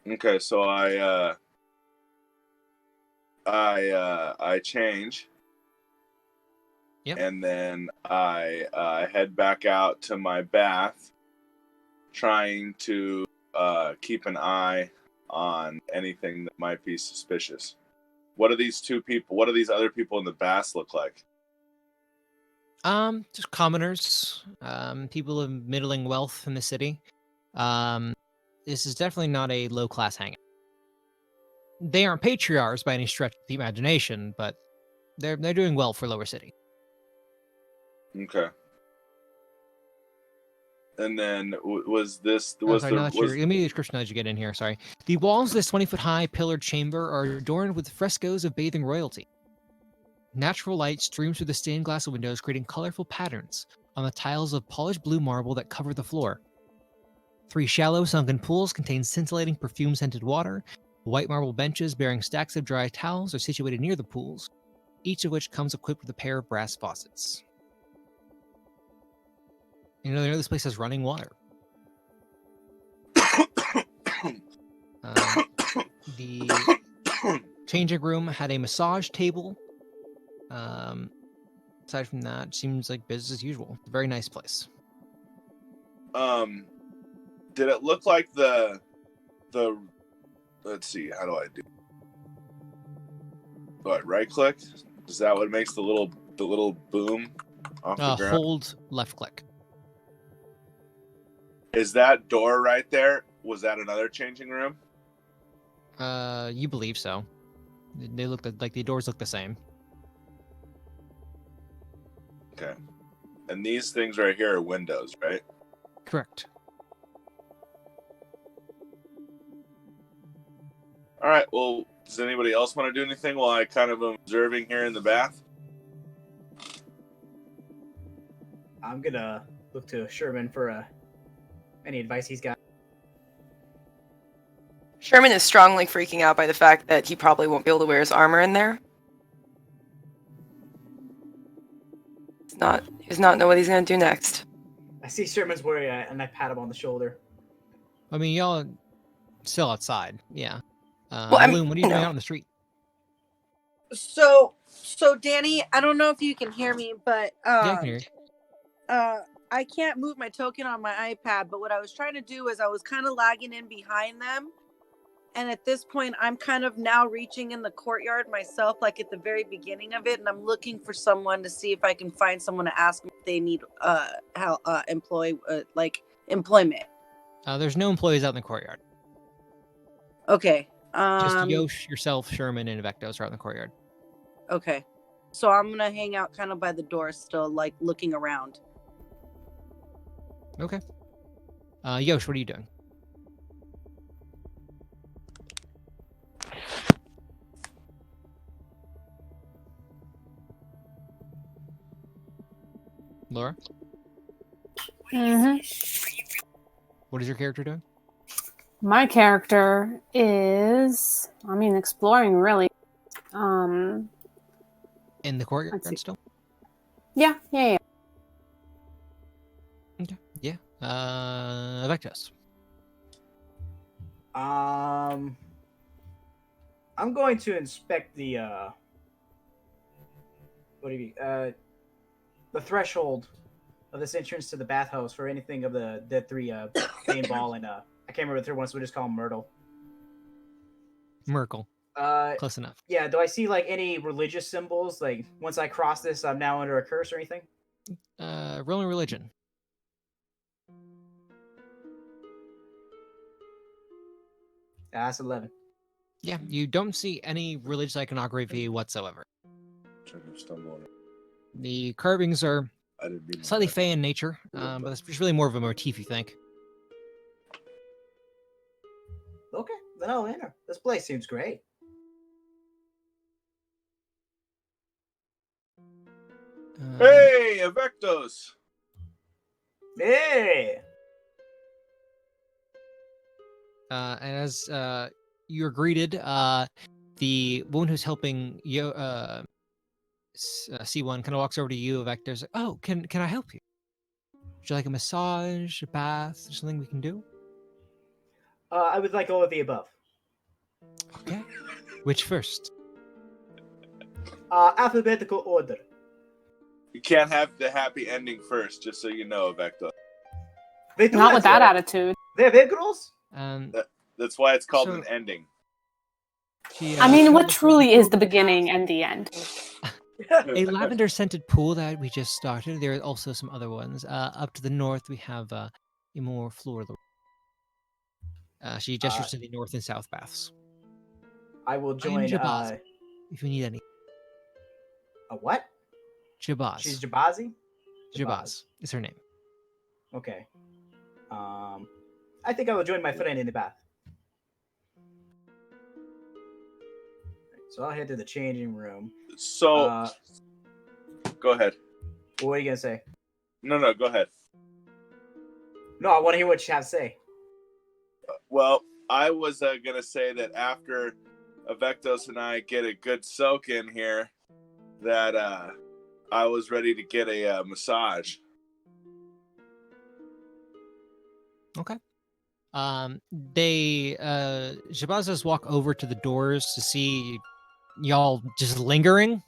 Okay, so I change.
Yep.
And then I head back out to my bath, trying to keep an eye on anything that might be suspicious. What do these other people in the bath look like?
Just commoners, people of middling wealth in the city. This is definitely not a low class hangout. They aren't patriarchs by any stretch of the imagination, but they're doing well for lower city.
Okay. And then was this
Oh, sorry, no, that's your, let me the description as you get in here. Sorry. The walls of this 20-foot high pillared chamber are adorned with frescoes of bathing royalty. Natural light streams through the stained glass windows, creating colorful patterns on the tiles of polished blue marble that cover the floor. 3 shallow sunken pools contain scintillating perfume-scented water. White marble benches bearing stacks of dry towels are situated near the pools, each of which comes equipped with a pair of brass faucets. You know this place has running water. The changing room had a massage table. Aside from that, seems like business as usual. Very nice place.
Did it look like the let's see, how do I do? Do I right click? Is that what makes the little boom off the ground?
Hold left click.
Is that door right there? Was that another changing room?
You believe so. They look like the doors look the same.
Okay. And these things right here are windows, right?
Correct.
All right. Well, does anybody else want to do anything while I kind of am observing here in the bath?
I'm gonna look to Sherman for any advice he's got.
Sherman is strongly freaking out by the fact that he probably won't be able to wear his armor in there. He does not know what he's going to do next.
I see Sherman's worried, and I pat him on the shoulder.
I mean, y'all still outside, yeah.
Well, I mean,
Loon, what are you doing out on the street?
So Danny, I don't know if you can hear me, but
Yeah, I can hear you.
I can't move my token on my iPad, but what I was trying to do is I was kind of lagging in behind them. And at this point, I'm kind of now reaching in the courtyard myself, like at the very beginning of it. And I'm looking for someone to see if I can find someone to ask if they need employment.
There's no employees out in the courtyard.
Okay.
Just Yosh, yourself, Sherman, and Vectos are out in the courtyard.
Okay. So I'm going to hang out kind of by the door still, like looking around.
Okay. Yosh, what are you doing? Laura?
Mm-hmm.
What is your character doing?
My character is, exploring really.
In the courtyard
Let's see.
still?
Yeah.
Okay. Yeah. Vectos.
I'm going to inspect the the threshold of this entrance to the bathhouse for anything of the dead 3 Bane Ball and I can't remember the third one, so we just call him Myrtle.
Merkel. Close enough.
Yeah, do I see like any religious symbols? Like once I cross this, I'm now under a curse or anything?
Rolling religion.
That's 11.
Yeah, you don't see any religious iconography whatsoever. The carvings are slightly fey in nature, but it's really more of a motif, you think.
No, enter. This place seems great.
Hey, Avectos!
Hey!
And as you're greeted, the woman who's helping you, C1, kind of walks over to you, Vector's like, "Oh, can I help you? Would you like a massage, a bath, something we can do?"
I would like all of the above.
Okay. Which first?
Alphabetical order.
You can't have the happy ending first, just so you know, Avectos.
They do
Not
have
with that
that.
attitude.
They have egg rolls?
That's why it's called
So-
an ending.
I mean, what
Travis-
truly is the beginning and the end?
a lavender scented pool that we just started. There are also some other ones. Up to the north, we have a more floral. She gestures to the north and south baths.
I will
I am
join.
Jabaz, if you need any.
A what?
Jabaz.
She's Jabazi?
Jabaz is her name.
Okay. I think I will join my friend in the bath. So I'll head to the changing room.
So, go ahead.
What are you gonna say?
No, go ahead.
No, I want to hear what you have to say.
Well, I was gonna say that after Avectos and I get a good soak in here, that I was ready to get a massage.
Okay. Jabazas walk over to the doors to see y'all just lingering.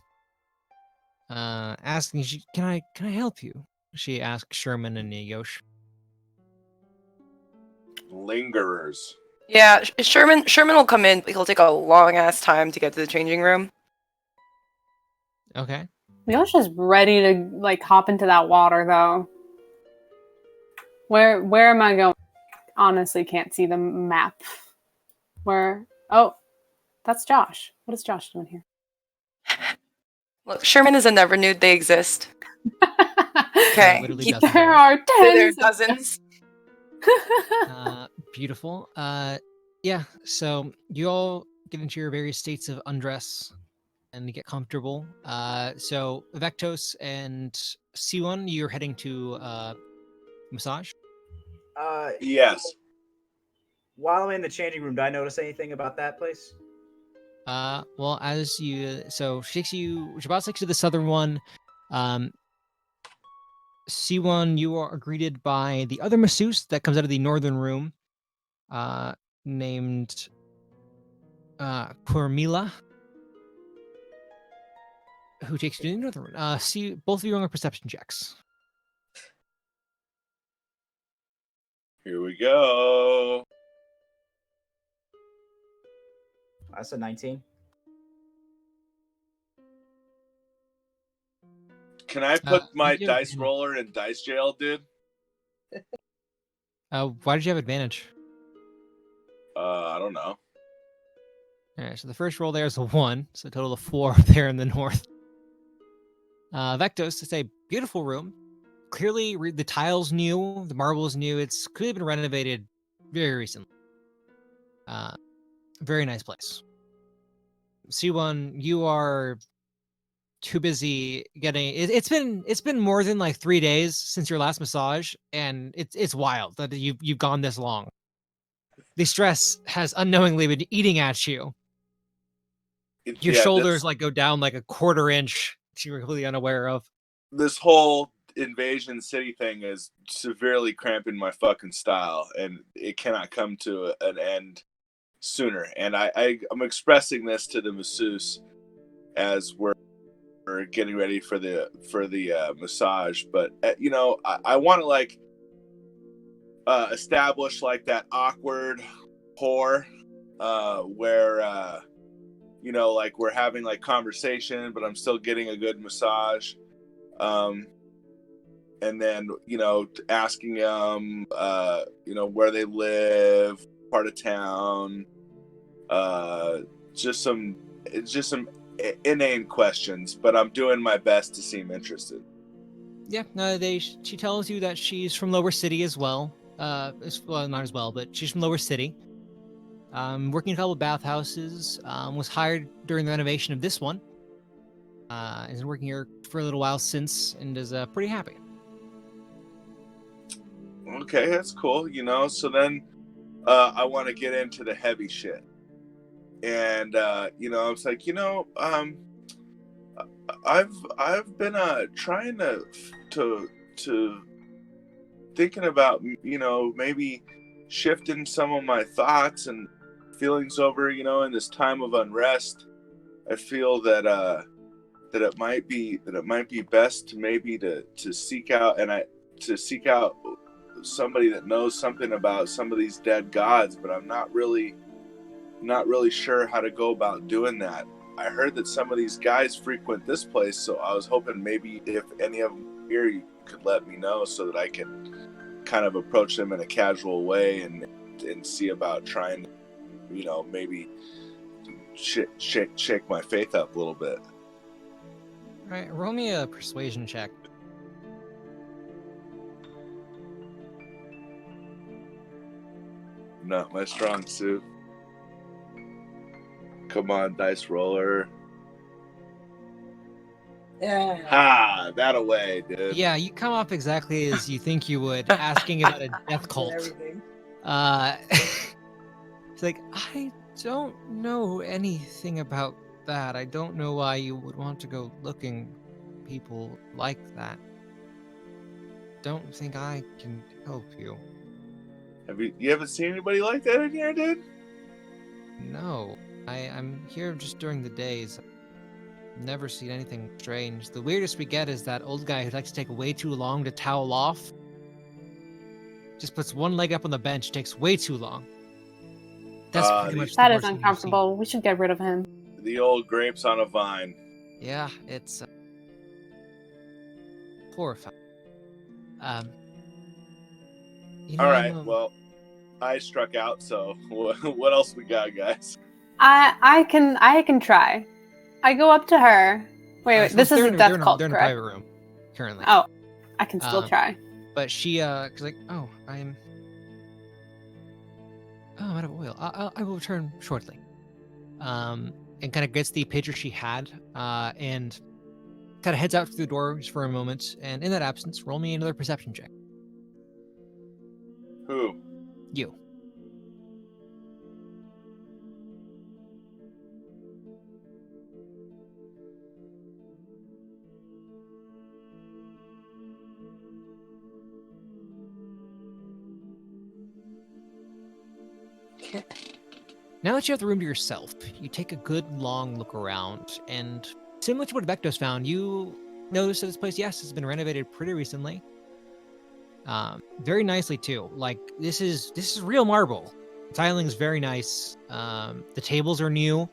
Asking, can I help you? She asks Sherman and Yosh.
Lingerers.
Yeah, Sherman will come in, but he'll take a long ass time to get to the changing room.
Okay.
Yosh is ready to like hop into that water though. Where am I going? Honestly, can't see the map. Where? Oh, that's Josh. What is Josh doing here?
Look, Sherman is a never nude. They exist. Okay.
Literally
He-
dozens of
There
them.
are
There are
tens.
dozens.
Beautiful. Yeah. So you all get into your various states of undress and get comfortable. So Vectos and C1, you're heading to massage.
Yes.
While I'm in the changing room, do I notice anything about that place?
Well, as you, so she takes you, Shabbat takes you to the southern one. C1, you are greeted by the other masseuse that comes out of the northern room, named Cormila, who takes you to the northern room. See, both of you on perception checks.
Here we go.
That's a 19.
Can I put my
you have
dice
advantage.
roller in dice jail, dude?
Why did you have advantage?
I don't know.
All right, so the first roll there is a 1, so a total of 4 up there in the north. Vectos, it's a beautiful room. Clearly, the tiles new, the marble is new. It's clearly been renovated very recently. Very nice place. C1, you are too busy getting. It's been more than like 3 days since your last massage, and it's wild that you've gone this long. The stress has unknowingly been eating at you. Your shoulders like go down like a quarter inch. You're completely unaware of.
This whole invasion city thing is severely cramping my fucking style, and it cannot come to an end sooner. And I'm expressing this to the masseuse as we're getting ready for the massage. But you know, I want to like establish like that awkward whore where you know, like we're having like conversation, but I'm still getting a good massage. And then, you know, asking them, you know, where they live, part of town, just some inane questions, but I'm doing my best to seem interested.
Yeah, no, she tells you that she's from Lower City as well. Well, not as well, but she's from Lower City. Working in a couple of bathhouses. Was hired during the renovation of this one. Has been working here for a little while since, and is pretty happy.
Okay, that's cool. So then I want to get into the heavy shit. And I was like, I've been trying to thinking about maybe shifting some of my thoughts and feelings over in this time of unrest. I feel that it might be best to maybe to seek out somebody that knows something about some of these dead gods, but I'm not really sure how to go about doing that. I heard that some of these guys frequent this place, so I was hoping maybe if any of them here, you could let me know so that I can kind of approach them in a casual way and see about trying to, maybe shake my faith up a little bit.
All right, roll me a persuasion check.
Not my strong suit. Come on, dice roller.
Yeah.
Ha! That away, dude.
Yeah, you come off exactly as you think you would, asking about a death cult.
Everything.
It's like, I don't know anything about that. I don't know why you would want to go looking people like that. Don't think I can help you.
You haven't seen anybody like that in here, dude?
No, I'm here just during the days. Never seen anything strange. The weirdest we get is that old guy who likes to take way too long to towel off. Just puts one leg up on the bench, takes way too long. That's pretty much
That
the
is
worst thing we've
uncomfortable. We should get rid of him.
The old grapes on a vine.
seen. Yeah, it's horrifying.
All right, well, I struck out, so what else we got, guys?
I can try. I go up to her. Wait, this is a death cult,
They're in a
correct?
private room currently.
Oh, I can still try.
But she is like, oh, I'm out of oil. I will return shortly. And kind of gets the pager she had, and kind of heads out through the door just for a moment. And in that absence, roll me another perception check.
Who?
You. Now that you have the room to yourself, you take a good long look around, and similar to what Vectos found, you notice that this place, yes, has been renovated pretty recently. Very nicely too. Like this is real marble. The tiling is very nice. The tables are new.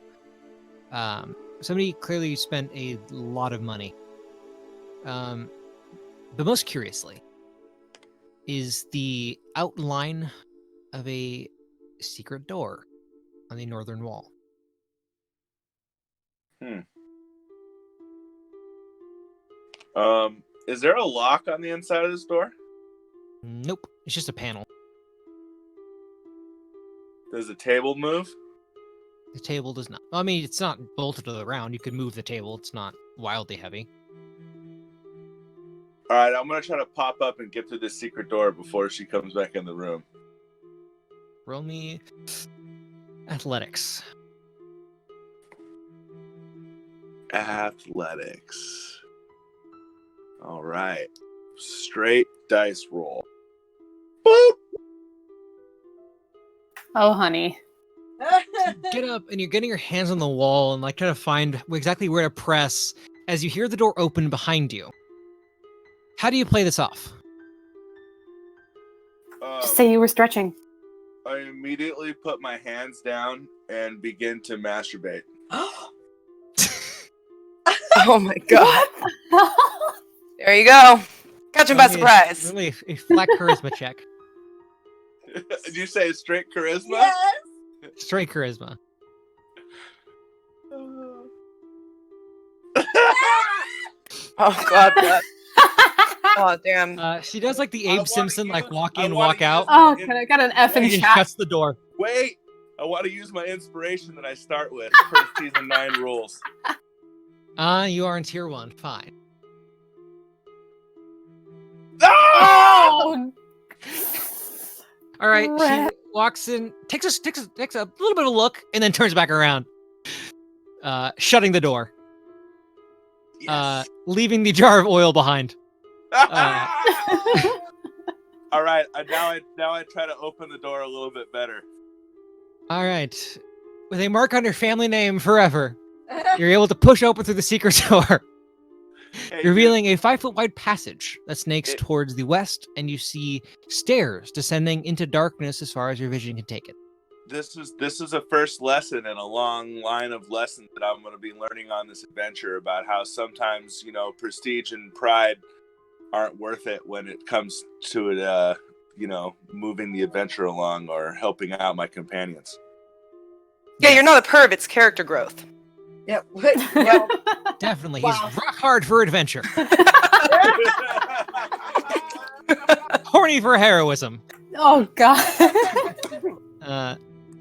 Somebody clearly spent a lot of money. But most curiously is the outline of a secret door on the northern wall.
Is there a lock on the inside of this door?
Nope, it's just a panel.
Does the table move?
The table does not. I mean, it's not bolted to the ground. You could move the table. It's not wildly heavy.
All right, I'm gonna try to pop up and get through this secret door before she comes back in the room.
Roll me athletics.
Athletics. All right. Straight dice roll. Boop!
Oh, honey.
Get up, and you're getting your hands on the wall and like trying to find exactly where to press as you hear the door open behind you. How do you play this off?
Just say you were stretching.
I immediately put my hands down and begin to masturbate.
Oh my god. There you go. Catch him by surprise.
Really a flat charisma check.
Did you say straight charisma?
Yes.
Straight charisma.
Oh god, god. Oh damn.
She does like the Abe
wanna
Simpson, like
use-
walk
I
in,
wanna
walk out.
use-
Oh, good. I got an F in
And
chat.
shuts the door.
Wait, I want to use my inspiration that I start with per season 9 rules.
You are in tier 1. Fine.
Ah!
Oh,
All right. She
Crap.
walks in, takes a little bit of a look, and then turns back around, shutting the door,
Yes.
leaving the jar of oil behind.
All right. Now I try to open the door a little bit better.
All right. With a mark on your family name forever, you're able to push open through the secret door,
Hey,
revealing a 5-foot wide passage that snakes
It-
towards the west, and you see stairs descending into darkness as far as your vision can take it.
this is a first lesson in a long line of lessons that I'm going to be learning on this adventure about how sometimes, prestige and pride aren't worth it when it comes to it, moving the adventure along or helping out my companions.
Yeah, you're not a perv. It's character growth.
Yep. Well,
Definitely.
Wow.
He's rock hard for adventure. Horny for heroism.
oh God.
But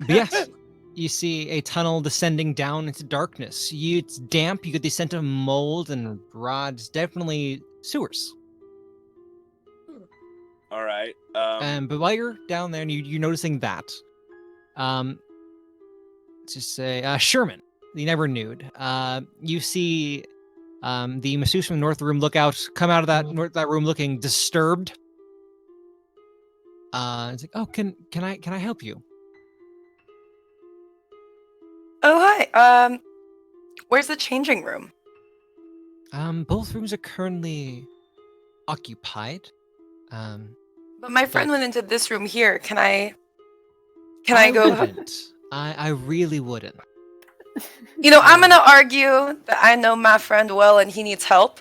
yes, you see a tunnel descending down into darkness. It's damp. You get the scent of mold and rods. Definitely sewers.
All right.
But while you're down there and you're noticing that, let's just say Sherman, the Never Nude. You see the masseuse from the North Room Lookout come out of that room looking disturbed. It's like, oh, can I help you?
Oh, hi. Where's the changing room?
Both rooms are currently occupied.
But my friend went into this room here. Can I
I
go?
wouldn't. I really wouldn't.
I'm gonna argue that I know my friend well and he needs help.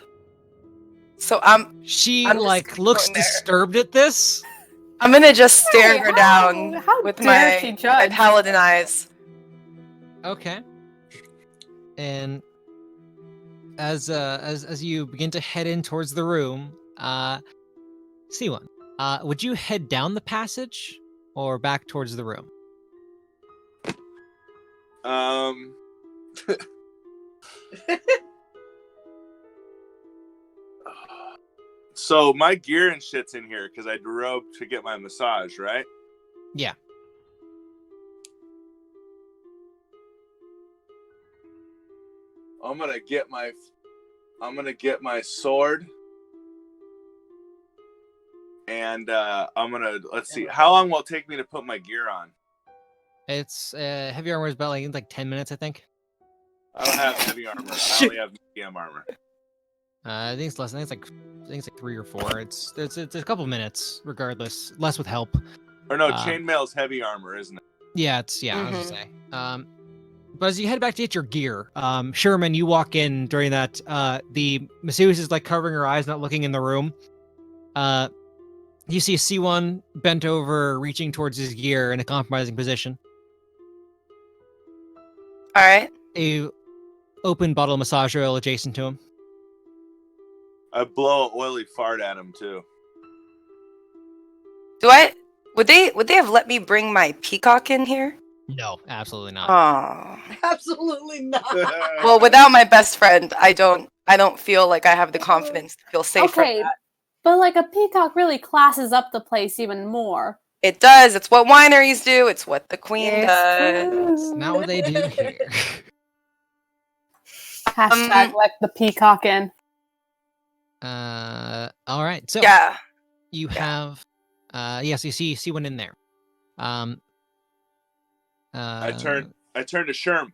So I'm
She
I'm just
looks
going there.
disturbed at this.
gonna just stare her
Hey,
down
how
with
dare
my
she judge?
paladin eyes.
Okay. And as you begin to head in towards the room, C1, would you head down the passage or back towards the room?
So my gear and shit's in here because I drove to get my massage, right?
Yeah.
I'm gonna get my sword, and let's see. How long will it take me to put my gear on?
It's heavy armor is about like 10 minutes, I think.
I don't have heavy armor. I only have medium armor.
I think it's less. I think it's like 3 or 4. It's a couple minutes, regardless. Less with help.
Or no, chainmail's heavy armor, isn't it?
Yeah, I was gonna say. But as you head back to get your gear, Sherman, you walk in during that. The masseuse is like covering her eyes, not looking in the room. You see C1 bent over, reaching towards his gear in a compromising position.
All right.
A open bottle of massage oil adjacent to him.
I blow an oily fart at him too.
Would they have let me bring my peacock in here?
No, absolutely not.
Oh.
absolutely not.
Well, without my best friend, I don't feel like I have the confidence to feel safe.
Okay, but like a peacock really classes up the place even more.
It does. It's what wineries do. It's what the queen
It's
does.
true.
It's not what they do here.
Hashtag let the peacock in.
All right. So
Yeah.
you have, yes, you see one in there.
I turn to Sherm,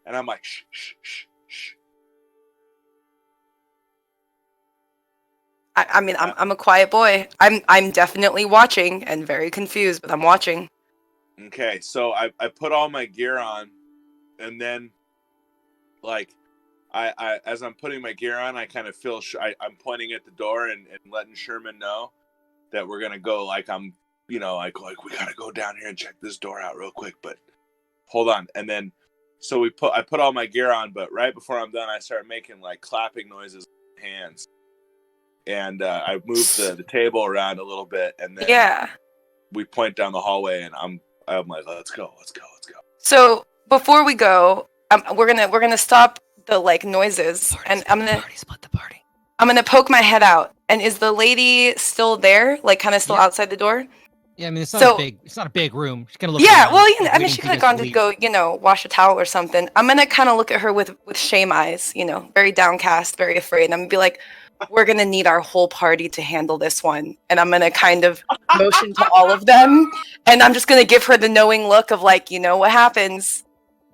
and I'm like, shh, shh, shh, shh.
I mean, I'm a quiet boy. I'm definitely watching and very confused, but I'm watching.
Okay, so I put all my gear on, and then, like, I as I'm putting my gear on, I kind of feel I'm pointing at the door and letting Sherman know that we're gonna go. Like I'm, like we gotta go down here and check this door out real quick. But hold on, and then so I put all my gear on, but right before I'm done, I start making like clapping noises with my hands, and I move the table around a little bit, and then
Yeah.
we point down the hallway, and I'm like, let's go.
So before we go, we're gonna stop the like noises, and
Split the party.
I'm gonna poke my head out. And is the lady still there? Like, kind of still
Yeah.
outside the door?
Yeah, I mean, it's not
So-
a big. It's not a big room. She's gonna look.
Yeah.
around,
Well, you know, I mean,
waiting
she
for
could
you
have
guys
gone to
leave.
go, you know, wash a towel or something. I'm gonna kind of look at her with shame eyes, you know, very downcast, very afraid. I'm gonna be like, we're gonna need our whole party to handle this one, and I'm gonna kind of motion to all of them, and I'm just gonna give her the knowing look of like, you know what happens.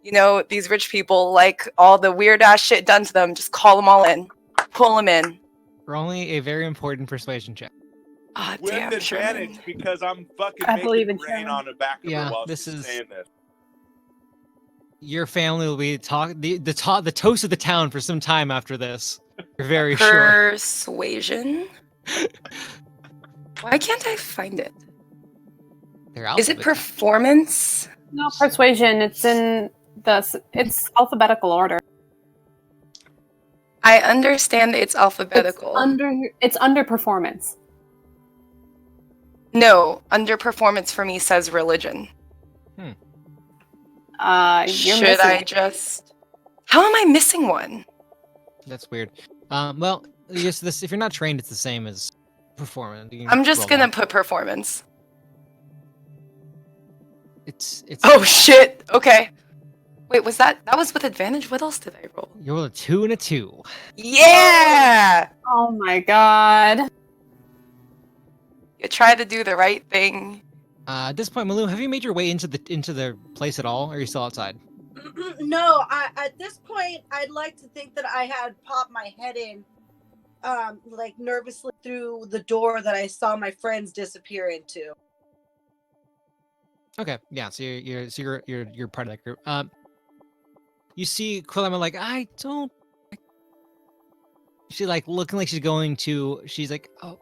You know, these rich people, like all the weird ass shit done to them, just call them all in, pull them in.
For only a very important persuasion check.
Ah,
With
damn,
advantage
Sherman.
because I'm fucking
I
making
believe
it
in
rain
Sherman.
on the back of
Yeah,
her while
this
she's
is-
saying this.
Your family will be the toast of the town for some time after this. You're very sure.
Persuasion. Why can't I find it?
They're
Is it
alphabet.
performance?
No persuasion. It's in it's alphabetical order.
I understand it's alphabetical.
It's under performance.
No, underperformance for me says religion.
You're
Should
missing
I
it.
just? How am I missing one?
That's weird. Well, yes, this if you're not trained, it's the same as performance. You can
I'm just
roll
gonna
that.
put performance.
It's.
Oh shit! Okay. Wait, was that was with advantage? What else did I roll?
You rolled a 2 and a 2.
Yeah!
Oh my god.
You try to do the right thing.
At this point, Malou, have you made your way into the place at all, or are you still outside?
No, at this point, I'd like to think that I had popped my head in, like nervously through the door that I saw my friends disappear into.
Okay, yeah. So you're part of that group. You see Quilema like I don't. She like looking like she's going to. She's like oh.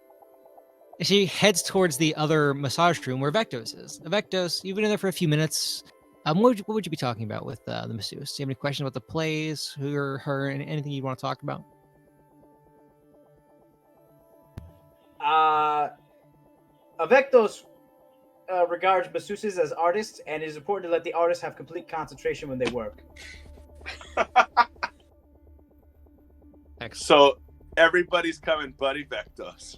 And she heads towards the other massage room where Vectos is. Vectos, you've been in there for a few minutes. What would you be talking about with the masseuse? Do you have any questions about the plays, who or her, and anything you want to talk about?
Avectos regards masseuses as artists, and it is important to let the artists have complete concentration when they work.
Excellent.
So everybody's coming, buddy Vectos.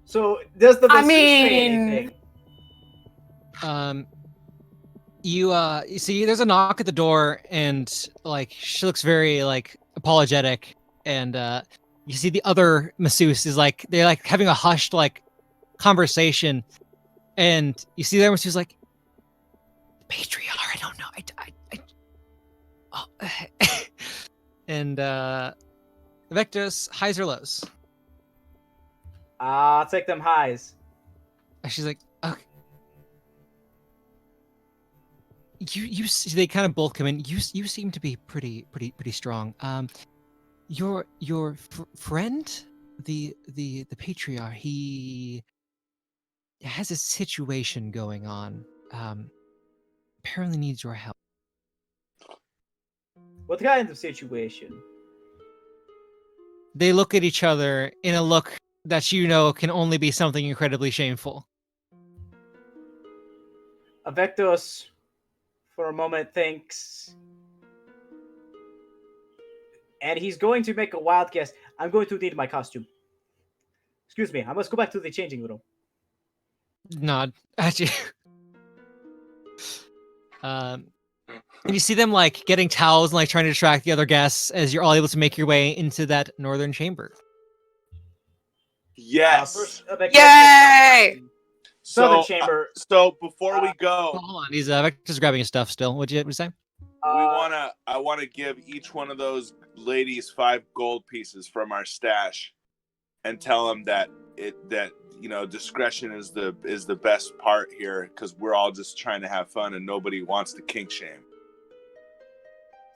So does the
I
masseuse say
mean-
anything?
You see there's a knock at the door, and like she looks very like apologetic, and you see the other masseuse is like they're like having a hushed like conversation, and you see the other masseuse like patriarch, I don't know, and Vectos, highs or lows?
I'll take them highs.
And she's like, okay. They kind of both come in. You seem to be pretty strong. Your friend, the patriarch, he has a situation going on. Apparently needs your help.
What kind of situation?
They look at each other in a look that you know can only be something incredibly shameful.
Avectos, for a moment, thinks, and he's going to make a wild guess. I'm going to need my costume. Excuse me, I must go back to the changing room.
Nod at you. And you see them like getting towels and like trying to distract the other guests as you're all able to make your way into that northern chamber.
Yes.
First, Avectos
Yay!
Southern
So,
chamber.
so before we
Oh,
go,
hold on, he's just grabbing his stuff still. What'd you say?
I want to give each one of those ladies 5 gold pieces from our stash, and tell them that discretion is the best part here, because we're all just trying to have fun and nobody wants to kink shame.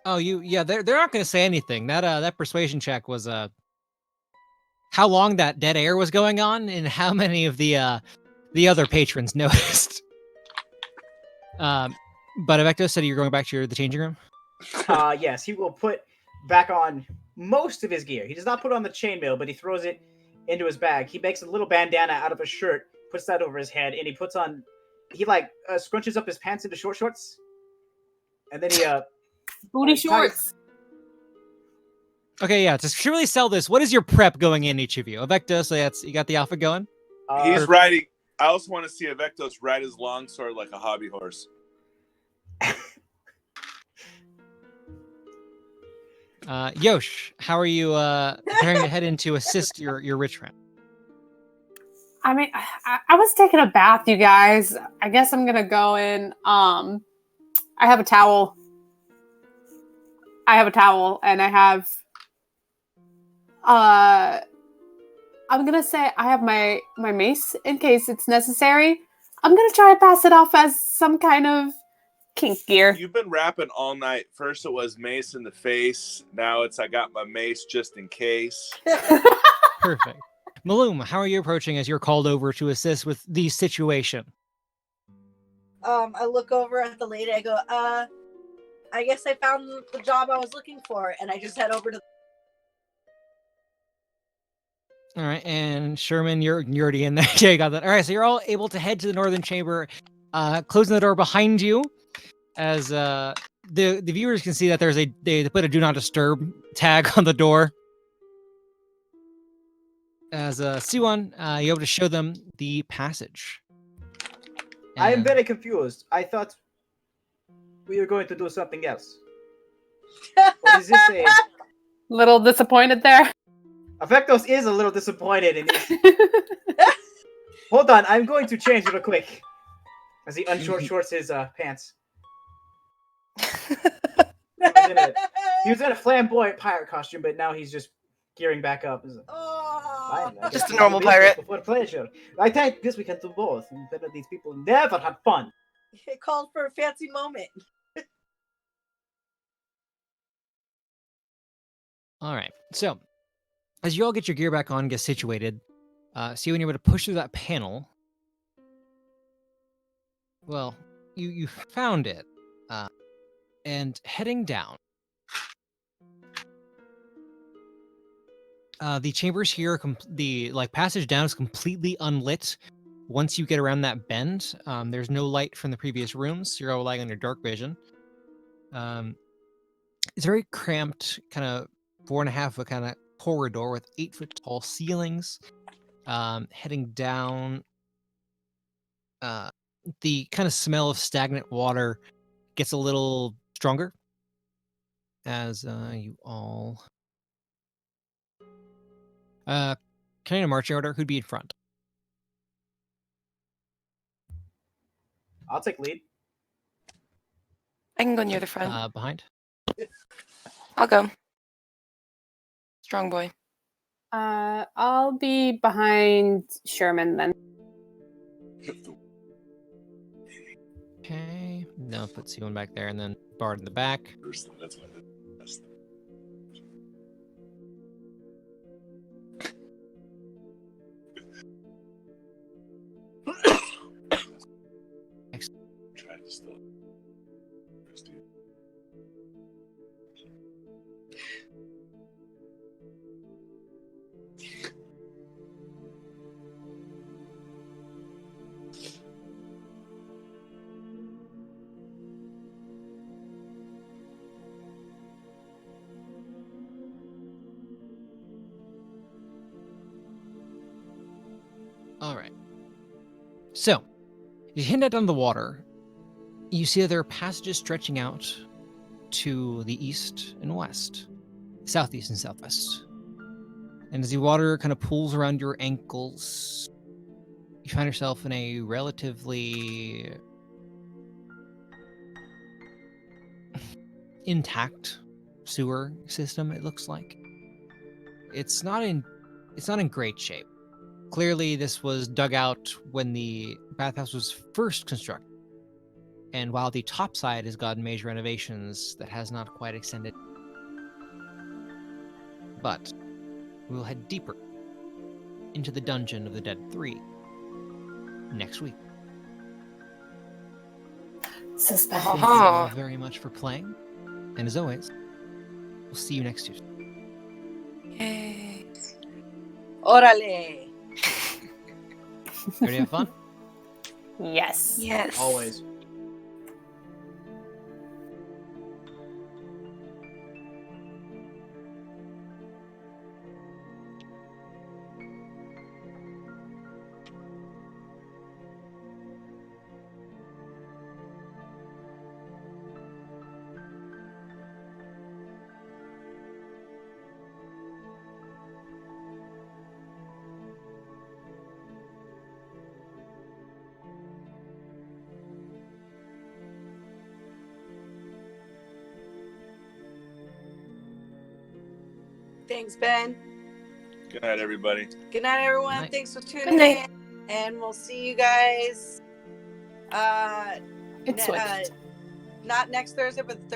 Oh, they're not going to say anything. That persuasion check was how long that dead air was going on and how many of the other patrons noticed. But Avecto said you're going back to the changing room.
Yes, he will put back on most of his gear. He does not put on the chainmail, but he throws it into his bag. He makes a little bandana out of a shirt, puts that over his head, and he scrunches up his pants into short shorts. And then he
Booty
ties-
shorts.
Okay, yeah. To truly sell this, what is your prep going in, each of you? Avecto, so that's you got the outfit going.
He's riding. I also want to see Avectos ride his longsword like a hobby horse.
Yosh, how are you preparing to head in to assist your rich friend?
I mean, I was taking a bath, you guys. I guess I'm gonna go in. I have a towel. And I have. I'm gonna say I have my mace in case it's necessary. I'm gonna try to pass it off as some kind of kink gear.
You've been rapping all night. First it was mace in the face. Now it's I got my mace just in case.
Perfect. Maloom, how are you approaching as you're called over to assist with the situation?
I look over at the lady. I go, I guess I found the job I was looking for, and I just head over to.
All right, and Sherman, you're already in there. Yeah, you got that. All right, so you're all able to head to the northern chamber, closing the door behind you. As the viewers can see that they put a do not disturb tag on the door. As Siwon, you're able to show them the passage.
I am
And-
very confused. I thought we were going to do something else. What is this a...
Little disappointed there.
Avectos is a little disappointed in his... Hold on, I'm going to change real quick. As he shorts his pants. He was in a flamboyant pirate costume, but now he's just gearing back up. Fine, I
Just
guess
a normal
we do business
pirate.
Before pleasure. I think this we can do both. Better these people never had fun.
It called for a fancy moment.
All right, so as you all get your gear back on, get situated, see when you're able to push through that panel. Well, you found it, and heading down. The chambers here, the passage down is completely unlit. Once you get around that bend, there's no light from the previous rooms. So you're all relying on your dark vision. It's very cramped, kind of 4.5 foot kind of corridor with 8-foot tall ceilings. Heading down, the kind of smell of stagnant water gets a little stronger as you all. Can I get a marching order? Who'd be in front?
I'll take lead.
I can go near the front.
Behind?
I'll go. Strong boy.
I'll be behind Sherman then.
Okay. No, put C1 back there and then Bard in the back.
That's what I did. Try to still.
All right. So, you head down the water. You see that there are passages stretching out to the east and west, southeast and southwest. And as the water kind of pools around your ankles, you find yourself in a relatively intact sewer system, it looks like. It's not in great shape. Clearly, this was dug out when the bathhouse was first constructed. And while the top side has gotten major renovations, that has not quite extended. But we'll head deeper into the Dungeon of the Dead 3 next week.
Suspense.
Thank you all very much for playing. And as always, we'll see you next Tuesday.
Yay.
Órale.
Ready to have fun?
Yes.
Yes.
Always.
Thanks, Ben.
Good night, everybody.
Good night, everyone.
Night.
Thanks for tuning
Good night.
in, and we'll see you guys.
It switched.
Not next Thursday, but the